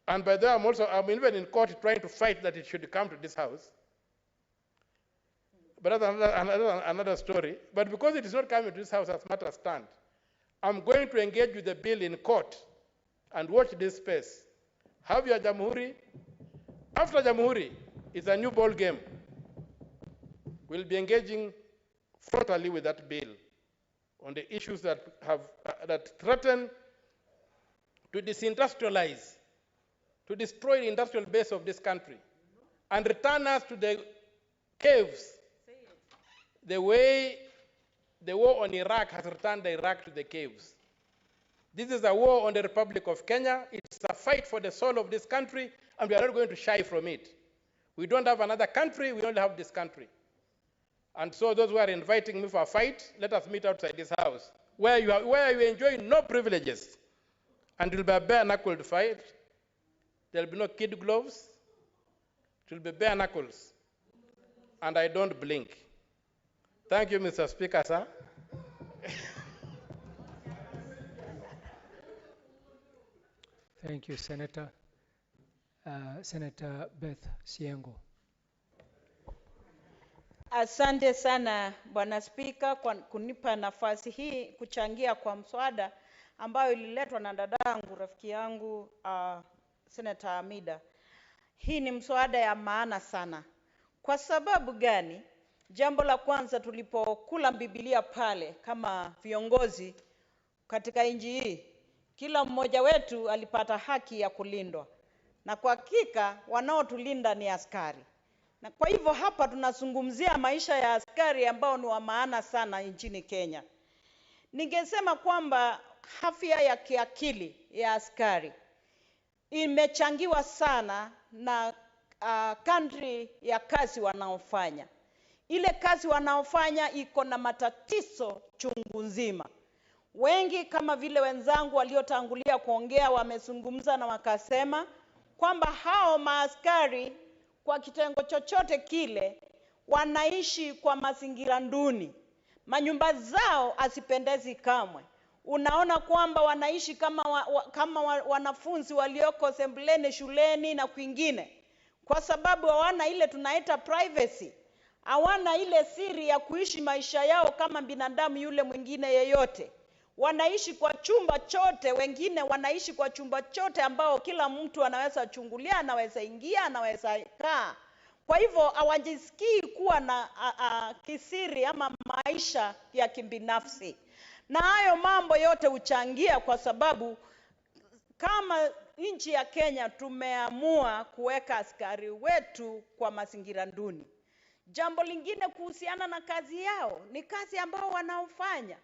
And by that, I'm even in court trying to fight that it should come to this House. But that's another story. But because it is not coming to this House as matters stand, I'm going to engage with the bill in court and watch this space. Have your Jamhuri, After Jamhuri, it's a new ball game. We'll be engaging frontally with that bill on the issues that that threaten to disindustrialize, to destroy the industrial base of this country, and return us to the caves, the way the war on Iraq has returned Iraq to the caves. This is a war on the Republic of Kenya. It's a fight for the soul of this country, and we are not going to shy from it. We don't have another country, we only have this country. And so those who are inviting me for a fight, let us meet outside this house, where you enjoy no privileges. And it will be a bare-knuckled fight. There will be no kid gloves. It will be bare knuckles. And I don't blink. Thank you, Mr. Speaker, sir. Thank you, Senator. Senator Beth Siengo. Asante sana Bwana Spika kwa kunipa nafasi hii kuchangia kwa mswada ambayo ililetwa na dadangu rafiki yangu Senator Amida. Hii ni mswada ya maana sana. Kwa sababu gani? Jambo la kwanza, tulipokula Biblia pale kama viongozi katika nchi hii, kila mmoja wetu alipata haki ya kulindwa. Na kwa hakika wanaotulinda ni askari. Na kwa hivyo hapa tunazungumzia maisha ya askari ambao ni wa maana sana nchini Kenya. Ningesema kwamba afya ya kiakili ya askari imechangiwa sana na country ya kazi wanaofanya. Ile kazi wanaofanya iko na matatizo chungu nzima. Wengi kama vile wenzangu waliotangulia kuongea wamezungumza na wakasema kwamba hao maaskari kwa kitengo chochote kile wanaishi kwa mazingira duni. Manyumba zao asipendezi kamwe. Unaona kwamba wanaishi kama wanafunzi walioko sembleni shuleni na kwingine, kwa sababu hawana ile tunaita privacy. Hawana ile siri ya kuishi maisha yao kama binadamu yule mwingine yeyote. Wanaishi kwa chumba chote, wengine wanaishi kwa chumba chote ambao kila mtu anaweza chungulia, anaweza ingia, anaweza kaa. Kwa hivyo hawajisikii kuwa na kisiri ama maisha ya kibinafsi. Na hayo mambo yote huchangia kwa sababu kama nchi ya Kenya tumeamua kuweka askari wetu kwa mazingira duni. Jambo lingine kuhusiana na kazi yao ni kazi ambao wanaofanya.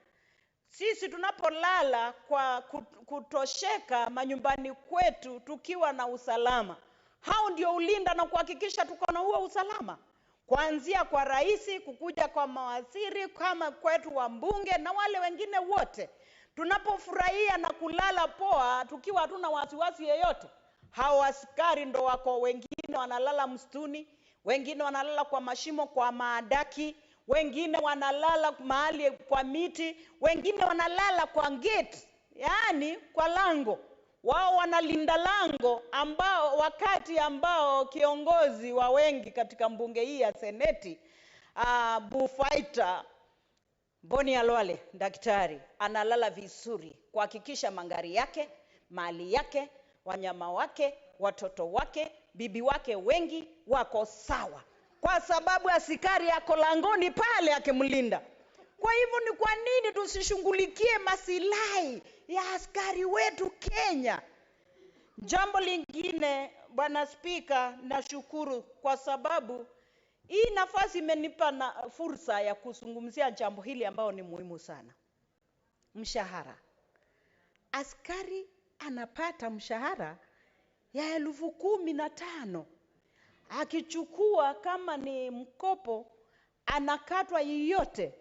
Sisi tunapolala kwa kutosheka manyumbani kwetu tukiwa na usalama, hao ndio ulinda na kuhakikisha tuko na huo usalama. Kuanzia kwa rais, kukuja kwa mawaziri, kama kwetu wa mbunge na wale wengine wote. Tunapofurahia na kulala poa tukiwa hatuna wasiwasi yeyote, hao askari ndo wako. Wengine wanalala msituni, wengine wanalala kwa mashimo, kwa maadaki, wengine wanalala mahali kwa miti, wengine wanalala kwa gate, yani kwa lango. Wao wanalinda lango ambao wakati ambao kiongozi wa wengi katika mbunge hii ya seneti Bufaita Boni Alwale daktari analala vizuri kuhakikisha magari yake, mali yake, wanyama wake, watoto wake, bibi wake wengi wako sawa, kwa sababu askari yako langoni pale akimlinda. Kwa hivyo ni kwa nini tusishughulikie masilahi ya askari wetu Kenya? Jambo lingine Bwana Spika, nashukuru kwa sababu hii nafasi imenipa na fursa ya kuzungumzia jambo hili ambao ni muhimu sana. Mshahara. Askari anapata mshahara ya 15,000. Akichukua kama ni mkopo anakatwa yote.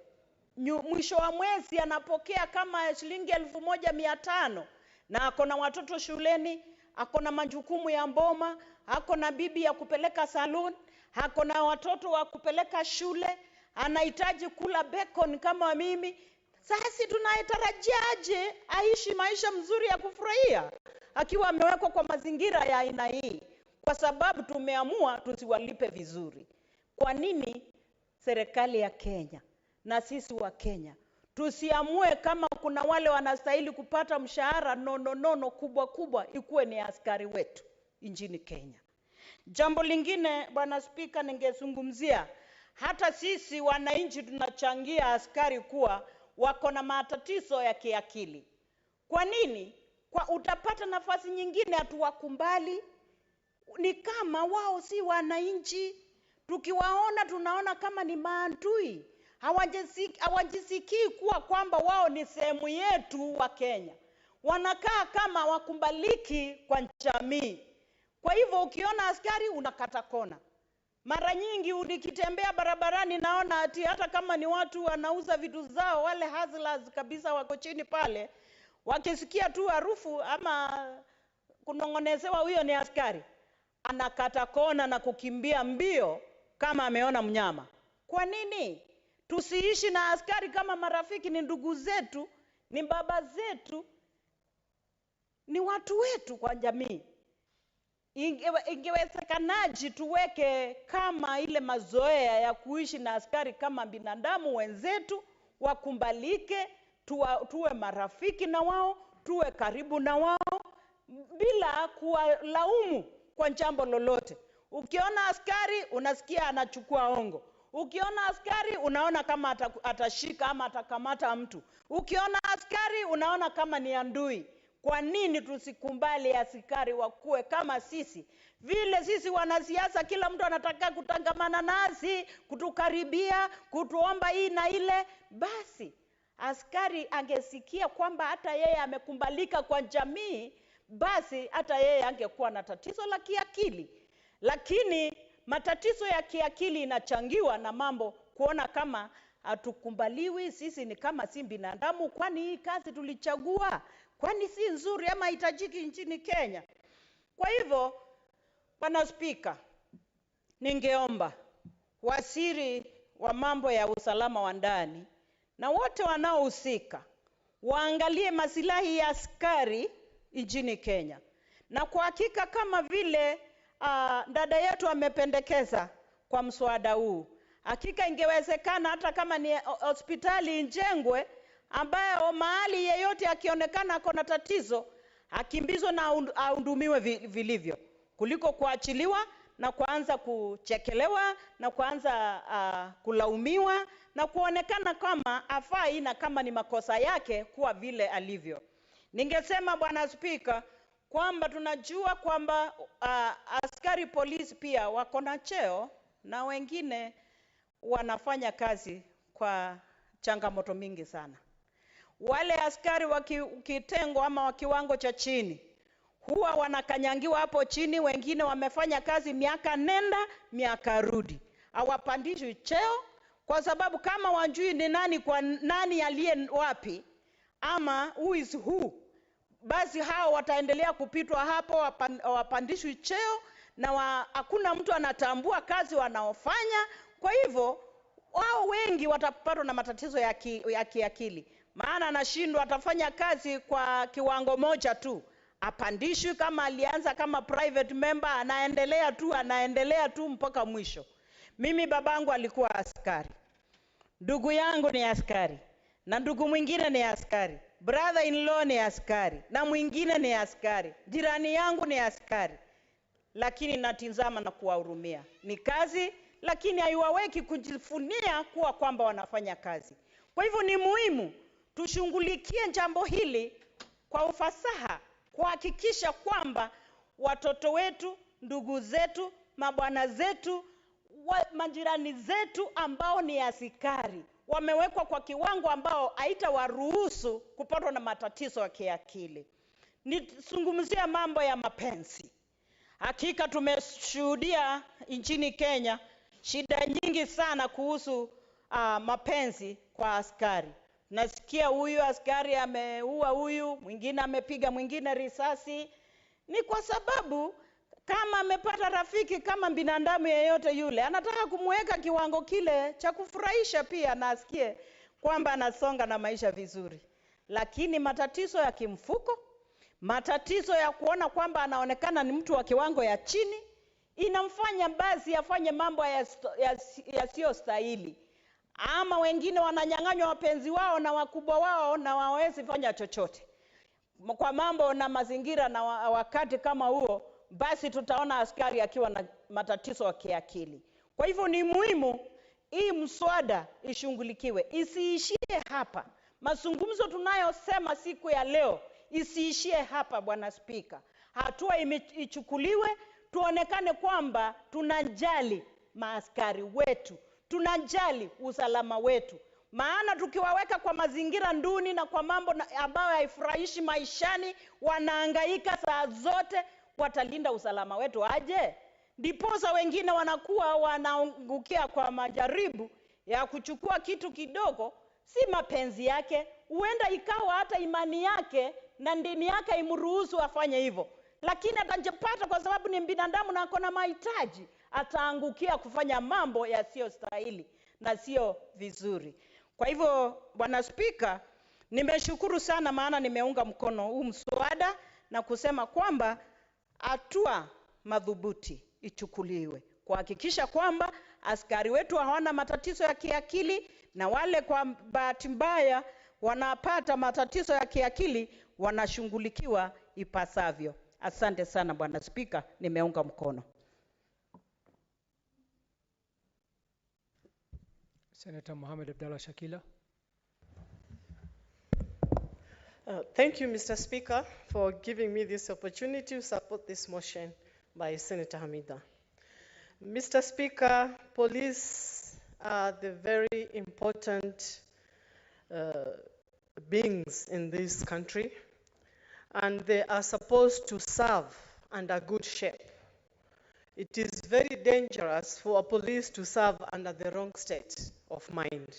Mwisho wa mwezi anapokea kama shilingi 1,500, na akona watoto shuleni, akona majukumu ya mboma, akona bibi ya kupeleka salon, akona watoto wa kupeleka shule, anahitaji kula bacon kama mimi. Sasa tunatarajiaje aishi maisha mzuri ya kufurahia akiwa amewekwa kwa mazingira ya aina hii? Kwa sababu tumeamua tusiwalipe vizuri. Kwa nini serikali ya Kenya na sisi wa Kenya tusiamue kama kuna wale wanastahili kupata mshahara kubwa ikuwe ni askari wetu nchini Kenya? Jambo lingine Bwana Spika, ningezungumzia hata sisi wananchi tunachangia askari kuwa wako na matatizo ya kiakili. Kwa nini? Utapata nafasi nyingine hatuwakumbali, ni kama wao si wananchi. Tukiwaona tunaona kama ni maadui. Hawajisikii kuwa kwamba wao ni sehemu yetu wa Kenya. Wanakaa kama wakumbaliki kwa jamii. Kwa hivyo ukiona askari unakata kona. Mara nyingi nikitembea barabarani naona hata kama ni watu wanauza vitu zao, wale hustlers kabisa wako chini pale, wakisikia tu harufu ama kunongonezewa huyo ni askari, anakata kona na kukimbia mbio kama ameona mnyama. Kwa nini? Tusiishi na askari kama marafiki? Ni ndugu zetu, ni baba zetu, ni watu wetu kwa jamii. Ingewezekanaje tuweke kama ile mazoea ya kuishi na askari kama binadamu wenzetu, wakumbalike, tuwe marafiki na wao, tuwe karibu na wao bila kuwalaumu kwa jambo lolote. Ukiona askari unasikia anachukua hongo. Ukiona askari unaona kama atashika ama atakamata mtu. Ukiona askari unaona kama ni adui. Kwa nini tusikumbali askari wakuwe kama sisi? Vile sisi wanasiasa kila mtu anataka kutangamana nasi, kutukaribia, kutuomba hii na ile. Basi askari angesikia kwamba hata yeye amekumbalika kwa jamii, basi hata yeye angekuwa na tatizo la kiakili. Lakini matatizo ya kiakili inachangiwa na mambo kuona kama hatukumbaliwi, sisi ni kama si binadamu. Kwani hii kazi tulichagua? Kwani si nzuri ama hitajiki nchini Kenya? Kwa hivyo Bwana Spika, ningeomba waziri wa mambo ya usalama wa ndani na wote wanaohusika waangalie maslahi ya askari nchini Kenya. Na kwa hakika kama vile dada yetu amependekeza kwa mswada huu, hakika ingewezekana hata kama ni hospitali injengwe ambayo mahali yeyote akionekana kuna tatizo akimbizwe na ahudumiwe vilivyo, kuliko kuachiliwa na kuanza kuchekelewa na kuanza kulaumiwa na kuonekana kama afai na kama ni makosa yake kuwa vile alivyo. Ningesema Bwana Spika kwamba tunajua kwamba askari polisi pia wako na cheo na wengine wanafanya kazi kwa changamoto mingi sana. Wale askari wa kitengo ama wa kiwango cha chini huwa wanakanyangiwa hapo chini. Wengine wamefanya kazi miaka nenda miaka rudi, hawapandishwi cheo kwa sababu kama wajui ni nani kwa nani aliye wapi ama who is who, basi hao wataendelea kupitwa hapo, wapandishwi cheo na hakuna mtu anatambua kazi wanaofanya. Kwa hivyo wao wengi watapatwa na matatizo ya kiakili, maana anashindwa, atafanya kazi kwa kiwango moja tu, apandishwi. Kama alianza kama private member anaendelea tu mpaka mwisho. Mimi babangu alikuwa askari, ndugu yangu ni askari, na ndugu mwingine ni askari, brother in law ni askari, na mwingine ni askari, jirani yangu ni askari. Lakini natizama na kuwahurumia. Ni kazi, lakini haiwaweki kujifunia kuwa kwamba wanafanya kazi. Kwa hivyo ni muhimu tushughulikie jambo hili kwa ufasaha, kuhakikisha kwamba watoto wetu, ndugu zetu, mabwana zetu, majirani zetu ambao ni askari wamewekwa kwa kiwango ambao haitawaruhusu kupatwa na matatizo ya kiakili. Nizungumzia mambo ya mapenzi. Hakika tumeshuhudia nchini Kenya shida nyingi sana kuhusu mapenzi kwa askari. Nasikia huyu askari ameua huyu, mwingine amepiga mwingine risasi. Ni kwa sababu kama amepata rafiki kama binadamu yeyote yule, anataka kumweka kiwango kile cha kufurahisha pia na asikie kwamba anasonga na maisha vizuri. Lakini matatizo ya kimfuko, matatizo ya kuona kwamba anaonekana ni mtu wa kiwango ya chini, inamfanya basi afanye mambo yasiyostahili. Ama wengine wananyang'anywa wapenzi wao na wakubwa wao na hawawezi fanya chochote. Kwa mambo na mazingira na wakati kama huo, basi tutaona askari akiwa na matatizo ya kiakili. Kwa hivyo ni muhimu hii mswada ishughulikiwe, isiishie hapa. Mazungumzo tunayosema siku ya leo isiishie hapa, Bwana Spika. Hatua ichukuliwe, tuonekane kwamba tunajali maaskari wetu, tunajali usalama wetu. Maana tukiwaweka kwa mazingira nduni na kwa mambo ambayo haifurahishi maishani, wanahangaika saa zote, watalinda usalama wetu aje? Ndiposa wengine wanakuwa wanaangukia kwa majaribu ya kuchukua kitu kidogo, si mapenzi yake, huenda ikawa hata imani yake na dini yake imruhusu afanye hivyo, lakini atajipata kwa sababu ni binadamu na akona mahitaji, ataangukia kufanya mambo yasiyostahili na sio vizuri. Kwa hivyo, Bwana Spika, nimeshukuru sana, maana nimeunga mkono huu mswada na kusema kwamba hatua madhubuti ichukuliwe kuhakikisha kwamba askari wetu hawana matatizo ya kiakili, na wale kwa bahati mbaya wanapata matatizo ya kiakili wanashughulikiwa ipasavyo. Asante sana Bwana Spika, nimeunga mkono. Senator Mohamed Abdallah Shakila. Thank you, Mr. Speaker, for giving me this opportunity to support this motion by Senator Hamida. Mr. Speaker, police are the very important beings in this country, and they are supposed to serve under good shape. It is very dangerous for a police to serve under the wrong state of mind.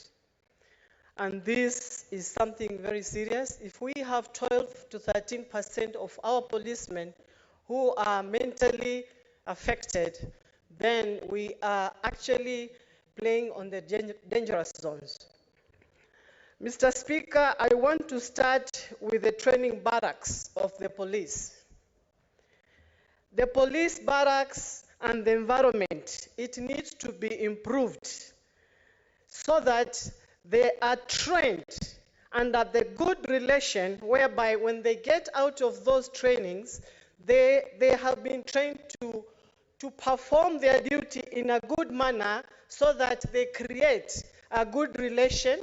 And this is something very serious. If we have 12 to 13% of our policemen who are mentally affected, then we are actually playing on the dangerous zones. Mr. Speaker, I want to start with the training barracks of the police. The police barracks and the environment, it needs to be improved so that they are trained under the good relation whereby when they get out of those trainings, they have been trained to perform their duty in a good manner so that they create a good relation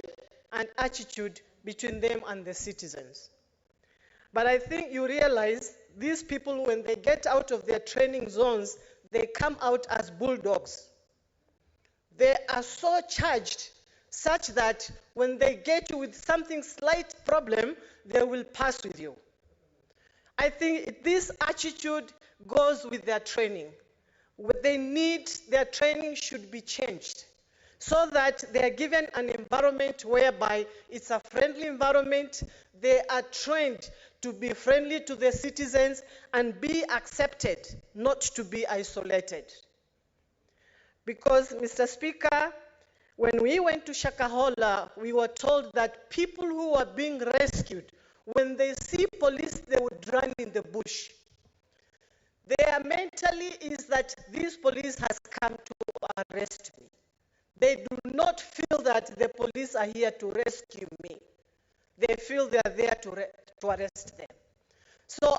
and attitude between them and the citizens. But I think you realize these people, when they get out of their training zones, they come out as bulldogs. They are so charged such that when they get you with something slight problem, they will pass with you. I think this attitude goes with their training. What they need, their training should be changed so that they are given an environment whereby it's a friendly environment. They are trained to be friendly to the citizens and be accepted, not to be isolated. Because, Mr. Speaker, when we went to Shakahola, we were told that people who are being rescued, when they see police, they would run in the bush. Their mentally is that this police has come to arrest me. They do not feel that the police are here to rescue me. They feel they are there to arrest them. So